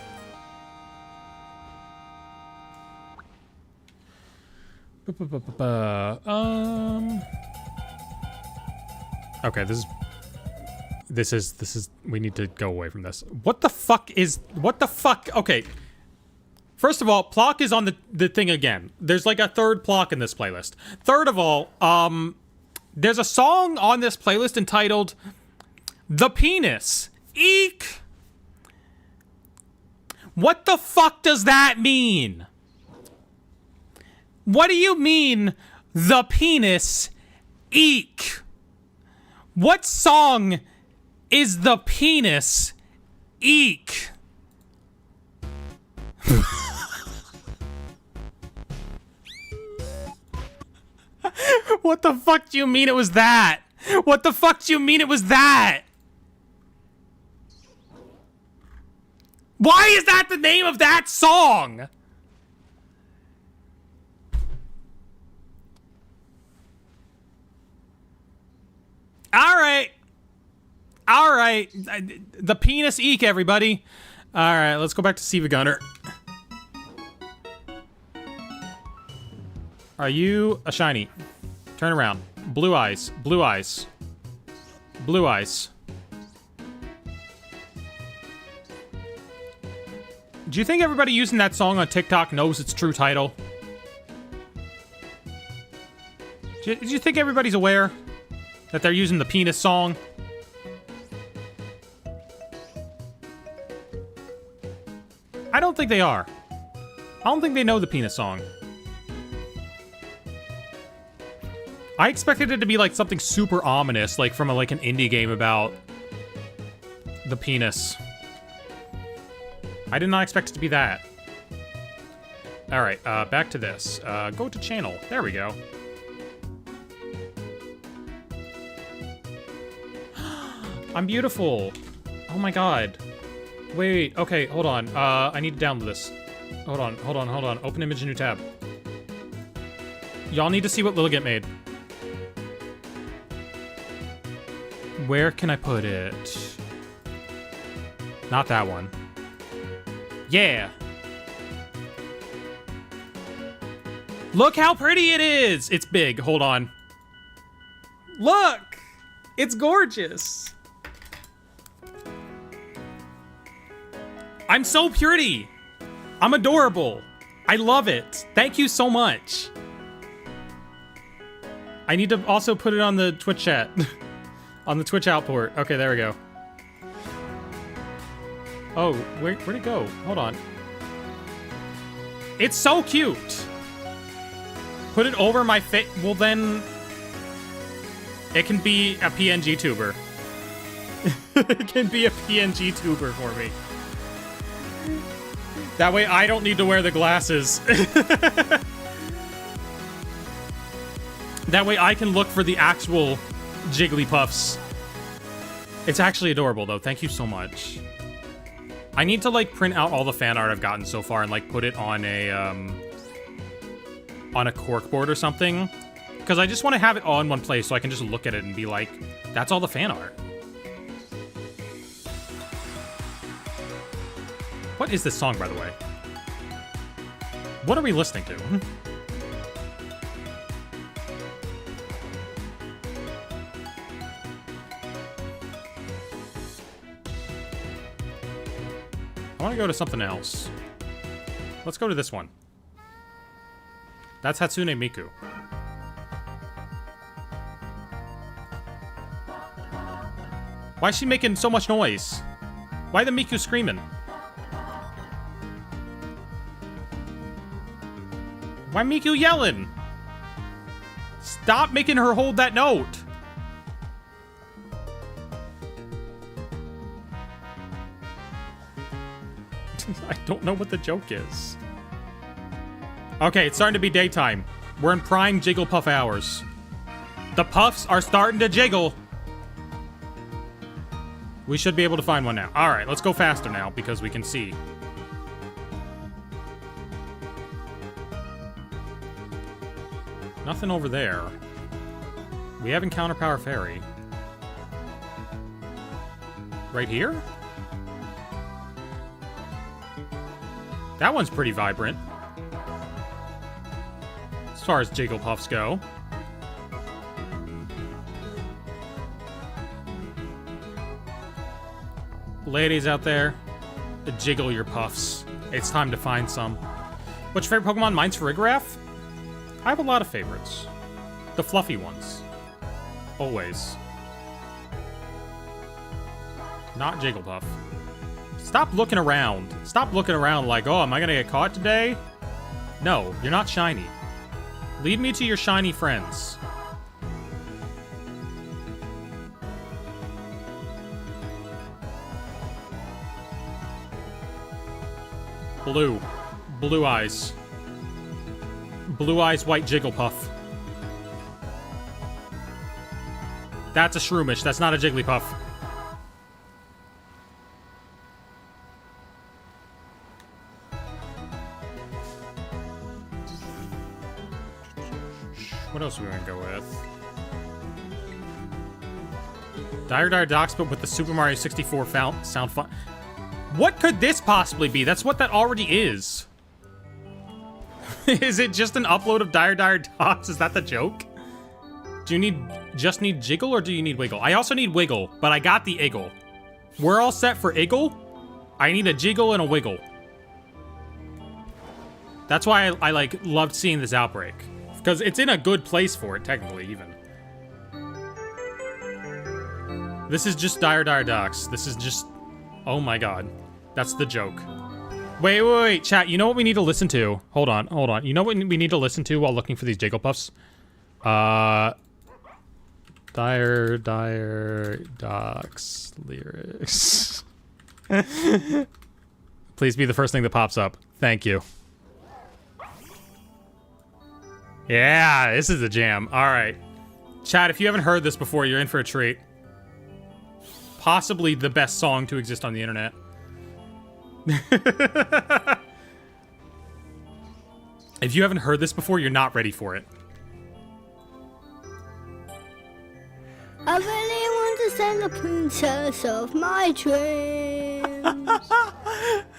Okay, this is we need to go away from this. What the fuck? Okay. First of all, Plock is on the thing again. There's like a third Plock in this playlist. Third of all, there's a song on this playlist entitled The Penis. Eek! What the fuck does that mean? What do you mean, the penis? Eek! What song is the penis? Eek! What the fuck do you mean it was that? What the fuck do you mean it was that? Why is that the name of that song? All right. The penis eek, everybody. All right, let's go back to Siva Gunner. Are you a shiny? Turn around. Blue eyes. Blue eyes. Blue eyes. Do you think everybody using that song on TikTok knows its true title? Do you think everybody's aware that they're using the penis song? I don't think they are. I don't think they know the penis song. I expected it to be like something super ominous, like from like an indie game about the penis. I did not expect it to be that. All right, back to this. Go to channel. There we go. I'm beautiful. Oh my god. Wait, okay, hold on. I need to download this. Hold on. Open image, new tab. Y'all need to see what Lilligant made. Where can I put it? Not that one. Yeah. Look how pretty it is. It's big. Hold on. Look. It's gorgeous. I'm so pretty. I'm adorable. I love it. Thank you so much. I need to also put it on the Twitch chat. On the Twitch outport. Okay, there we go. Oh, where'd it go? Hold on. It's so cute. Put it over my face. Well, then it can be a PNG tuber. It can be a PNG tuber for me. That way I don't need to wear the glasses. That way I can look for the actual Jigglypuffs. It's actually adorable, though. Thank you so much. I need to, like, print out all the fan art I've gotten so far and, like, put it on a corkboard or something. Because I just want to have it all in one place so I can just look at it and be like, that's all the fan art. What is this song, by the way? What are we listening to? I want to go to something else. Let's go to this one. That's Hatsune Miku. Why is she making so much noise? Why the Miku screaming? Why Miku yelling? Stop making her hold that note. I don't know what the joke is. Okay, it's starting to be daytime. We're in prime Jigglypuff hours. The puffs are starting to jiggle. We should be able to find one now. All right, let's go faster now because we can see. Nothing over there. We have Encounter Power Fairy. Right here? That one's pretty vibrant. As far as Jigglypuffs go. Ladies out there, jiggle your puffs. It's time to find some. What's your favorite Pokemon? Mine's Farigiraf. I have a lot of favorites. The fluffy ones. Always. Not Jigglypuff. Stop looking around. Stop looking around like, oh, am I gonna get caught today? No, you're not shiny. Lead me to your shiny friends. Blue. Blue eyes. Blue eyes, white Jigglypuff. That's a Shroomish. That's not a Jigglypuff. What else are we gonna go with? Dire Docs, but with the Super Mario 64 sound fun. What could this possibly be? That's what that already is. Is it just an upload of Dire Dots? Is that the joke? Do you just need Jiggle or do you need Wiggle? I also need Wiggle, but I got the Iggle. We're all set for Iggle. I need a Jiggle and a Wiggle. That's why I like loved seeing this Outbreak. Because it's in a good place for it, technically, even. This is just Dire Docs. This is just... Oh my god. That's the joke. Wait, chat. You know what we need to listen to? Hold on. You know what we need to listen to while looking for these Jigglypuffs? Dire Docs lyrics. Please be the first thing that pops up. Thank you. Yeah, this is a jam. All right. Chat, if you haven't heard this before, you're in for a treat. Possibly the best song to exist on the internet. If you haven't heard this before, you're not ready for it. I really want to send the princess of my dreams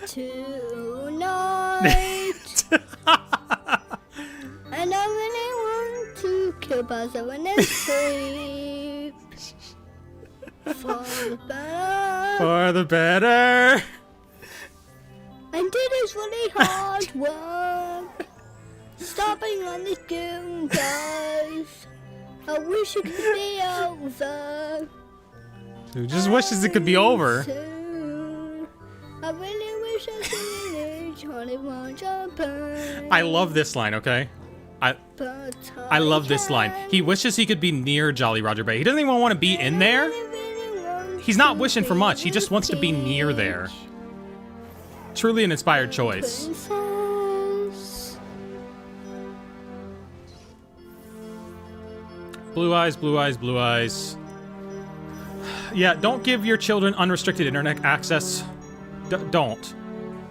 tonight. And I really want to kill Bowser when they sleep. For the better. For the better. And it is really hard work. Stopping on this game, guys. I wish it could be over. Who just wishes it could be over? Soon. I really wish I could Johnny Japan. I love this line, okay? I love this line. He wishes he could be near Jolly Roger Bay. He doesn't even want to be in there. He's not wishing for much. He just wants to be near there. Truly an inspired choice. Princess. Blue eyes, blue eyes, blue eyes. Yeah, don't give your children unrestricted internet access. Don't.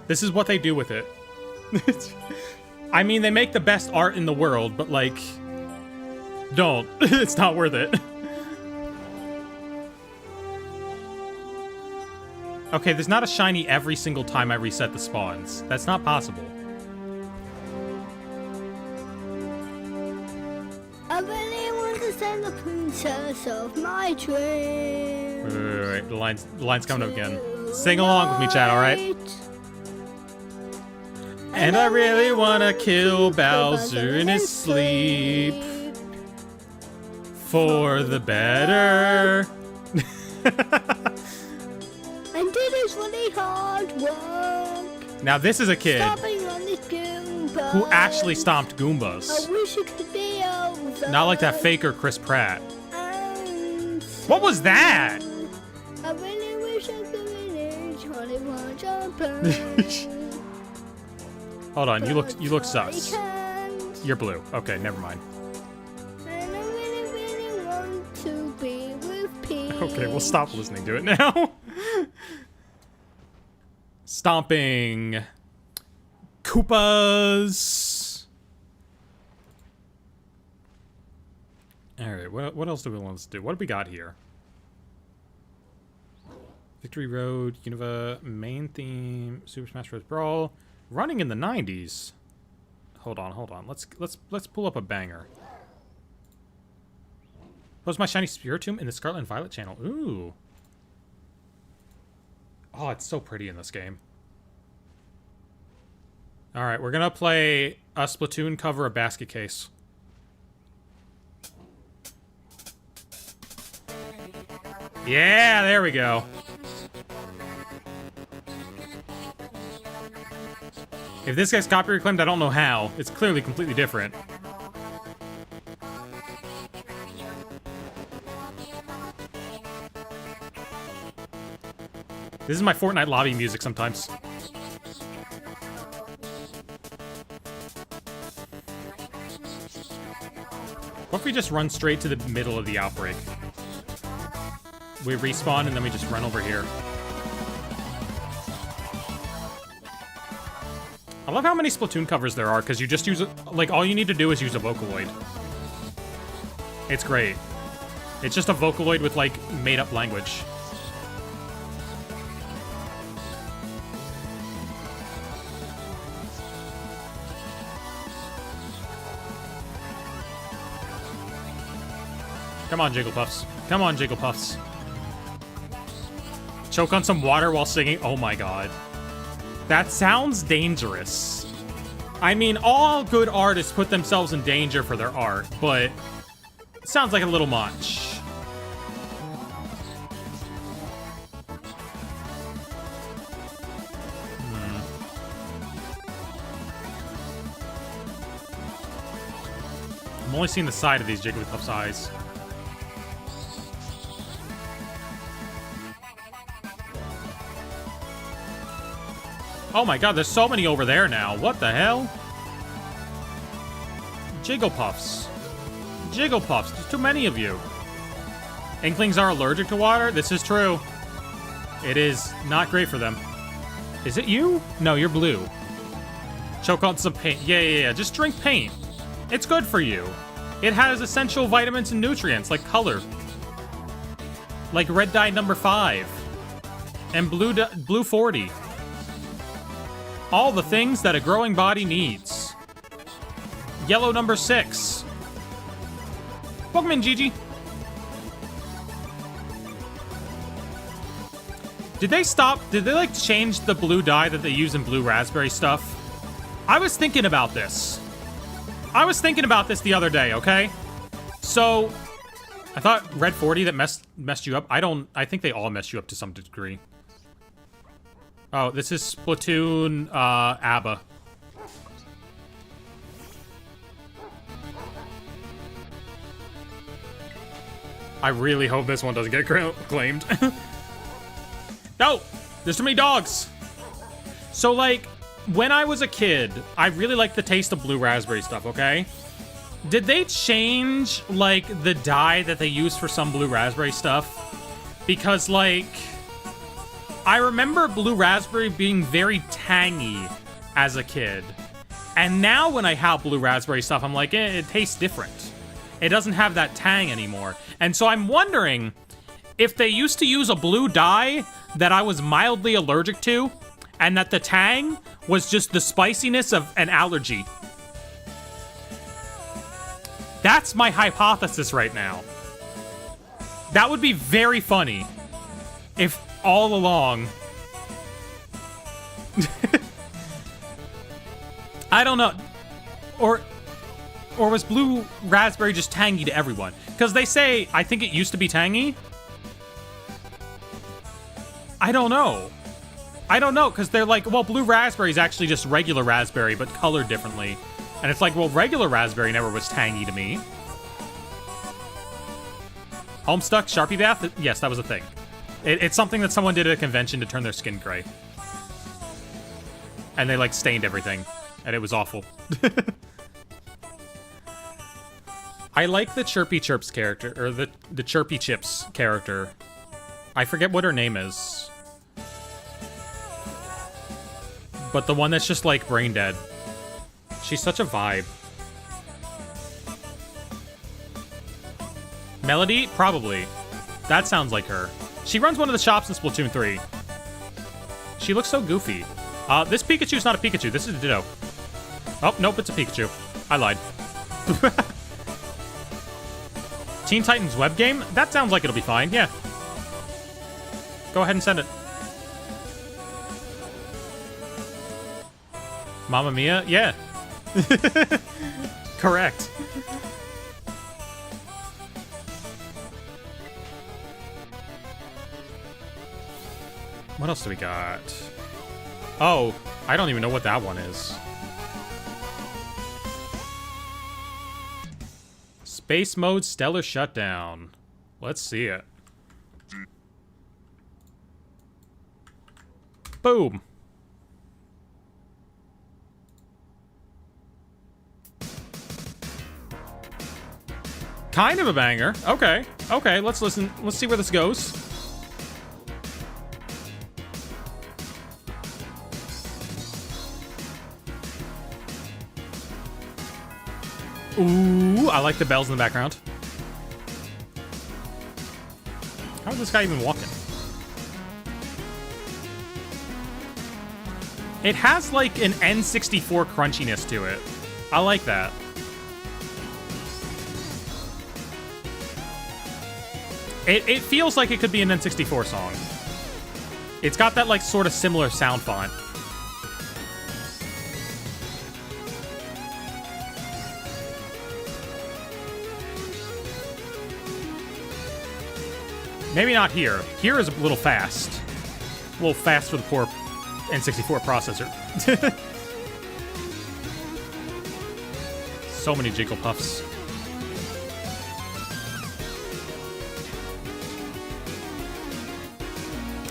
This is what they do with it. I mean, they make the best art in the world, but like, don't. It's not worth it. Okay, there's not a shiny every single time I reset the spawns. That's not possible. I really want to send the princess of my dreams. Wait. The line's coming up again. Sing along with me, chat, alright? And I really wanna kill Bowser in his sleep. For the better. really hard work. Now this is a kid Stomping on this Goomba. who actually stomped Goombas. I wish it could be over. Not like that faker Chris Pratt. And What was that? I really wish I could finish 21 jumpers. Hold on, you look sus. Can't. You're blue. Okay, never mind. And I really, really want to be with Pete. Okay, we'll stop listening to it now. Stomping. Koopas. Alright, what else do we want to do? What do we got here? Victory Road, Unova, main theme, Super Smash Bros. Brawl. Running in the 90s. Hold on. Let's pull up a banger. What's my shiny Spiritomb in the Scarlet and Violet channel? Ooh. Oh, it's so pretty in this game. Alright, we're gonna play a Splatoon cover of Basket Case. Yeah, there we go. If this guy's copyright claimed, I don't know how. It's clearly completely different. This is my Fortnite lobby music sometimes. What if we just run straight to the middle of the outbreak? We respawn and then we just run over here. I love how many Splatoon covers there are, because you just use it, like, all you need to do is use a Vocaloid. It's great. It's just a Vocaloid with, like, made-up language. Come on, Jigglypuffs. Come on, Jigglypuffs. Choke on some water while singing. Oh my god. That sounds dangerous. I mean, all good artists put themselves in danger for their art, but it sounds like a little much. I'm only seeing the side of these Jigglypuff's eyes. Oh my god, there's so many over there now. What the hell? Jigglypuffs. Jigglypuffs. There's too many of you. Inklings are allergic to water? This is true. It is not great for them. Is it you? No, you're blue. Choke on some paint. Yeah. Just drink paint. It's good for you. It has essential vitamins and nutrients, like color. Like red dye number 5. And blue 40. All the things that a growing body needs. Yellow number 6. Pokemon GG. Did they like change the blue dye that they use in blue raspberry stuff? I was thinking about this. The other day, okay? So, I thought red 40 that messed you up. I think they all mess you up to some degree. Oh, this is Splatoon, ABBA. I really hope this one doesn't get claimed. No! There's too many dogs! So, like, when I was a kid, I really liked the taste of blue raspberry stuff, okay? Did they change, like, the dye that they use for some blue raspberry stuff? Because, like, I remember blue raspberry being very tangy as a kid. And now when I have blue raspberry stuff, I'm like, it tastes different. It doesn't have that tang anymore. And so I'm wondering if they used to use a blue dye that I was mildly allergic to, and that the tang was just the spiciness of an allergy. That's my hypothesis right now. That would be very funny if all along... I don't know. Or was blue raspberry just tangy to everyone? Because they say, I think it used to be tangy. I don't know. I don't know, because they're like, well, blue raspberry is actually just regular raspberry, but colored differently. And it's like, well, regular raspberry never was tangy to me. Homestuck Sharpie bath? Yes, that was a thing. It's something that someone did at a convention to turn their skin gray. And they, like, stained everything. And it was awful. I like the Chirpy Chirps character, or the Chirpy Chips character. I forget what her name is. But the one that's just, like, brain dead. She's such a vibe. Melody? Probably. That sounds like her. She runs one of the shops in Splatoon 3. She looks so goofy. This Pikachu's not a Pikachu. This is a Ditto. Oh, nope, it's a Pikachu. I lied. Teen Titans web game? That sounds like it'll be fine, yeah. Go ahead and send it. Mamma Mia? Yeah. Correct. What else do we got? Oh, I don't even know what that one is. Space mode stellar shutdown. Let's see it. Boom. Kind of a banger. Okay. Okay, let's listen. Let's see where this goes. Ooh, I like the bells in the background. How is this guy even walking? It has like an N64 crunchiness to it. I like that. It feels like it could be an N64 song. It's got that like sort of similar sound font. Maybe not here. Here is a little fast. A little fast for the poor N64 processor. So many Jigglypuffs.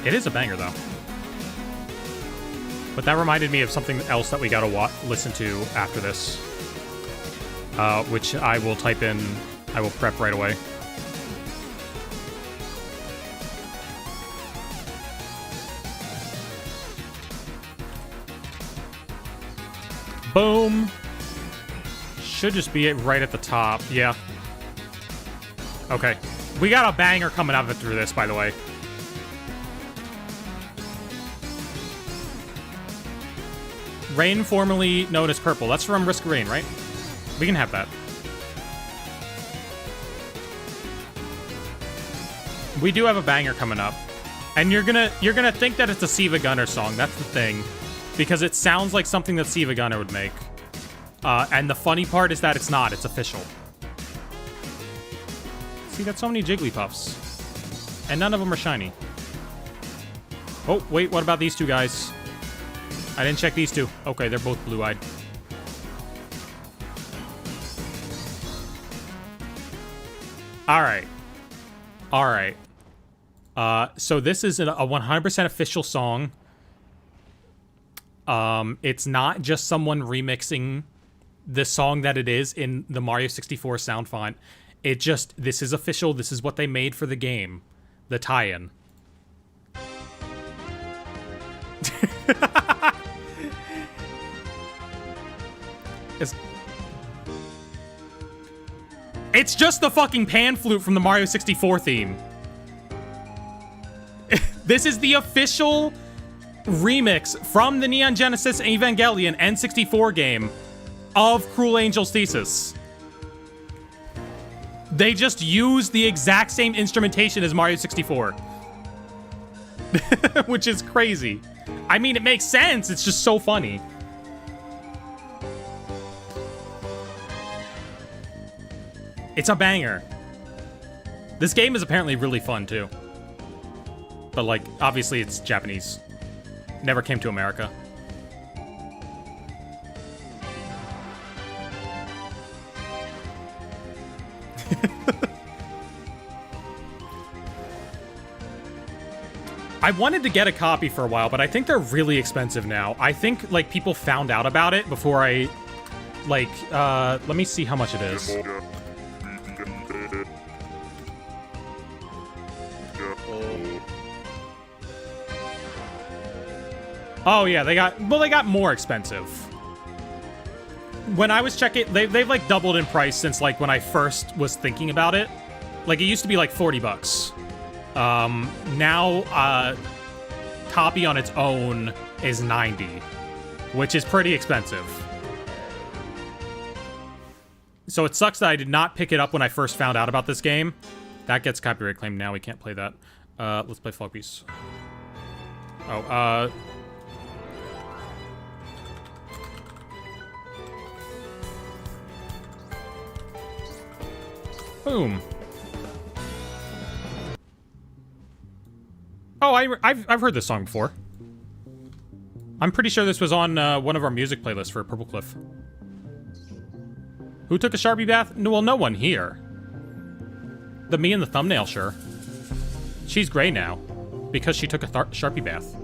It is a banger, though. But that reminded me of something else that we gotta listen to after this. Which I will type in... I will prep right away. Boom. Should just be it right at the top. Yeah. Okay. We got a banger coming out of it through this, by the way. Rain, formerly known as Purple. That's from Risk of Rain, right? We can have that. We do have a banger coming up. And you're gonna think that it's a Siva Gunner song. That's the thing. Because it sounds like something that Siva Gunner would make. And the funny part is that it's not. It's official. See, that's so many Jigglypuffs. And none of them are shiny. Oh, wait, what about these two guys? I didn't check these two. Okay, they're both blue-eyed. Alright. Alright. So this is a 100% official song. It's not just someone remixing the song that it is in the Mario 64 sound font. This is official. This is what they made for the game. The tie-in. It's just the fucking pan flute from the Mario 64 theme. This is the official remix from the Neon Genesis Evangelion N64 game of Cruel Angel's Thesis. They just use the exact same instrumentation as Mario 64. Which is crazy. I mean, it makes sense. It's just so funny. It's a banger. This game is apparently really fun, too. But, like, obviously it's Japanese. Never came to America. I wanted to get a copy for a while, but I think they're really expensive now. I think, like, people found out about it before I, like, let me see how much it is. Oh, yeah, they got more expensive. When I was checking, they've, like, doubled in price since, like, when I first was thinking about it. Like, it used to be, like, 40 bucks. Now, copy on its own is 90, which is pretty expensive. So it sucks that I did not pick it up when I first found out about this game. That gets copyright claimed now. We can't play that. Let's play Fog Beast. Oh, boom. Oh, I've heard this song before. I'm pretty sure this was on one of our music playlists for Purple Cliff. Who took a Sharpie bath? No, well, no one here. The me in the thumbnail, sure. She's gray now because she took a Sharpie bath.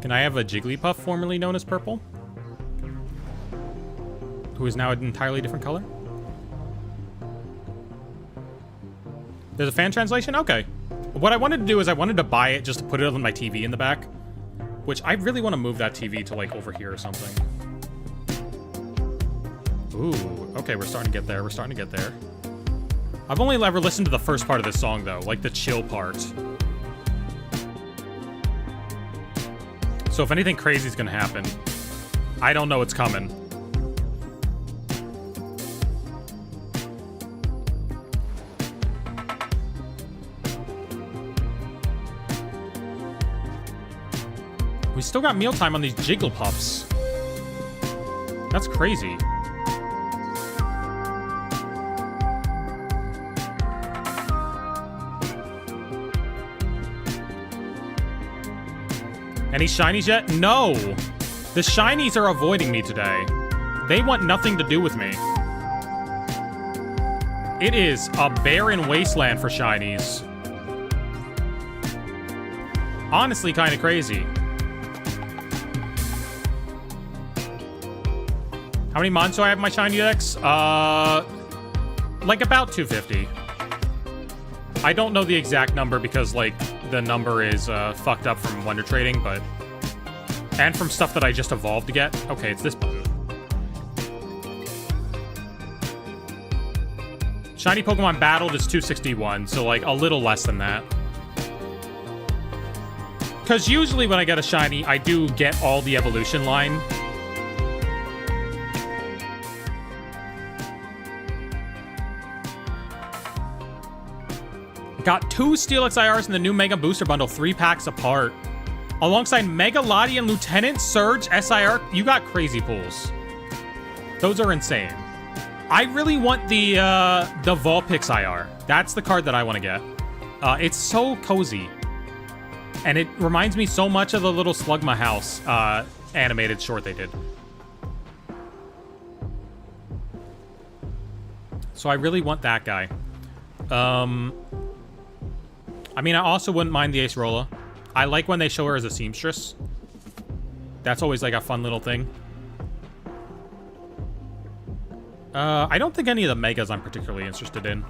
Can I have a Jigglypuff, formerly known as Purple? Who is now an entirely different color? There's a fan translation? Okay. What I wanted to do is I wanted to buy it just to put it on my TV in the back. Which I really want to move that TV to, like, over here or something. Ooh, okay, we're starting to get there. We're starting to get there. I've only ever listened to the first part of this song, though. Like, the chill part. So if anything crazy is gonna happen, I don't know what's coming. We still got mealtime on these Jigglypuffs. That's crazy. Any shinies yet? No! The shinies are avoiding me today. They want nothing to do with me. It is a barren wasteland for shinies. Honestly, kind of crazy. How many mons do I have in my shiny dex? Like about 250. I don't know the exact number because, like, the number is fucked up from Wonder Trading, but... And from stuff that I just evolved to get. Okay, it's this button. Shiny Pokemon battled is 261, so, like, a little less than that. Because usually when I get a shiny, I do get all the evolution line. Got 2 Steel XIRs in the new Mega Booster Bundle, 3 packs apart. Alongside Mega Lottie and Lieutenant Surge SIR, you got crazy pulls. Those are insane. I really want the Vulpix IR. That's the card that I want to get. It's so cozy. And it reminds me so much of the little Slugma House animated short they did. So I really want that guy. I mean, I also wouldn't mind the Acerola. I like when they show her as a seamstress. That's always like a fun little thing. I don't think any of the Megas I'm particularly interested in.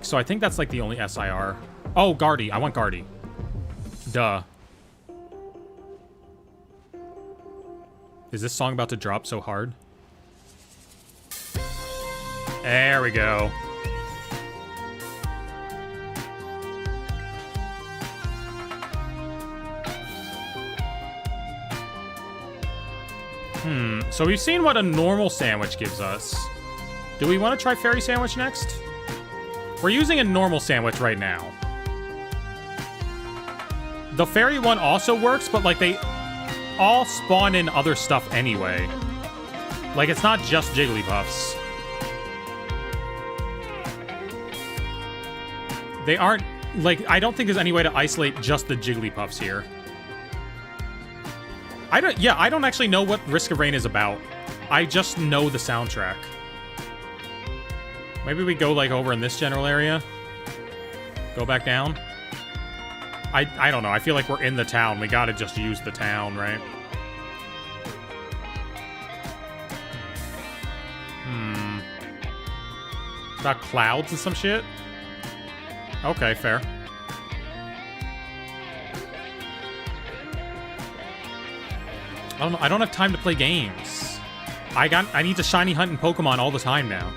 So I think that's like the only SIR. Oh, Guardy. I want Guardy. Duh. Is this song about to drop so hard? There we go. So we've seen what a normal sandwich gives us. Do we want to try Fairy Sandwich next? We're using a normal sandwich right now. The fairy one also works, but like they all spawn in other stuff anyway. Like, it's not just Jigglypuffs. They aren't... Like, I don't think there's any way to isolate just the Jigglypuffs here. I don't actually know what Risk of Rain is about. I just know the soundtrack. Maybe we go, like, over in this general area. Go back down. I don't know. I feel like we're in the town. We gotta just use the town, right? It's got clouds and some shit? Okay, fair. I don't know. I don't have time to play games. I need to shiny hunt in Pokemon all the time now.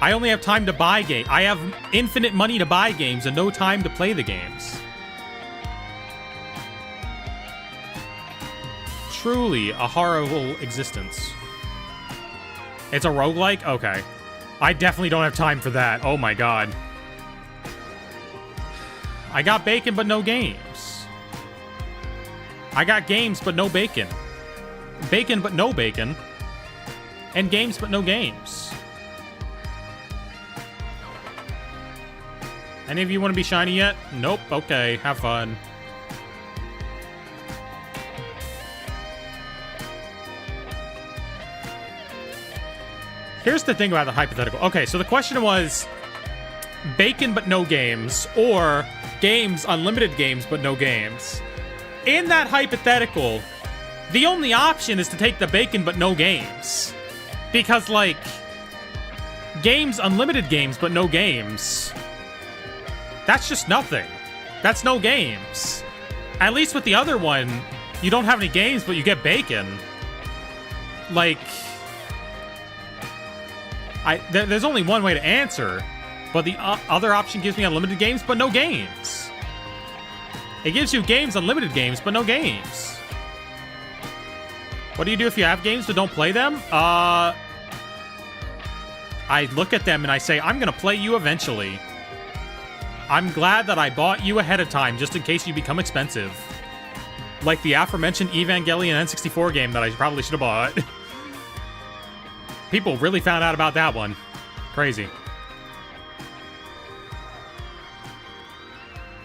I only have time to buy games. I have infinite money to buy games and no time to play the games. Truly a horrible existence. It's a roguelike? Okay. I definitely don't have time for that. Oh my god. I got bacon but no games. I got games but no bacon. Bacon but no bacon. And games but no games. Any of you want to be shiny yet? Nope. Okay, have fun. Here's the thing about the hypothetical. Okay, so the question was bacon but no games, or games, unlimited games but no games. In that hypothetical, the only option is to take the bacon but no games. Because, like, games, unlimited games but no games, that's just nothing. That's no games. At least with the other one, you don't have any games, but you get bacon. Like, there's only one way to answer, but the other option gives me unlimited games, but no games. It gives you games, unlimited games, but no games. What do you do if you have games but don't play them? I look at them and I say, I'm gonna play you eventually. I'm glad that I bought you ahead of time, just in case you become expensive. Like the aforementioned Evangelion N64 game that I probably should have bought. People really found out about that one. Crazy.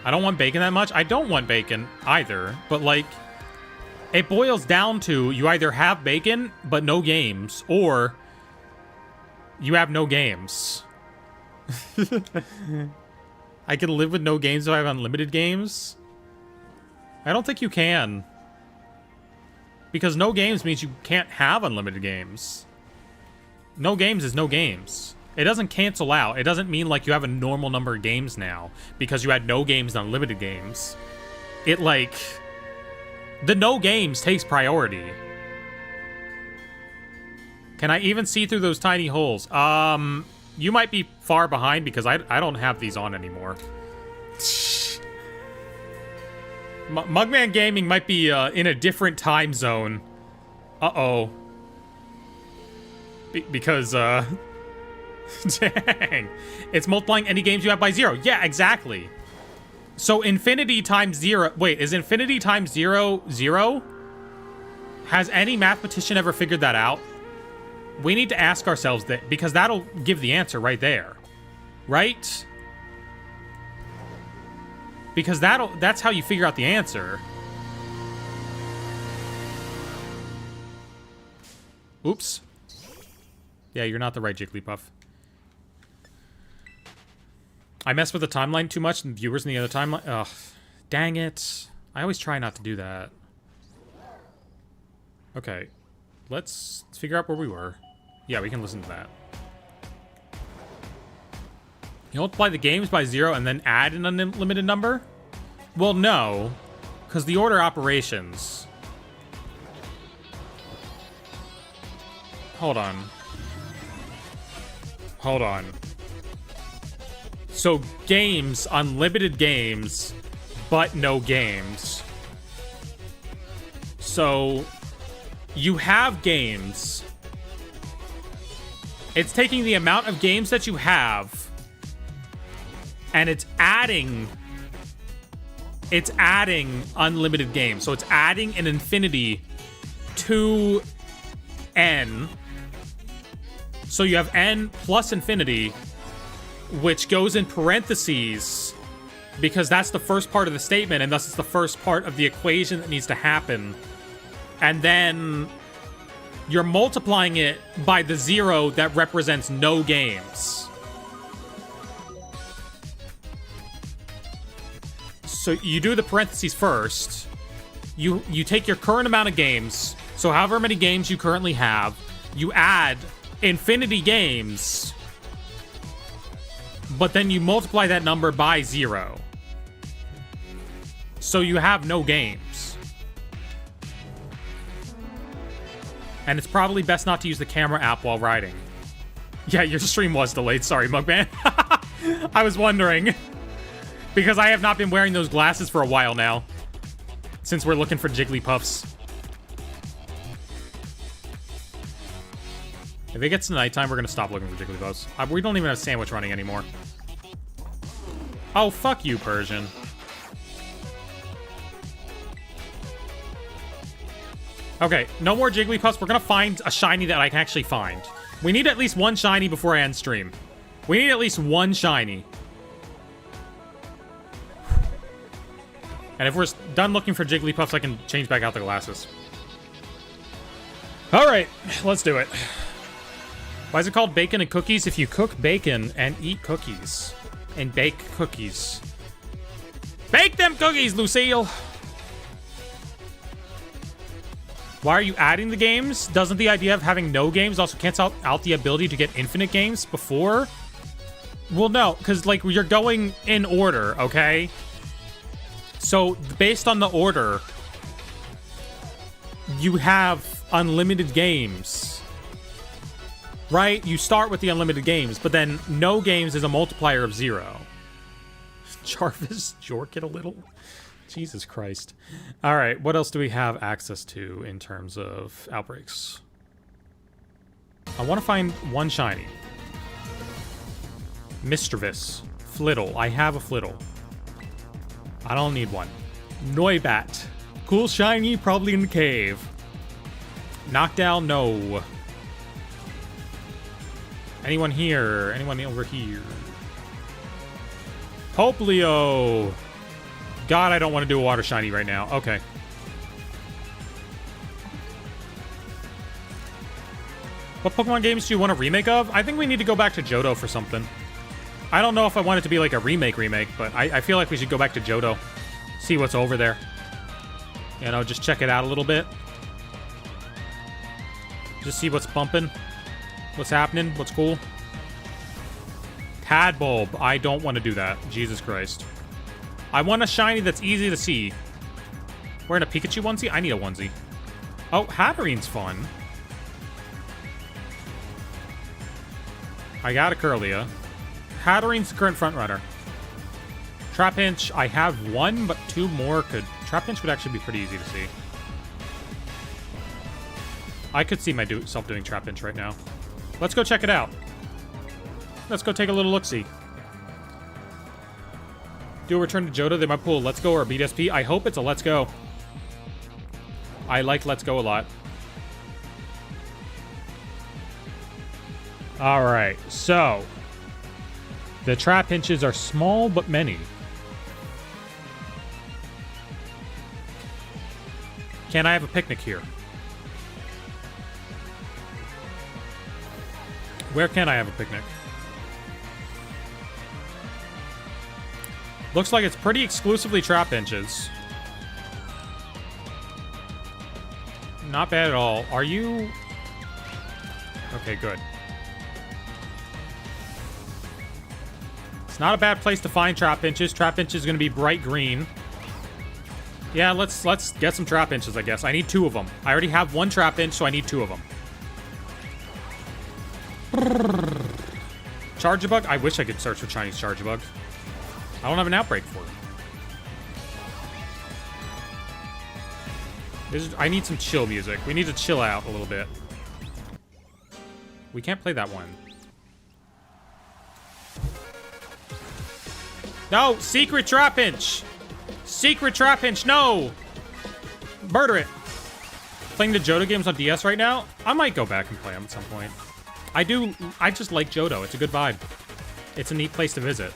I don't want bacon that much. I don't want bacon either, but like, it boils down to you either have bacon, but no games, or you have no games. I can live with no games if I have unlimited games? I don't think you can. Because no games means you can't have unlimited games. No games is no games. It doesn't cancel out. It doesn't mean like you have a normal number of games now because you had no games and unlimited games. It like, the no games takes priority. Can I even see through those tiny holes? You might be far behind because I don't have these on anymore. Mugman Gaming might be in a different time zone. Uh-oh. Because, dang. It's multiplying any games you have by 0. Yeah, exactly. So infinity times 0... Wait, is infinity times 0, 0? Has any mathematician ever figured that out? We need to ask ourselves that, because that'll give the answer right there. Right? Because that's how you figure out the answer. Oops. Yeah, you're not the right Jigglypuff. I mess with the timeline too much and viewers in the other timeline. Ugh. Dang it. I always try not to do that. Okay. Let's figure out where we were. Yeah, we can listen to that. You multiply the games by 0 and then add an unlimited number? Well, no. Because the order operations... Hold on. Hold on. So, games, unlimited games, but no games. So, you have games. It's taking the amount of games that you have, and it's adding it's adding unlimited games. So it's adding an infinity to n. So you have n plus infinity, which goes in parentheses because that's the first part of the statement, and thus it's the first part of the equation that needs to happen. And then you're multiplying it by the 0 that represents no games. So you do the parentheses first. You take your current amount of games, so however many games you currently have, you add infinity games, but then you multiply that number by 0. So you have no games. And it's probably best not to use the camera app while riding. Yeah, your stream was delayed. Sorry, Mugman. I was wondering. Because I have not been wearing those glasses for a while now. Since we're looking for Jigglypuffs. If it gets to nighttime, we're going to stop looking for Jigglypuffs. We don't even have sandwich running anymore. Oh, fuck you, Persian. Okay, no more Jigglypuffs. We're going to find a shiny that I can actually find. We need at least one shiny before I end stream. We need at least one shiny. And if we're done looking for Jigglypuffs, I can change back out the glasses. Alright, let's do it. Why is it called bacon and cookies? If you cook bacon and eat cookies. And bake cookies. Bake them cookies, Lucille! Why are you adding the games? Doesn't the idea of having no games also cancel out the ability to get infinite games before? Well, no, because, like, you're going in order, okay? So, based on the order, you have unlimited games. Right? You start with the unlimited games, but then no games is a multiplier of 0. Jarvis, jork it a little. Jesus Christ. Alright, what else do we have access to in terms of outbreaks? I want to find one shiny. Mischievous. Flittle. I have a Flittle. I don't need one. Noibat. Cool shiny, probably in the cave. Knockdown, no. Anyone here? Anyone over here? Poplio. God, I don't want to do a water shiny right now. Okay. What Pokemon games do you want a remake of? I think we need to go back to Johto for something. I don't know if I want it to be like a remake, but I feel like we should go back to Johto. See what's over there. You know, just check it out a little bit. Just see what's bumping. What's happening? What's cool? Tadbulb. I don't want to do that. Jesus Christ. I want a shiny that's easy to see. Wearing a Pikachu onesie? I need a onesie. Oh, Hatterene's fun. I got a Curlia. Hatterene's the current frontrunner. Trapinch, I have one, but two more could... Trapinch would actually be pretty easy to see. I could see myself doing Trapinch right now. Let's go check it out. Let's go take a little look-see. Do a return to Johto. They might pull a Let's Go or a BDSP. I hope it's a Let's Go. I like Let's Go a lot. Alright, so... the Trapinches are small but many. Can I have a picnic here? Where can I have a picnic? Looks like it's pretty exclusively Trapinches. Not bad at all. Are you... okay, good. It's not a bad place to find Trapinches. Trapinch is going to be bright green. Yeah, let's get some Trapinches, I guess. I need 2 of them. I already have 1 Trapinch, so I need 2 of them. Charjabug? I wish I could search for Chinese Charjabug. I don't have an outbreak for it. I need some chill music. We need to chill out a little bit. We can't play that one. No! Secret Trapinch! Secret Trapinch, no! Murder it. Playing the Johto games on DS right now? I might go back and play them at some point. I just like Johto. It's a good vibe. It's a neat place to visit.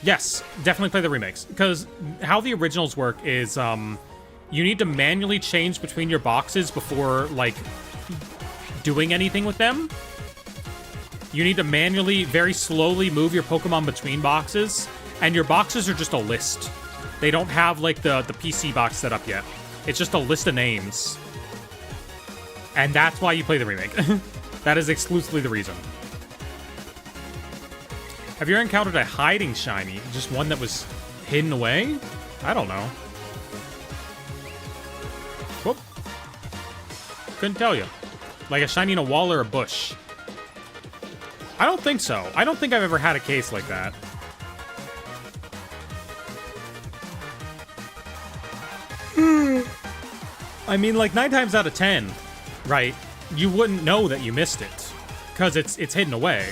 Yes, definitely play the remakes. Because how the originals work is, you need to manually change between your boxes before, like, doing anything with them. You need to manually, very slowly move your Pokemon between boxes. And your boxes are just a list. They don't have, like, the PC box set up yet. It's just a list of names. And that's why you play the remake. That is exclusively the reason. Have you ever encountered a hiding shiny? Just one that was hidden away? I don't know. Whoop. Couldn't tell you. Like a shiny in a wall or a bush. I don't think so. I don't think I've ever had a case like that. I mean, like 9 times out of 10, right? You wouldn't know that you missed it because it's hidden away.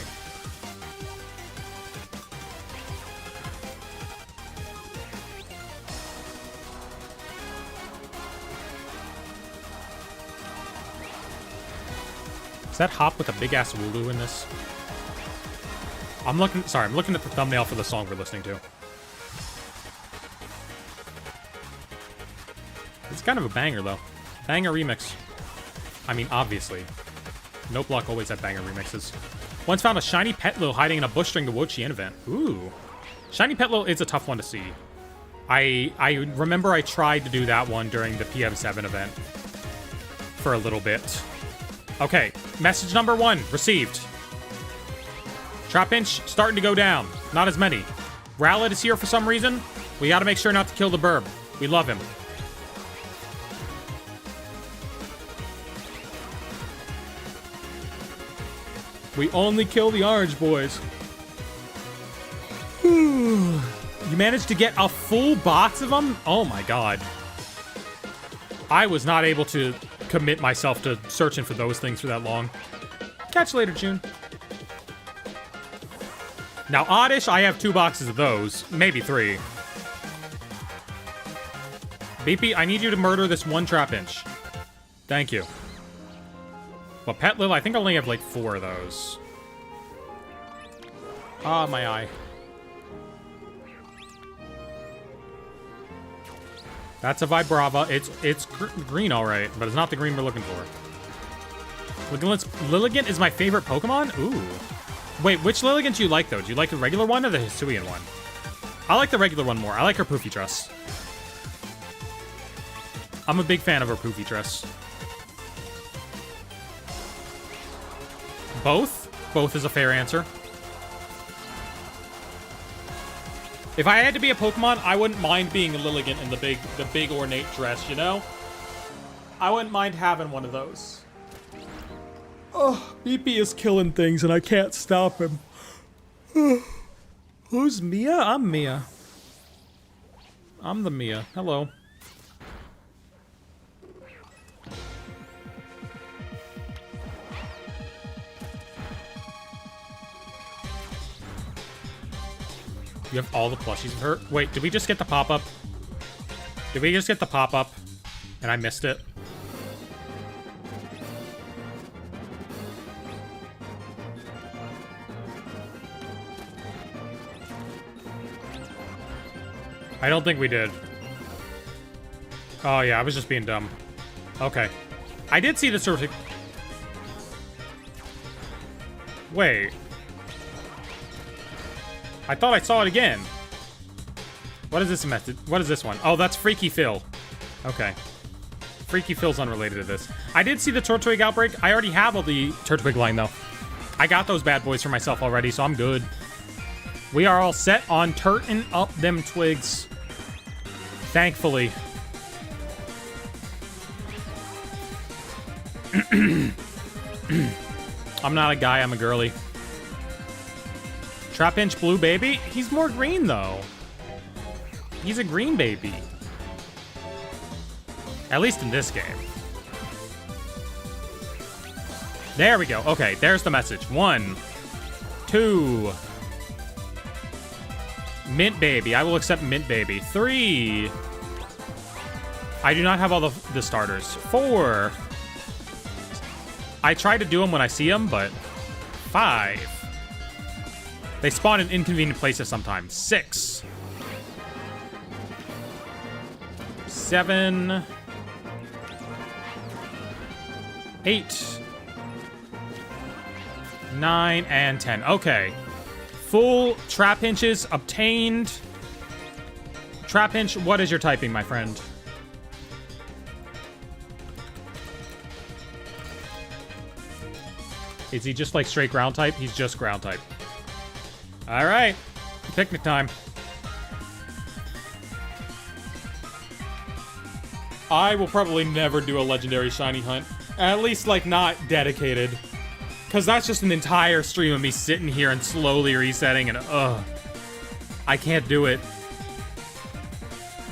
Is that Hop with a big ass Wooloo in this? I'm looking at the thumbnail for the song we're listening to. It's kind of a banger, though. Banger remix. I mean, obviously. No Block always had banger remixes. Once found a shiny Petlil hiding in a bush during the Wo-Chien event. Ooh. Shiny Petlil is a tough one to see. I remember I tried to do that one during the PM7 event. For a little bit. Okay. Message number 1. Received. Trapinch starting to go down. Not as many. Rowlet is here for some reason. We gotta make sure not to kill the burb. We love him. We only kill the orange boys. You managed to get a full box of them? Oh my god. I was not able to commit myself to searching for those things for that long. Catch you later, June. Now, Oddish, I have 2 boxes of those. Maybe 3. BP, I need you to murder this one Trapinch. Thank you. But Petlil, I think I only have like 4 of those. Ah, my eye. That's a Vibrava. It's green, all right, but it's not the green we're looking for. Lilligant is my favorite Pokemon? Ooh. Wait, which Lilligant do you like, though? Do you like the regular one or the Hisuian one? I like the regular one more. I like her poofy dress. I'm a big fan of her poofy dress. Both? Both is a fair answer. If I had to be a Pokemon, I wouldn't mind being a Lilligant in the big ornate dress, you know? I wouldn't mind having one of those. Oh, BP is killing things and I can't stop him. Who's Mia? I'm Mia. I'm the Mia. Hello. You have all the plushies of her? Wait, did we just get the pop-up? Did we just get the pop-up? And I missed it? I don't think we did. Oh yeah, I was just being dumb. Okay. I did see the sort of... Wait. I thought I saw it again. What is this method? What is this one? Oh, that's Freaky Phil. Okay. Freaky Phil's unrelated to this. I did see the Turtwig outbreak. I already have all the Turtwig line, though. I got those bad boys for myself already, so I'm good. We are all set on turtin' up them twigs. Thankfully. I'm not a guy, I'm a girly. Trapinch blue baby? He's more green, though. He's a green baby. At least in this game. There we go. Okay, there's the message. 1, 2. Mint Baby. I will accept Mint Baby. 3. I do not have all the starters. 4. I try to do them when I see them, but 5. They spawn in inconvenient places sometimes. 6. 7. 8. 9 and 10. Okay. Full Trapinches obtained. Trapinch, what is your typing, my friend? Is he just like straight ground type? He's just ground type. All right. Picnic time. I will probably never do a legendary shiny hunt. At least, like, not dedicated. Because that's just an entire stream of me sitting here and slowly resetting and, I can't do it.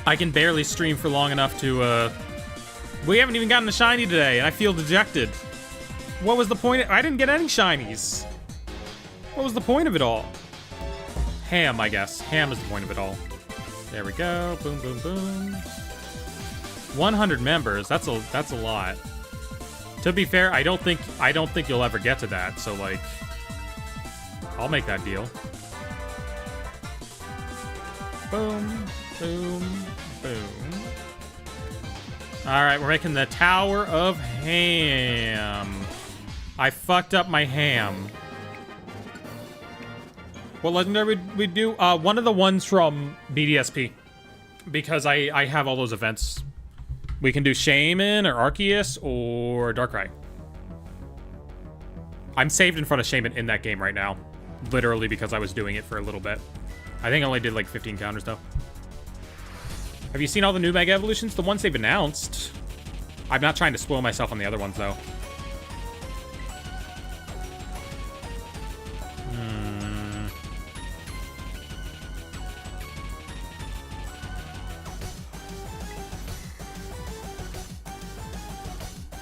I can barely stream for long enough to, We haven't even gotten a shiny today, and I feel dejected. What was the point? I didn't get any shinies. What was the point of it all? Ham, I guess. Ham is the point of it all. There we go. Boom, boom, boom. 100 members. That's a lot. To be fair, I don't think you'll ever get to that. So like, I'll make that deal. Boom, boom, boom. All right, we're making the Tower of Ham. I fucked up my ham. What legendary would we do? One of the ones from BDSP. Because I have all those events. We can do Shaman or Arceus or Darkrai. I'm saved in front of Shaman in that game right now. Literally because I was doing it for a little bit. I think I only did like 15 counters though. Have you seen all the new Mega Evolutions? The ones they've announced. I'm not trying to spoil myself on the other ones though.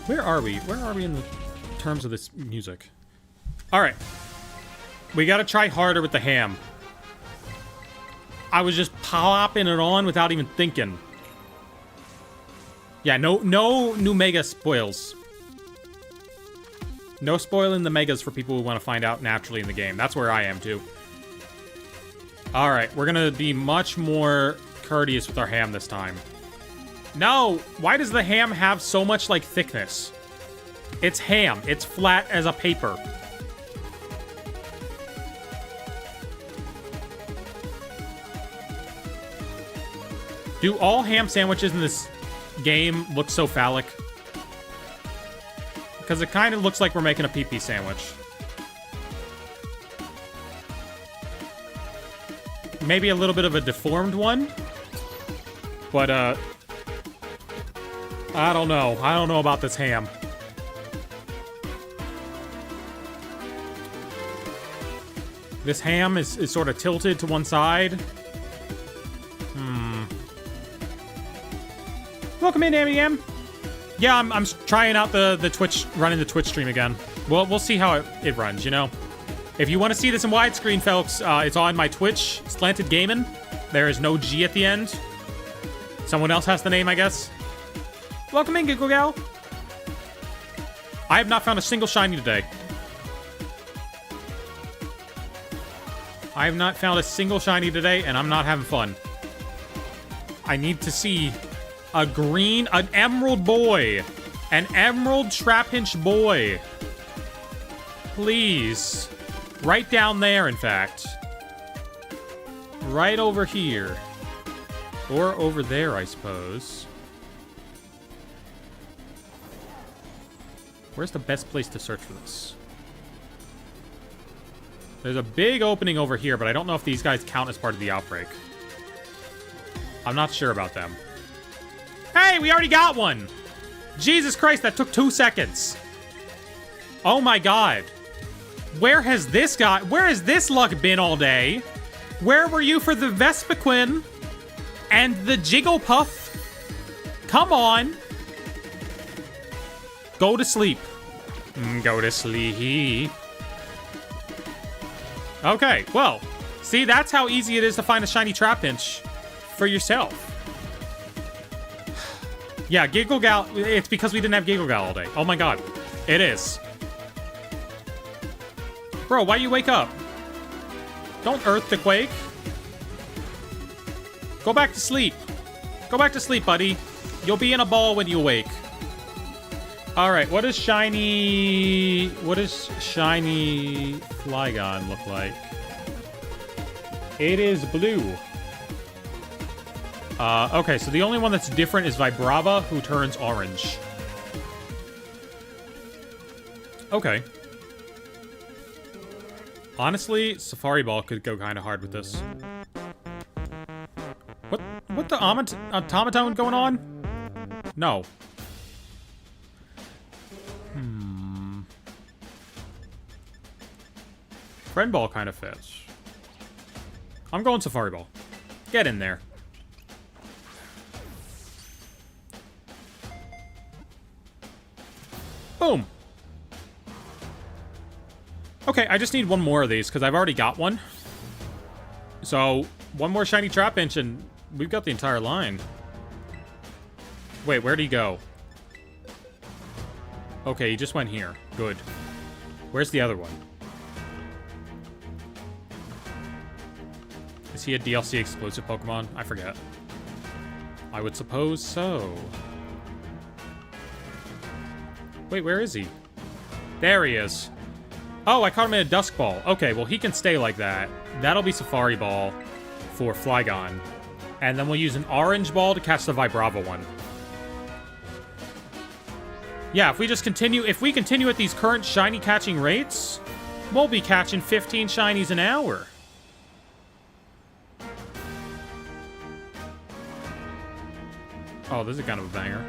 Where are we? Where are we in the terms of this music? All right. We gotta try harder with the ham. I was just popping it on without even thinking. Yeah, no new mega spoils. No spoiling the megas for people who want to find out naturally in the game. That's where I am too. All right, we're gonna be much more courteous with our ham this time. No! Why does the ham have so much, like, thickness? It's ham. It's flat as a paper. Do all ham sandwiches in this game look so phallic? Because it kind of looks like we're making a pee-pee sandwich. Maybe a little bit of a deformed one. But, I don't know. I don't know about this ham. This ham is sort of tilted to one side. Welcome in, M. Yeah, I'm trying out the Twitch, running the Twitch stream again. We'll see how it runs, you know? If you want to see this in widescreen, folks, it's on my Twitch, Slanted Gaming. There is no G at the end. Someone else has the name, I guess. Welcome in, Giggle Gal. I have not found a single shiny today. I have not found a single shiny today, and I'm not having fun. I need to see an emerald boy. An emerald Trapinch boy. Please. Right down there, in fact. Right over here. Or over there, I suppose. Where's the best place to search for this? There's a big opening over here, but I don't know if these guys count as part of the outbreak. I'm not sure about them. Hey, we already got one! Jesus Christ, that took 2 seconds. Oh my god. Where has this luck been all day? Where were you for the Vespiquen and the Jigglypuff? Come on. Go to sleep. Go to sleep. Okay, well, See, that's how easy it is to find a shiny Trapinch for yourself. Yeah, Giggle Gal, it's because we didn't have Giggle Gal all day. Oh my god. It is. Bro, why you wake up? Don't earth the quake. Go back to sleep. Go back to sleep, buddy. You'll be in a ball when you wake. Alright, what does shiny Flygon look like? It is blue. Okay, so the only one that's different is Vibrava, who turns orange. Okay. Honestly, Safari Ball could go kind of hard with this. What the automaton going on? No. Friend Ball kind of fits. I'm going Safari Ball. Get in there. Boom. Okay, I just need one more of these, because I've already got one. So, one more shiny Trapinch, and we've got the entire line. Wait, where'd he go? Okay, he just went here. Good. Where's the other one? Is he a DLC exclusive Pokemon? I forget. I would suppose so. Wait, where is he? There he is. Oh, I caught him in a Dusk Ball. Okay, well, he can stay like that. That'll be Safari Ball for Flygon. And then we'll use an Orange Ball to catch the Vibrava one. Yeah, if we continue at these current shiny catching rates, we'll be catching 15 shinies an hour. Oh, this is kind of a banger.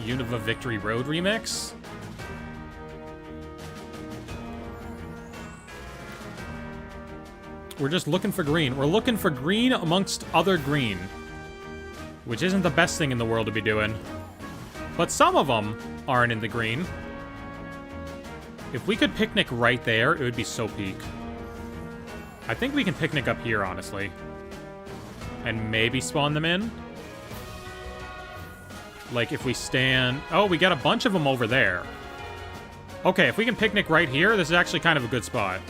Unova Victory Road remix. We're just looking for green. We're looking for green amongst other green. Which isn't the best thing in the world to be doing. But some of them aren't in the green. If we could picnic right there, it would be so peak. I think we can picnic up here, honestly. And maybe spawn them in. Like, if we stand... Oh, we got a bunch of them over there. Okay, if we can picnic right here, this is actually kind of a good spot.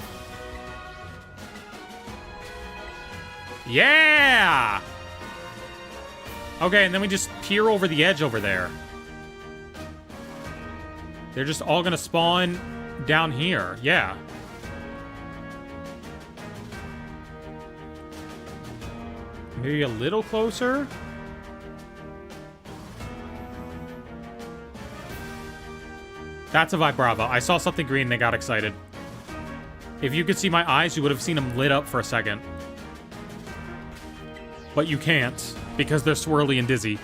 Yeah! Okay, and then we just peer over the edge over there. They're just all gonna spawn down here. Yeah. Maybe a little closer? That's a Vibrava. I saw something green and they got excited. If you could see my eyes, you would have seen them lit up for a second. But you can't, because they're swirly and dizzy.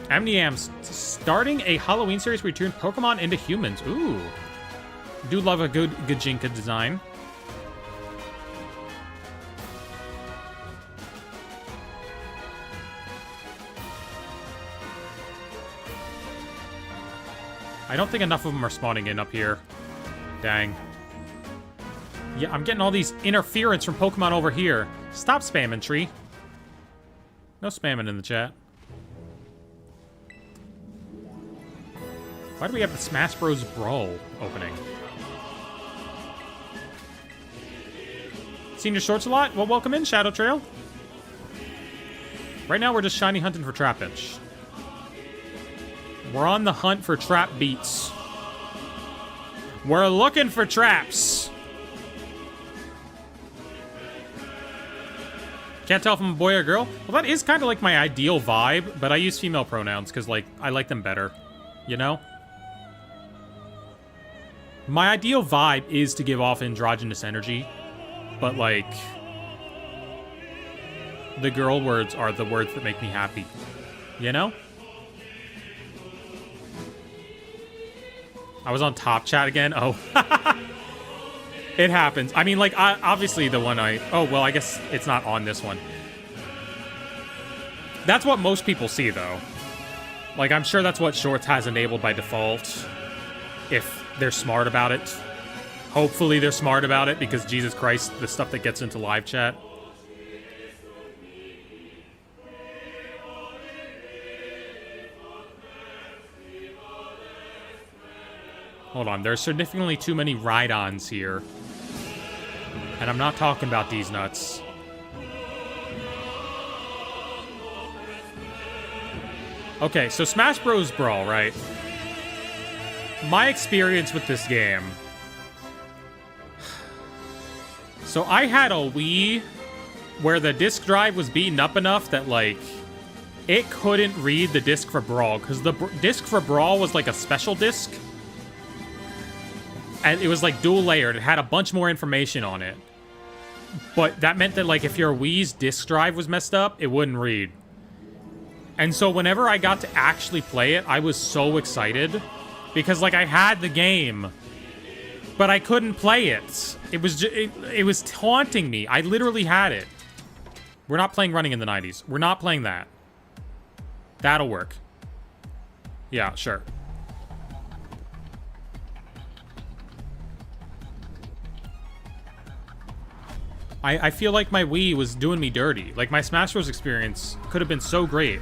MDM's starting a Halloween series where you turn Pokemon into humans. Ooh. Do love a good Gajinka design. I don't think enough of them are spawning in up here. Dang. Yeah, I'm getting all these interference from Pokemon over here. Stop spamming, tree. No spamming in the chat. Why do we have the Smash Bros. Brawl opening? Seen your shorts a lot? Well, welcome in, Shadow Trail. Right now, we're just shiny hunting for Trapinch. We're on the hunt for trap beats. We're looking for traps. Can't tell if I'm a boy or girl. Well, that is kind of like my ideal vibe, but I use female pronouns because, like, I like them better. You know? My ideal vibe is to give off androgynous energy, but, like, the girl words are the words that make me happy. You know? I was on top chat again. Oh. It happens. I mean, like, obviously the one oh, well, I guess it's not on this one. That's what most people see, though. Like, I'm sure that's what Shorts has enabled by default. If they're smart about it. Hopefully they're smart about it, because Jesus Christ, the stuff that gets into live chat. Hold on, there's significantly too many ride-ons here. And I'm not talking about these nuts. Okay, so Smash Bros. Brawl, right? My experience with this game. So I had a Wii where the disc drive was beaten up enough that, like, it couldn't read the disc for Brawl, because the disc for Brawl was like a special disc. And it was like dual layered. It had a bunch more information on it. But that meant that, like, if your Wii's disc drive was messed up, it wouldn't read. And so whenever I got to actually play it, I was so excited. Because, like, I had the game, but I couldn't play it. It was taunting me. I literally had it. We're not playing Running in the 90s. We're not playing that. That'll work. Yeah, sure. I feel like my Wii was doing me dirty. Like, my Smash Bros. Experience could have been so great.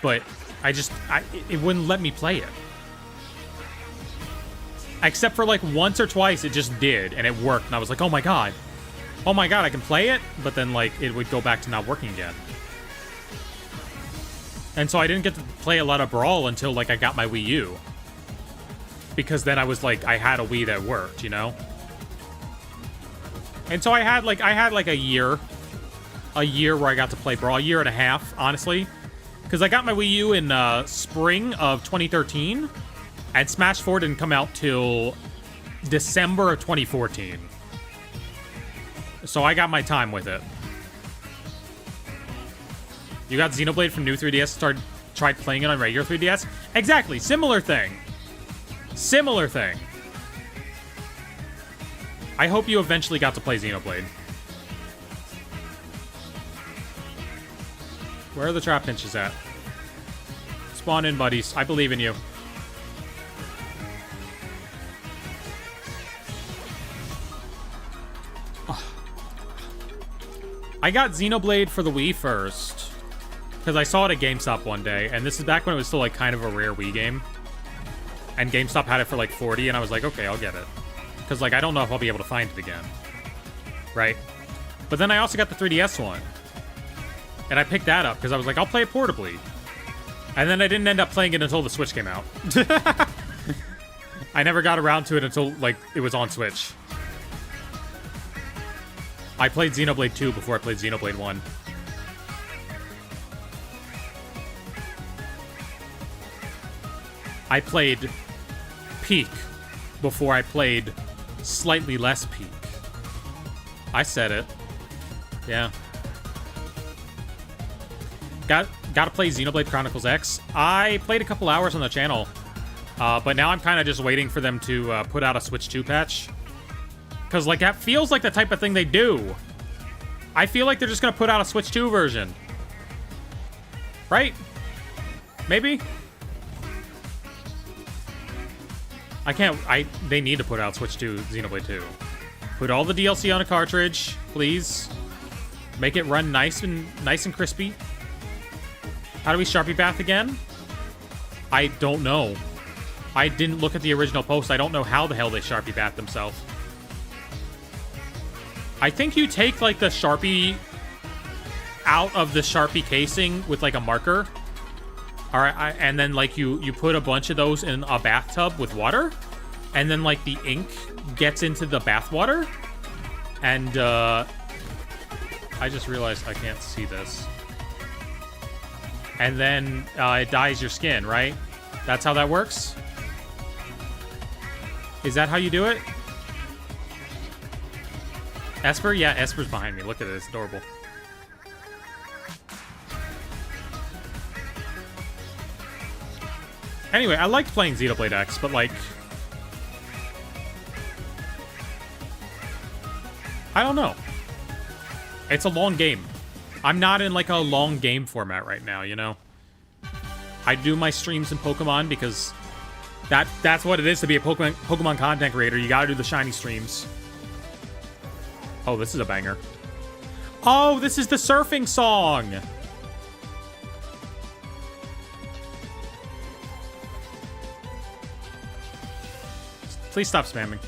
But it wouldn't let me play it. Except for, like, once or twice, it just did, and it worked. And I was like, oh my god. Oh my god, I can play it? But then, like, it would go back to not working again. And so I didn't get to play a lot of Brawl until, like, I got my Wii U. Because then I was like, I had a Wii that worked, you know? And so I had like a year where I got to play Brawl, a year and a half, honestly. Because I got my Wii U in spring of 2013, and Smash 4 didn't come out till December of 2014. So I got my time with it. You got Xenoblade from new 3DS, tried playing it on regular 3DS? Exactly, similar thing. Similar thing. I hope you eventually got to play Xenoblade. Where are the Trapinches at? Spawn in, buddies. I believe in you. Oh. I got Xenoblade for the Wii first, because I saw it at GameStop one day, and this is back when it was still like kind of a rare Wii game. And GameStop had it for like 40, and I was like, okay, I'll get it. Because, like, I don't know if I'll be able to find it again. Right? But then I also got the 3DS one. And I picked that up because I was like, I'll play it portably. And then I didn't end up playing it until the Switch came out. I never got around to it until, like, it was on Switch. I played Xenoblade 2 before I played Xenoblade 1. I played Peak before I played slightly less Peak. I said it. Yeah. Gotta play Xenoblade Chronicles X. I played a couple hours on the channel, but now I'm kind of just waiting for them to put out a Switch 2 patch. Because, like, that feels like the type of thing they do. I feel like they're just gonna put out a Switch 2 version. Right? Maybe? They need to put out Switch 2 Xenoblade 2. Put all the DLC on a cartridge, please. Make it run nice and crispy. How do we Sharpie bath again? I don't know. I didn't look at the original post. I don't know how the hell they Sharpie bath themselves. I think you take, like, the Sharpie out of the Sharpie casing with, like, a marker. All right, and then, like, you put a bunch of those in a bathtub with water, and then, like, the ink gets into the bath water, and I just realized I can't see this. And then it dyes your skin, right? That's how that works? Is that how you do it? Esper? Yeah, Esper's behind me. Look at it, it's adorable. Anyway, I liked playing Xenoblade X, but, like, I don't know. It's a long game. I'm not in, like, a long game format right now, you know? I do my streams in Pokemon because That's what it is to be a Pokemon content creator. You gotta do the shiny streams. Oh, this is a banger. Oh, this is the surfing song. Please stop spamming.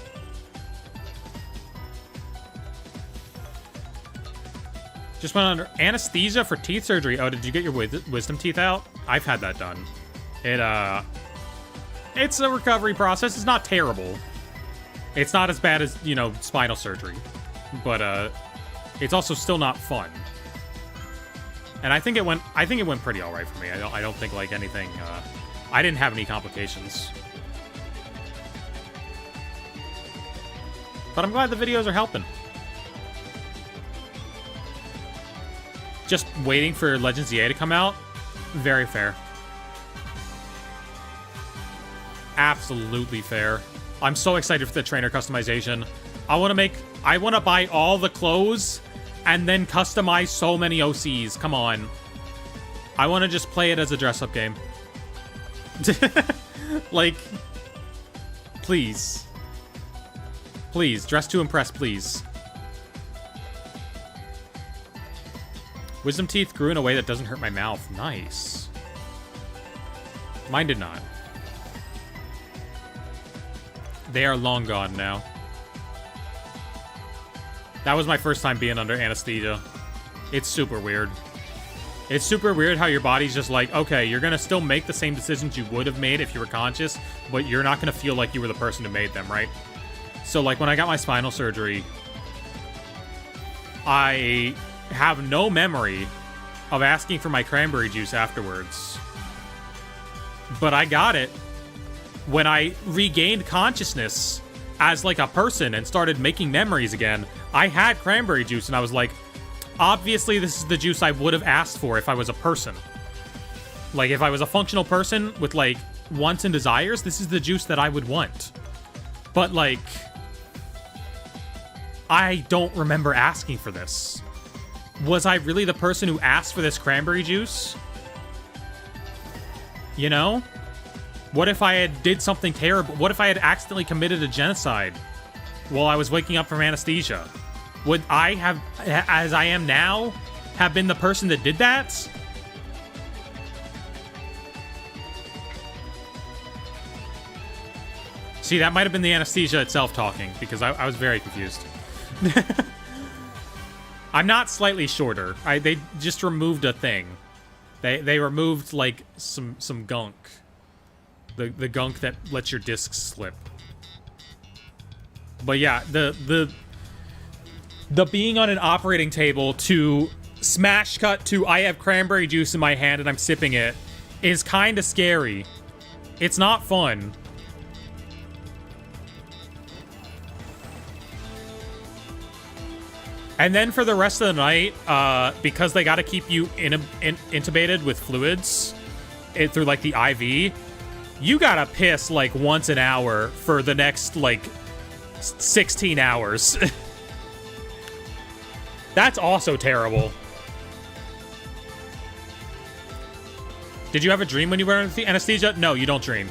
Just went under anesthesia for teeth surgery. Oh, did you get your wisdom teeth out? I've had that done. It's a recovery process. It's not terrible. It's not as bad as, you know, spinal surgery. But it's also still not fun. And I think it went pretty all right for me. I don't think like anything I didn't have any complications. But I'm glad the videos are helping. Just waiting for Legends EA to come out. Very fair. Absolutely fair. I'm so excited for the trainer customization. I want to buy all the clothes and then customize so many OCs. Come on. I want to just play it as a dress-up game. Like, please. Please, dress to impress, please. Wisdom teeth grew in a way that doesn't hurt my mouth. Nice. Mine did not. They are long gone now. That was my first time being under anesthesia. It's super weird. It's super weird how your body's just like, okay, you're gonna still make the same decisions you would have made if you were conscious, but you're not gonna feel like you were the person who made them, right? So, like, when I got my spinal surgery, I have no memory of asking for my cranberry juice afterwards. But I got it when I regained consciousness as, like, a person and started making memories again. I had cranberry juice, and I was like, obviously this is the juice I would have asked for if I was a person. Like, if I was a functional person with, like, wants and desires, this is the juice that I would want. But, like, I don't remember asking for this. Was I really the person who asked for this cranberry juice? You know? What if I had did something terrible? What if I had accidentally committed a genocide while I was waking up from anesthesia? Would I have, as I am now, have been the person that did that? See, that might have been the anesthesia itself talking, because I was very confused. I'm not slightly shorter. They just removed a thing. They removed, like, some gunk. The gunk that lets your discs slip. But yeah, the being on an operating table to smash cut to I have cranberry juice in my hand and I'm sipping it is kind of scary. It's not fun. And then for the rest of the night, because they got to keep you intubated with fluids through, like, the IV, you gotta piss, like, once an hour for the next, like, 16 hours. That's also terrible. Did you have a dream when you were under anesthesia? No, you don't dream.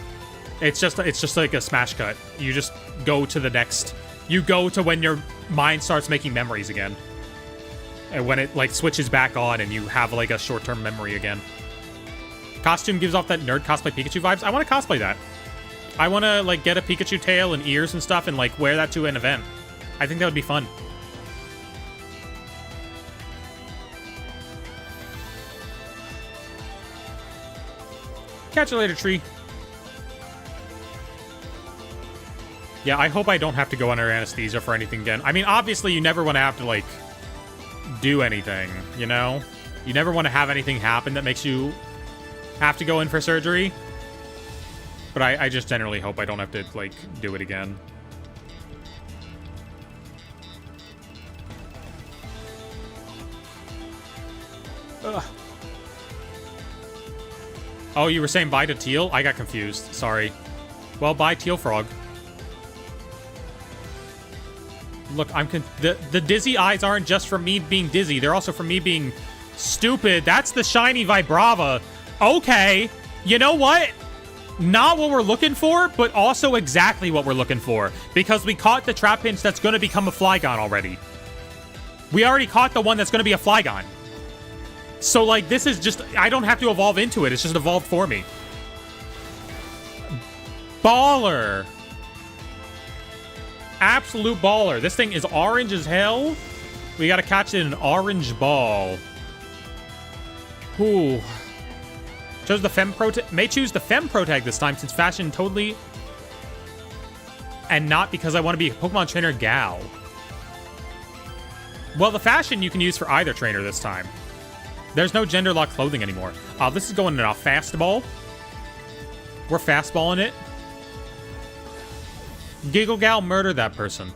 It's just like a smash cut. You just go to the next. You go to when your mind starts making memories again. And when it, like, switches back on and you have, like, a short-term memory again. Costume gives off that nerd cosplay Pikachu vibes. I want to cosplay that. I want to, like, get a Pikachu tail and ears and stuff and, like, wear that to an event. I think that would be fun. Catch you later, tree. Yeah, I hope I don't have to go under anesthesia for anything again. I mean, obviously, you never want to have to, like, do anything, you know? You never want to have anything happen that makes you have to go in for surgery. But I just generally hope I don't have to, like, do it again. Ugh. Oh, you were saying bye to Teal? I got confused. Sorry. Well, bye, Teal Frog. Look, the dizzy eyes aren't just from me being dizzy. They're also from me being stupid. That's the shiny Vibrava. Okay. You know what? not what we're looking for, but also exactly what we're looking for. Because we caught the Trapinch that's going to become a Flygon already. We already caught the one that's going to be a Flygon. So, like, this is just... I don't have to evolve into it. It's just evolved for me. Baller. Absolute baller. This thing is orange as hell. We got to catch it in an orange ball. Ooh. Chose the Fempro tag. May choose the Fempro tag this time since fashion totally... And not because I want to be a Pokemon trainer gal. Well, the fashion you can use for either trainer this time. There's no gender lock clothing anymore. This is going in a fastball. We're fastballing it. Giggle Gal, murder that person.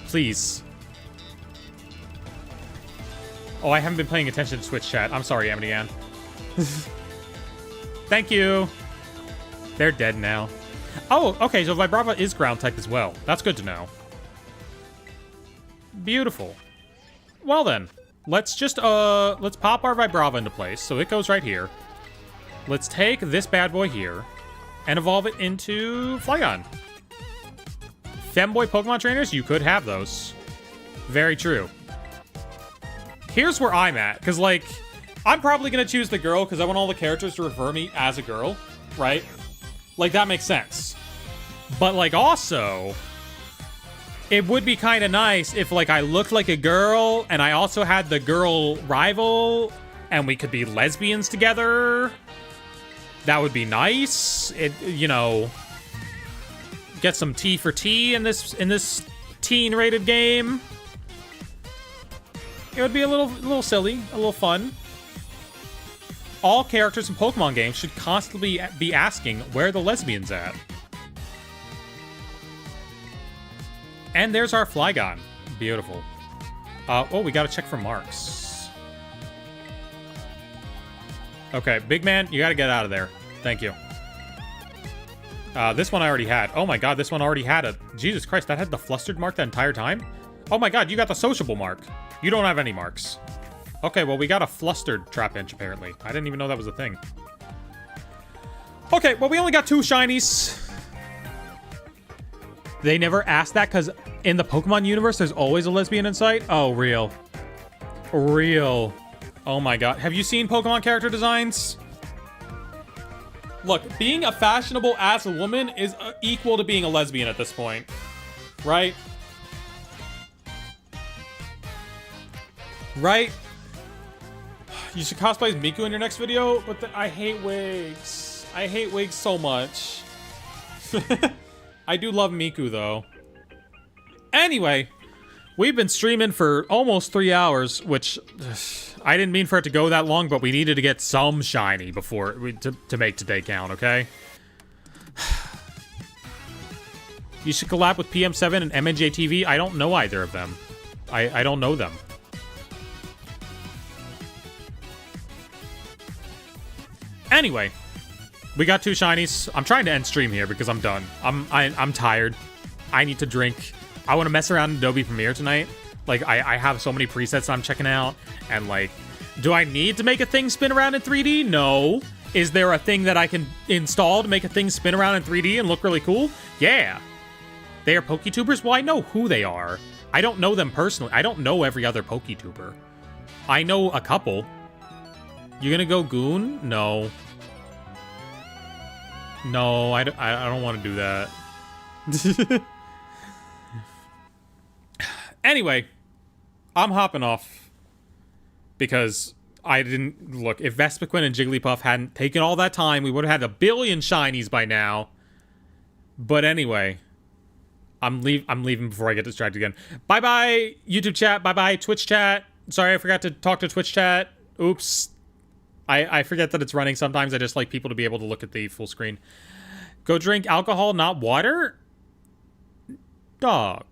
Please. Oh, I haven't been paying attention to Twitch chat. I'm sorry, Amity Ann. Thank you. They're dead now. Oh, okay, so Vibrava is ground type as well. That's good to know. Beautiful. Well then, let's just, let's pop our Vibrava into place. So it goes right here. Let's take this bad boy here and evolve it into Flygon. Femboy Pokemon trainers, you could have those. Very true. Here's where I'm at, because, like, I'm probably going to choose the girl because I want all the characters to refer me as a girl, right? Like, that makes sense. But, like, also, it would be kind of nice if, like, I looked like a girl and I also had the girl rival and we could be lesbians together. That would be nice. It, you know, get some T for T in this teen-rated game. It would be a little silly, a little fun. All characters in Pokemon games should constantly be asking where the lesbian's at. And there's our Flygon. Beautiful. Oh, we gotta check for marks. Okay, big man, you gotta get out of there. Thank you. This one I already had. Oh my god, this one already had a... Jesus Christ, that had the flustered mark that entire time? Oh my god, you got the sociable mark. You don't have any marks. Okay, well, we got a flustered Trapinch, apparently. I didn't even know that was a thing. Okay, well, we only got 2 shinies. They never asked that because in the Pokemon universe, there's always a lesbian in sight? Oh, real. Real. Oh my god. Have you seen Pokemon character designs? Look, being a fashionable ass woman is equal to being a lesbian at this point. Right? Right? You should cosplay as Miku in your next video, but I hate wigs. I hate wigs so much. I do love Miku, though. Anyway, we've been streaming for almost 3 hours, which I didn't mean for it to go that long, but we needed to get some shiny before to make today count, okay? You should collab with PM7 and MNJTV. I don't know either of them. I don't know them. Anyway, we got 2 shinies. I'm trying to end stream here because I'm done. I'm tired. I need to drink. I want to mess around in Adobe Premiere tonight. Like, I have so many presets I'm checking out. And, like, do I need to make a thing spin around in 3D? No. Is there a thing that I can install to make a thing spin around in 3D and look really cool? Yeah. They are PokeTubers? Well, I know who they are. I don't know them personally. I don't know every other PokeTuber. I know a couple. You gonna go Goon? No. No, I don't want to do that. Anyway, I'm hopping off. Because I didn't... Look, if Vespiquen and Jigglypuff hadn't taken all that time, we would have had 1 billion shinies by now. But anyway, I'm leaving before I get distracted again. Bye-bye, YouTube chat. Bye-bye, Twitch chat. Sorry, I forgot to talk to Twitch chat. Oops. I forget that it's running sometimes. I just like people to be able to look at the full screen. Go drink alcohol, not water? Dog.